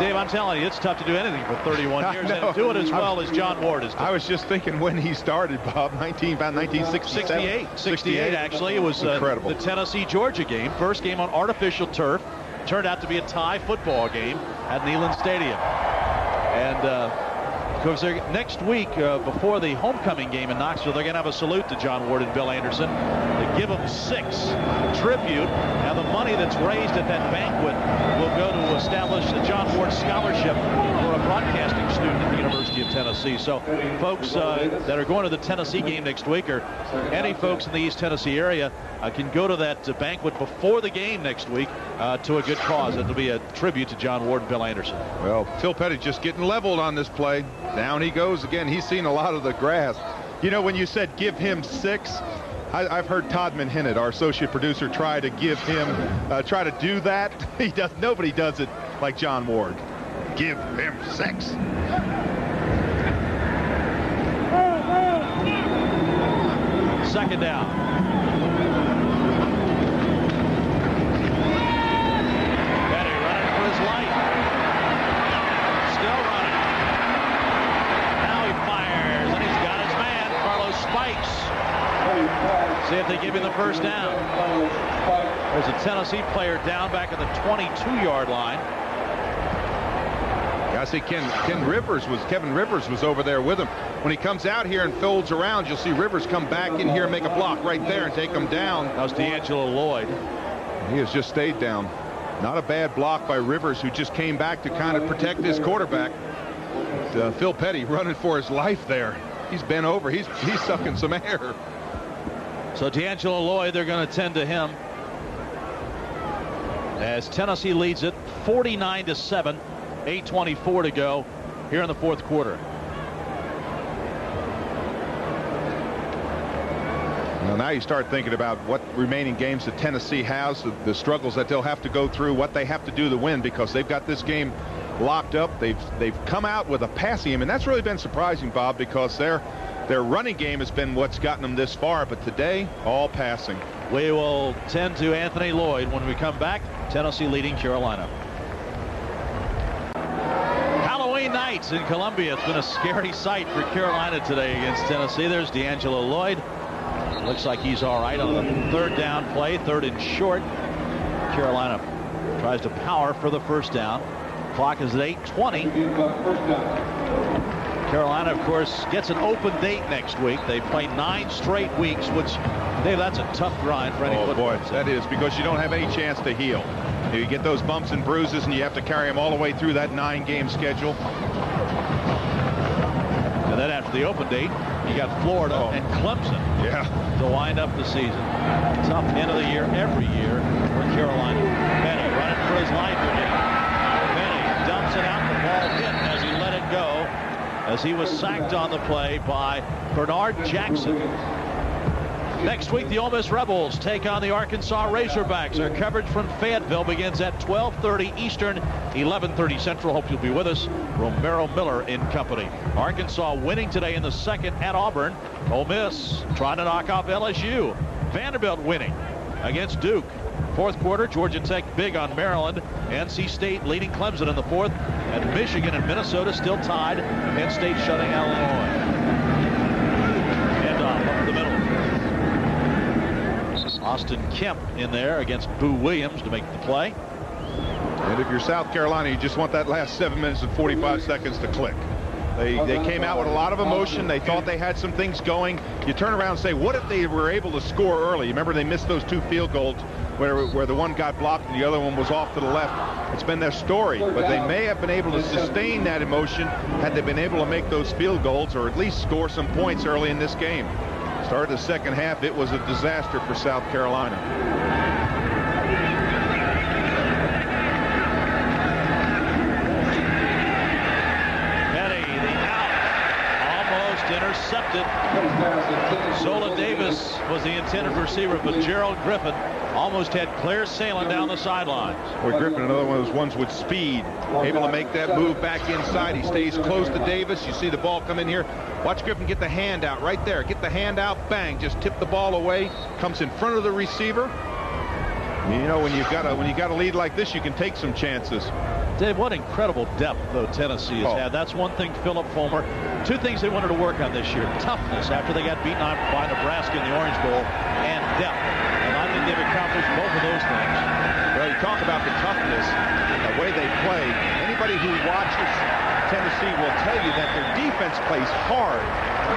Dave, I'm telling you, it's tough to do anything for 31 years and do it as well as John Ward is doing. I was just thinking when he started, Bob, about 1967. 68, actually. It was incredible. The Tennessee-Georgia game, first game on artificial turf. Turned out to be a tie football game at Neyland Stadium. And of course, next week, before the homecoming game in Knoxville, they're going to have a salute to John Ward and Bill Anderson. They give them 6 tribute. Now, the money that's raised at that banquet will go to establish the John Ward Scholarship for a broadcasting student at the University of Tennessee. So, folks that are going to the Tennessee game next week, or any folks in the East Tennessee area, can go to that banquet before the game next week to a good cause. It'll be a tribute to John Ward and Bill Anderson. Well, Phil Petty just getting leveled on this play. Down he goes again. He's seen a lot of the grass. You know, when you said give him 6, I've heard Todd Manhinnett, our associate producer, try to give him, try to do that. Nobody does it like John Ward. Give him 6. Second down. See if they give him the first down. There's a Tennessee player down back at the 22-yard line. Yeah, I see Kevin Rivers was over there with him. When he comes out here and folds around, you'll see Rivers come back in here and make a block right there and take him down. That was D'Angelo Lloyd. He has just stayed down. Not a bad block by Rivers, who just came back to kind of protect his quarterback. Phil Petty running for his life there. He's bent over. He's sucking some air. So D'Angelo Lloyd, they're going to tend to him as Tennessee leads it 49-7, 8:24 to go here in the fourth quarter. Well, now you start thinking about what remaining games that Tennessee has, the struggles that they'll have to go through, what they have to do to win, because they've got this game locked up. They've come out with a passing game, and that's really been surprising, Bob, because their running game has been what's gotten them this far, but today, all passing. We will tend to Anthony Lloyd when we come back. Tennessee leading Carolina. Halloween nights in Columbia. It's been a scary sight for Carolina today against Tennessee. There's D'Angelo Lloyd. Looks like he's all right on the third down play, third and short. Carolina tries to power for the first down. Clock is at 8:20. Carolina, of course, gets an open date next week. They play 9 straight weeks, which, Dave, that's a tough grind for any football. Boy, that is, because you don't have any chance to heal. You get those bumps and bruises, and you have to carry them all the way through that 9-game schedule. And then after the open date, you got Florida and Clemson to wind up the season. Tough end of the year every year for Carolina. Petty running for his life again. Petty dumps it out. The ball hit as he let it go, as he was sacked on the play by Bernard Jackson. Next week, the Ole Miss Rebels take on the Arkansas Razorbacks. Our coverage from Fayetteville begins at 12:30 Eastern, 11:30 Central. Hope you'll be with us. Romero Miller in company. Arkansas winning today in the second at Auburn. Ole Miss trying to knock off LSU. Vanderbilt winning against Duke. Fourth quarter, Georgia Tech big on Maryland. NC State leading Clemson in the fourth. And Michigan and Minnesota still tied. Penn State shutting out Illinois. And up the middle. Austin Kemp in there against Boo Williams to make the play. And if you're South Carolina, you just want that last 7 minutes and 45 seconds to click. They came out with a lot of emotion. They thought they had some things going. You turn around and say, what if they were able to score early? Remember, they missed those 2 field goals where the one got blocked and the other one was off to the left. It's been their story, but they may have been able to sustain that emotion had they been able to make those field goals or at least score some points early in this game. Started the second half, it was a disaster for South Carolina. Intercepted. Zola Davis was the intended receiver, but Gerald Griffin almost had clear sailing down the sidelines. Boy, Griffin, another one of those ones with speed, able to make that move back inside. He stays close to Davis. You see the ball come in here. Watch Griffin get the hand out right there. Get the hand out, bang, just tip the ball away. Comes in front of the receiver. You know, when you got a lead like this, you can take some chances. Dave, what incredible depth, though, Tennessee has had. That's one thing, Philip Fulmer. 2 things they wanted to work on this year. Toughness after they got beaten by Nebraska in the Orange Bowl, and depth. And I think they've accomplished both of those things. Well, you talk about the toughness and the way they play. Anybody who watches Tennessee will tell you that their defense plays hard.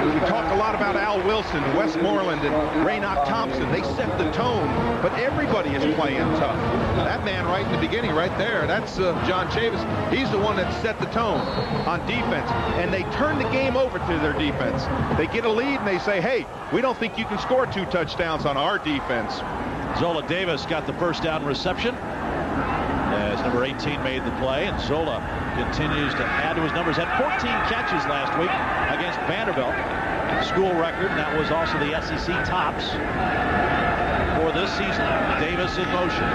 We talk a lot about Al Wilson, Westmoreland, and Raynoch Thompson. They set the tone, but everybody is playing tough. That man right in the beginning, right there, that's John Chavis. He's the one that set the tone on defense, and they turn the game over to their defense. They get a lead, and they say, hey, we don't think you can score 2 touchdowns on our defense. Zola Davis got the first down reception as number 18 made the play, and Zola continues to add to his numbers. Had 14 catches last week against Vanderbilt, school record, and that was also the SEC tops for this season. Davis in motion.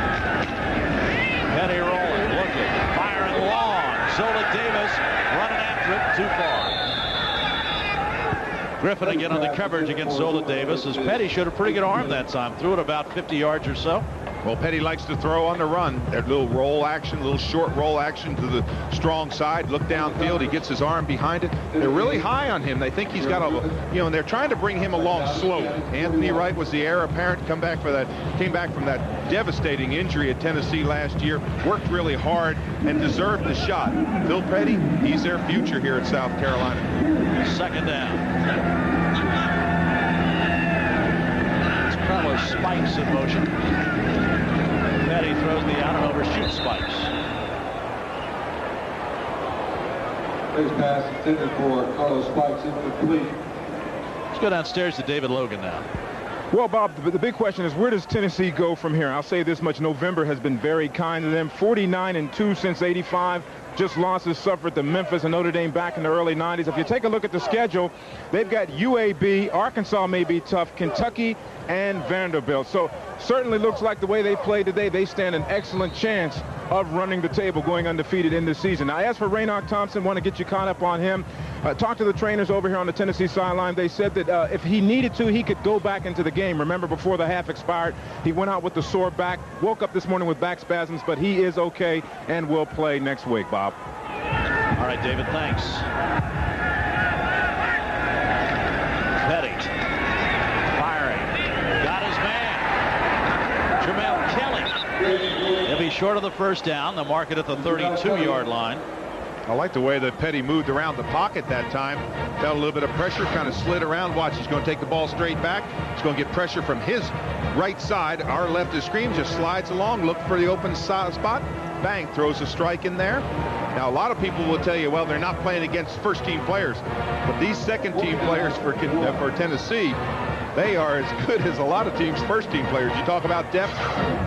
Petty rolling, looking, firing long. Zola Davis running after it, too far. Griffin again on the coverage against Zola Davis, as Petty showed a pretty good arm that time. Threw it about 50 yards or so. Well, Petty likes to throw on the run. That little roll action, little short roll action to the strong side. Look downfield. He gets his arm behind it. They're really high on him. They think he's got a, and they're trying to bring him along slow. Anthony Wright was the heir apparent. Came back from that devastating injury at Tennessee last year. Worked really hard and deserved the shot. Phil Petty, he's their future here at South Carolina. Second down. It's Carlos Spikes in motion. Petty throws the out and overshoots Spikes. Base pass intended for Carlos Spikes, incomplete. Let's go downstairs to David Logan now. Well, Bob, the big question is, where does Tennessee go from here? I'll say this much. November has been very kind to them. 49-2 since '85. Just losses suffered to Memphis and Notre Dame back in the early 90s. If you take a look at the schedule, they've got UAB, Arkansas may be tough, Kentucky, and Vanderbilt. So certainly looks like the way they played today, they stand an excellent chance of running the table, going undefeated in this season. Now, as for Raynoch Thompson, want to get you caught up on him. Talked to the trainers over here on the Tennessee sideline. They said that if he needed to, he could go back into the game. Remember, before the half expired, he went out with the sore back, woke up this morning with back spasms, but he is okay and will play next week, Bob. All right, David, thanks. Petty firing. Got his man. Jamel Kelly. He'll be short of the first down. They'll mark it at the 32-yard line. I like the way that Petty moved around the pocket that time. Felt a little bit of pressure, kind of slid around. Watch, he's going to take the ball straight back. He's going to get pressure from his right side. Our left is Scream, just slides along, look for the open spot. Bang, throws a strike in there. Now, a lot of people will tell you, well, they're not playing against first-team players. But these second-team players for Tennessee, they are as good as a lot of teams' first-team players. You talk about depth,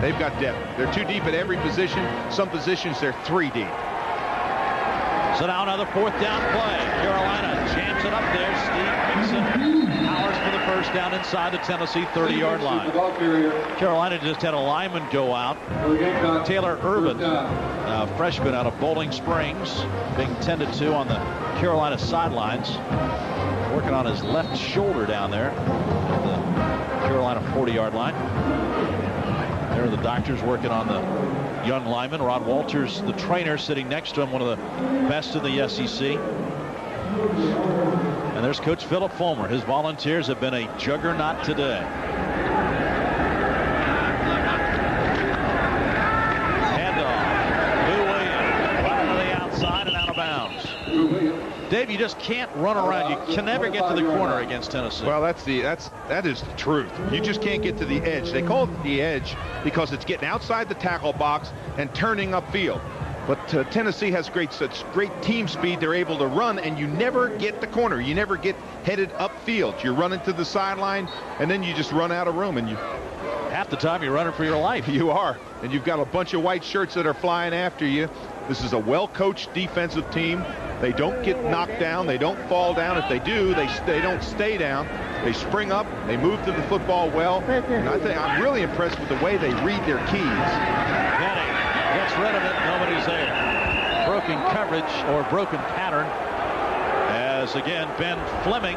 they've got depth. They're 2 deep at every position. Some positions, they're 3 deep. So now another 4th down play. Carolina jams it up there. Steve Mixon powers for the first down inside the Tennessee 30-yard line. Carolina just had a lineman go out. Taylor Urban, freshman out of Bowling Springs, being tended to on the Carolina sidelines. Working on his left shoulder down there at the Carolina 40-yard line. There are the doctors working on the young lineman. Rod Walters, the trainer, sitting next to him, one of the best in the SEC. And there's Coach Philip Fulmer. His Volunteers have been a juggernaut today. Handoff. Lou Williams right to the outside and out of bounds. Dave, you just can't run around. You can never get to the corner against Tennessee. Well, that is the truth. You just can't get to the edge. They call it the edge because it's getting outside the tackle box and turning upfield. But Tennessee has such great team speed. They're able to run, and you never get the corner. You never get headed upfield. You're running to the sideline, and then you just run out of room. And half the time you're running for your life. You are, and you've got a bunch of white shirts that are flying after you. This is a well-coached defensive team. They don't get knocked down. They don't fall down. If they do, they don't stay down. They spring up. They move to the football well. And I'm really impressed with the way they read their keys. Petty gets rid of it. Nobody's there. Broken coverage or broken pattern. As again, Ben Fleming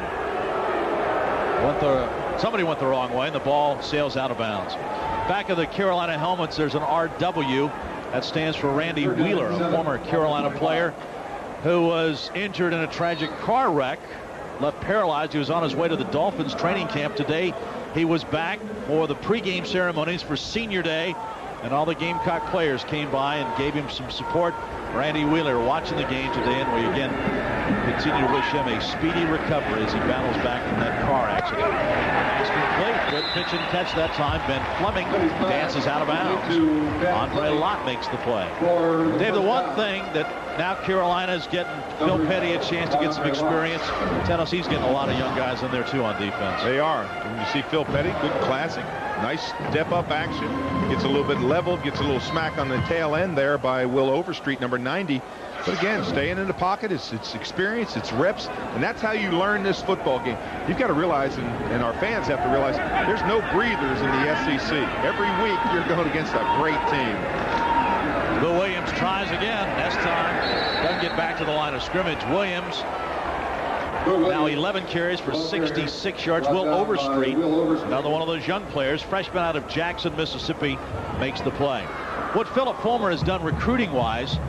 somebody went the wrong way, and the ball sails out of bounds. Back of the Carolina helmets, there's an RW. That stands for Randy Wheeler, a former Carolina player who was injured in a tragic car wreck, left paralyzed. He was on his way to the Dolphins training camp today. He was back for the pregame ceremonies for Senior Day, and all the Gamecock players came by and gave him some support. Randy Wheeler watching the game today, and we again continue to wish him a speedy recovery as he battles back from that car accident. Pass complete. Good pitch and catch that time. Ben Fleming dances out of bounds. Andre Lott makes the play. Dave, the one thing that now Carolina's getting Phil Petty a chance to get some experience. Tennessee's getting a lot of young guys in there too on defense. They are. And you see Phil Petty, good classic. Nice step-up action. Gets a little bit leveled, gets a little smack on the tail end there by Will Overstreet, number 90. But again, staying in the pocket, it's experience, it's reps, and that's how you learn this football game. You've got to realize, and our fans have to realize, there's no breathers in the SEC. Every week you're going against a great team. Will Williams tries again. This time doesn't get back to the line of scrimmage. Williams now 11 carries for 66 yards. Will Overstreet, another one of those young players, freshman out of Jackson, Mississippi, makes the play. What Philip Fulmer has done recruiting-wise,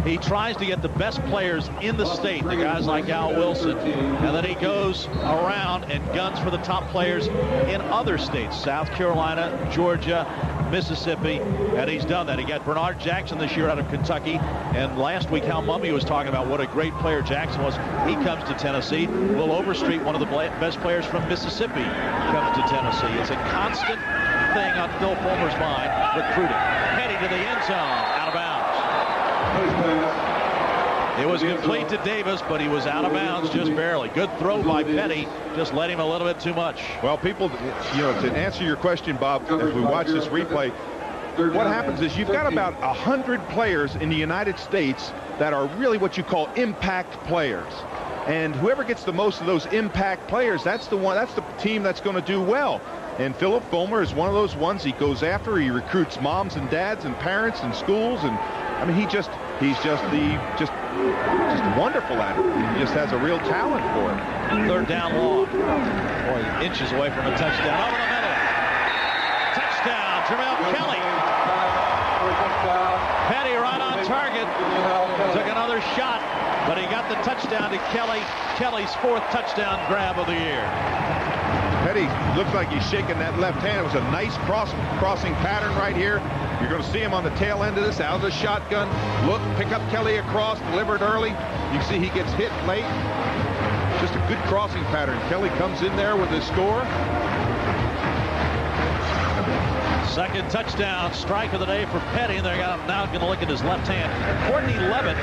he tries to get the best players in the state, the guys like Al Wilson, and then he goes around and guns for the top players in other states, South Carolina, Georgia, Mississippi, and he's done that. He got Bernard Jackson this year out of Kentucky, and last week Hal Mumme was talking about what a great player Jackson was. He comes to Tennessee. Will Overstreet, one of the best players from Mississippi, comes to Tennessee. It's a constant thing on Phil Fulmer's mind, recruiting. Petty to the end zone, out of bounds. It was complete to Davis, but he was out of bounds just barely. Good throw by Petty, just let him a little bit too much. Well, people, to answer your question, Bob, as we watch this replay, what happens is you've got about 100 players in the United States that are really what you call impact players. And whoever gets the most of those impact players, that's the team that's going to do well. And Philip Fulmer is one of those ones. He goes after, he recruits moms and dads and parents and schools, and I mean, he's just wonderful at it. He just has a real talent for it. Third down long. Boy, inches away from a touchdown. Over the middle. Touchdown, Jamel Kelly. Petty right on target. Took another shot, but he got the touchdown to Kelly. Kelly's fourth touchdown grab of the year. Petty looks like he's shaking that left hand. It was a nice crossing pattern right here. You're going to see him on the tail end of this, out of the shotgun. Look, pick up Kelly across, delivered early. You see he gets hit late. Just a good crossing pattern. Kelly comes in there with his score. Second touchdown strike of the day for Petty. They're now going to look at his left hand. Courtney Levitt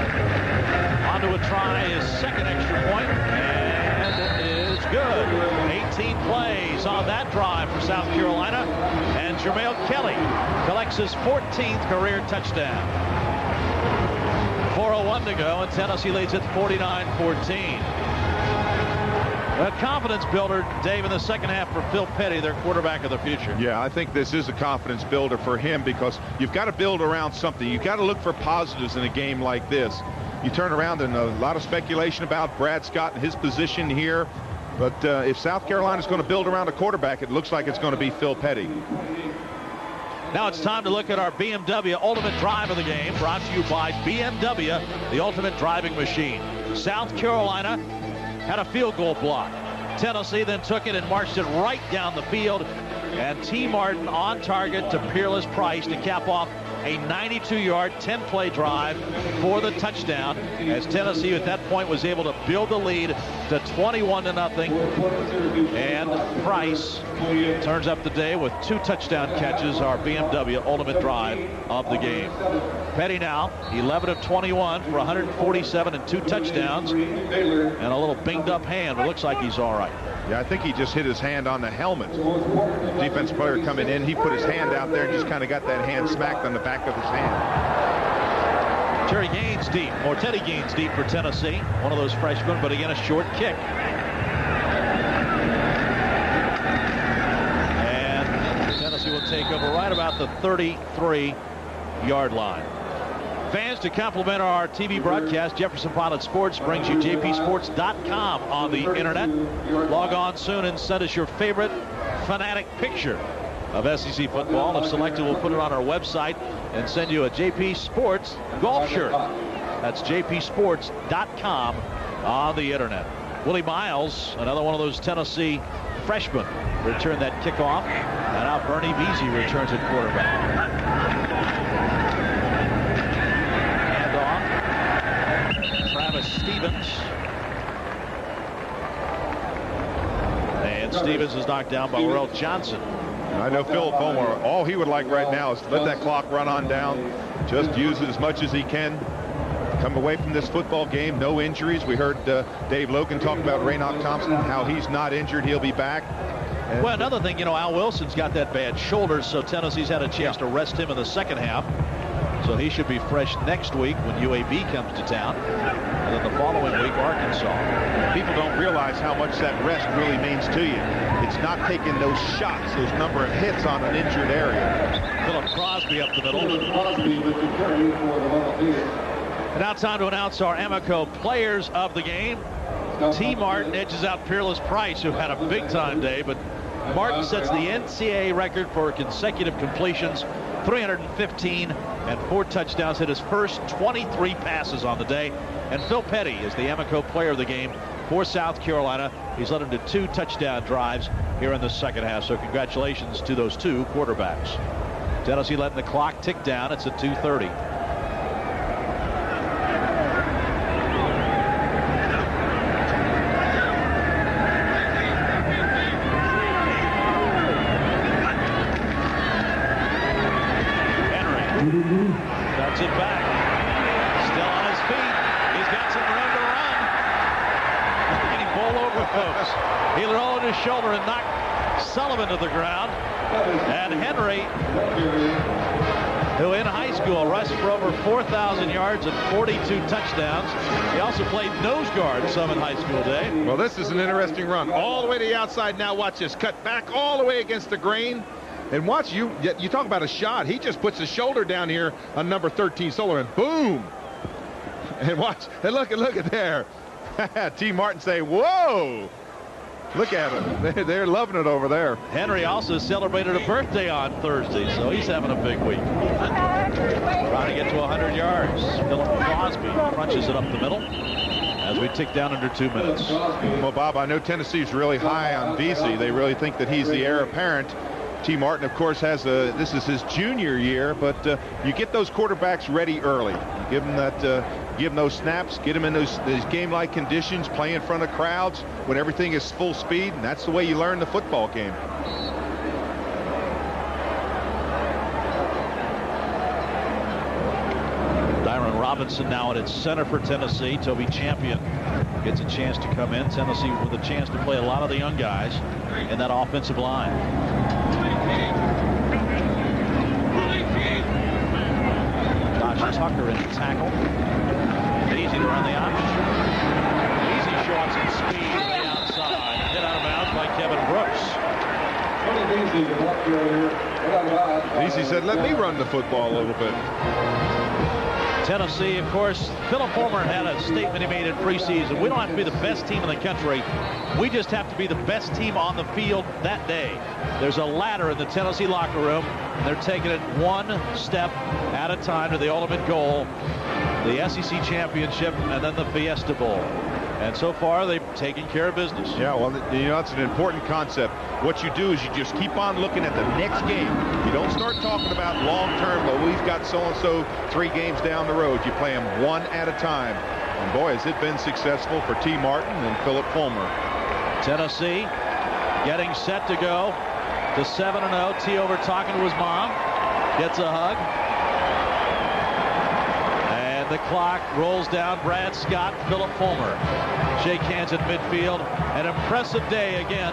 onto a try, his second extra point, and it is good. 18 plays on that drive for South Carolina, and Jamel Kelly collects his 14th career touchdown. 4:01 to go, and Tennessee leads at 49-14. A confidence builder, Dave, in the second half for Phil Petty, their quarterback of the future. Yeah, I think this is a confidence builder for him because you've got to build around something. You've got to look for positives in a game like this. You turn around and a lot of speculation about Brad Scott and his position here. But if South Carolina's going to build around a quarterback, it looks like it's going to be Phil Petty. Now it's time to look at our BMW Ultimate Drive of the game, brought to you by BMW, the ultimate driving machine. South Carolina had a field goal block. Tennessee then took it and marched it right down the field. And T. Martin on target to Peerless Price to cap off a 92-yard, 10-play drive for the touchdown, as Tennessee at that point was able to build the lead to 21-0. And Price turns up the day with 2 touchdown catches, our BMW Ultimate Drive of the game. Petty now 11 of 21 for 147 and 2 touchdowns, and a little binged up hand, but looks like he's all right. Yeah, I think he just hit his hand on the helmet. Defense player coming in, he put his hand out there and just kind of got that hand smacked on the back of his hand. Terry Gaines deep, or Teddy Gaines deep for Tennessee. One of those freshmen, but again, a short kick. And Tennessee will take over right about the 33-yard line. Fans, to complement our TV broadcast, Jefferson Pilot Sports brings you jpsports.com on the internet. Log on soon and send us your favorite Fanatic picture of SEC football. If selected, we'll put it on our website and send you a JP Sports golf shirt. That's jpsports.com on the internet. Willie Miles, another one of those Tennessee freshmen, returned that kickoff. And now Bernie Veazey returns at quarterback. Stevens. And Stevens is knocked down by Laurel Johnson. I know Philip Fulmer, all he would like right now is to let that clock run on down. Just use it as much as he can. Come away from this football game, no injuries. We heard Dave Logan talk about Raynoch Thompson, how he's not injured, he'll be back. And well, another thing, Al Wilson's got that bad shoulder, so Tennessee's had a chance to rest him in the second half. So he should be fresh next week when UAB comes to town. And then the following week, Arkansas. People don't realize how much that rest really means to you. It's not taking those shots, those number of hits on an injured area. Philip Crosby up the middle. And now time to announce our Amoco players of the game. T. Martin edges out Peerless Price, who had a big-time day, but Martin sets the NCAA record for consecutive completions, 315 and 4 touchdowns, hit his first 23 passes on the day. And Phil Petty is the Amoco player of the game for South Carolina. He's led him to 2 touchdown drives here in the second half. So congratulations to those 2 quarterbacks. Tennessee letting the clock tick down. It's at 2:30. Cuts it back. Still on his feet. He's got some room to run. And he bowled over folks. He rolled his shoulder and knocked Sullivan to the ground. And Henry, who in high school rushed for over 4,000 yards and 42 touchdowns. He also played nose guard some in high school day. Well, this is an interesting run. All the way to the outside. Now watch this. Cut back all the way against the grain. And watch, you talk about a shot. He just puts his shoulder down here on number 13 Solar, and boom. And watch, and look at there. T. Martin say, whoa. Look at him. They're loving it over there. Henry also celebrated a birthday on Thursday, so he's having a big week. Trying to get to 100 yards. Philip Crosby crunches it up the middle as we tick down under 2 minutes. Well, Bob, I know Tennessee's really high on Veazey. They really think that he's the heir apparent. T. Martin, of course, this is his junior year, but you get those quarterbacks ready early. You give them those snaps, get them in those game-like conditions, play in front of crowds when everything is full speed, and that's the way you learn the football game. Dyron Robinson now at its center for Tennessee. Toby Champion gets a chance to come in. Tennessee with a chance to play a lot of the young guys in that offensive line. Josh Tucker in the tackle. Easy to run the option. Easy shots and speed to the outside. Hit out of bounds by Kevin Brooks. Easy said, let me run the football a little bit. Tennessee, of course, Philip Fulmer had a statement he made in preseason. We don't have to be the best team in the country. We just have to be the best team on the field that day. There's a ladder in the Tennessee locker room, and they're taking it one step at a time to the ultimate goal, the SEC championship and then the Fiesta Bowl. And so far, they've taken care of business. Yeah, well, you know, that's an important concept. What you do is you just keep on looking at the next game. You don't start talking about long-term, but we've got so-and-so 3 games down the road. You play them one at a time. And, boy, has it been successful for T. Martin and Philip Fulmer. Tennessee getting set to go to 7-0. T. over talking to his mom. Gets a hug. The clock rolls down. Brad Scott, Philip Fulmer shake hands at midfield. An impressive day again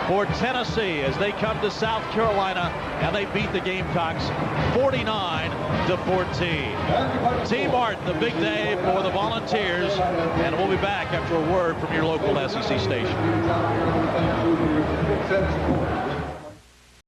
for Tennessee as they come to South Carolina and they beat the Gamecocks 49-14. T. Martin, the big day for the Volunteers, and we'll be back after a word from your local SEC station.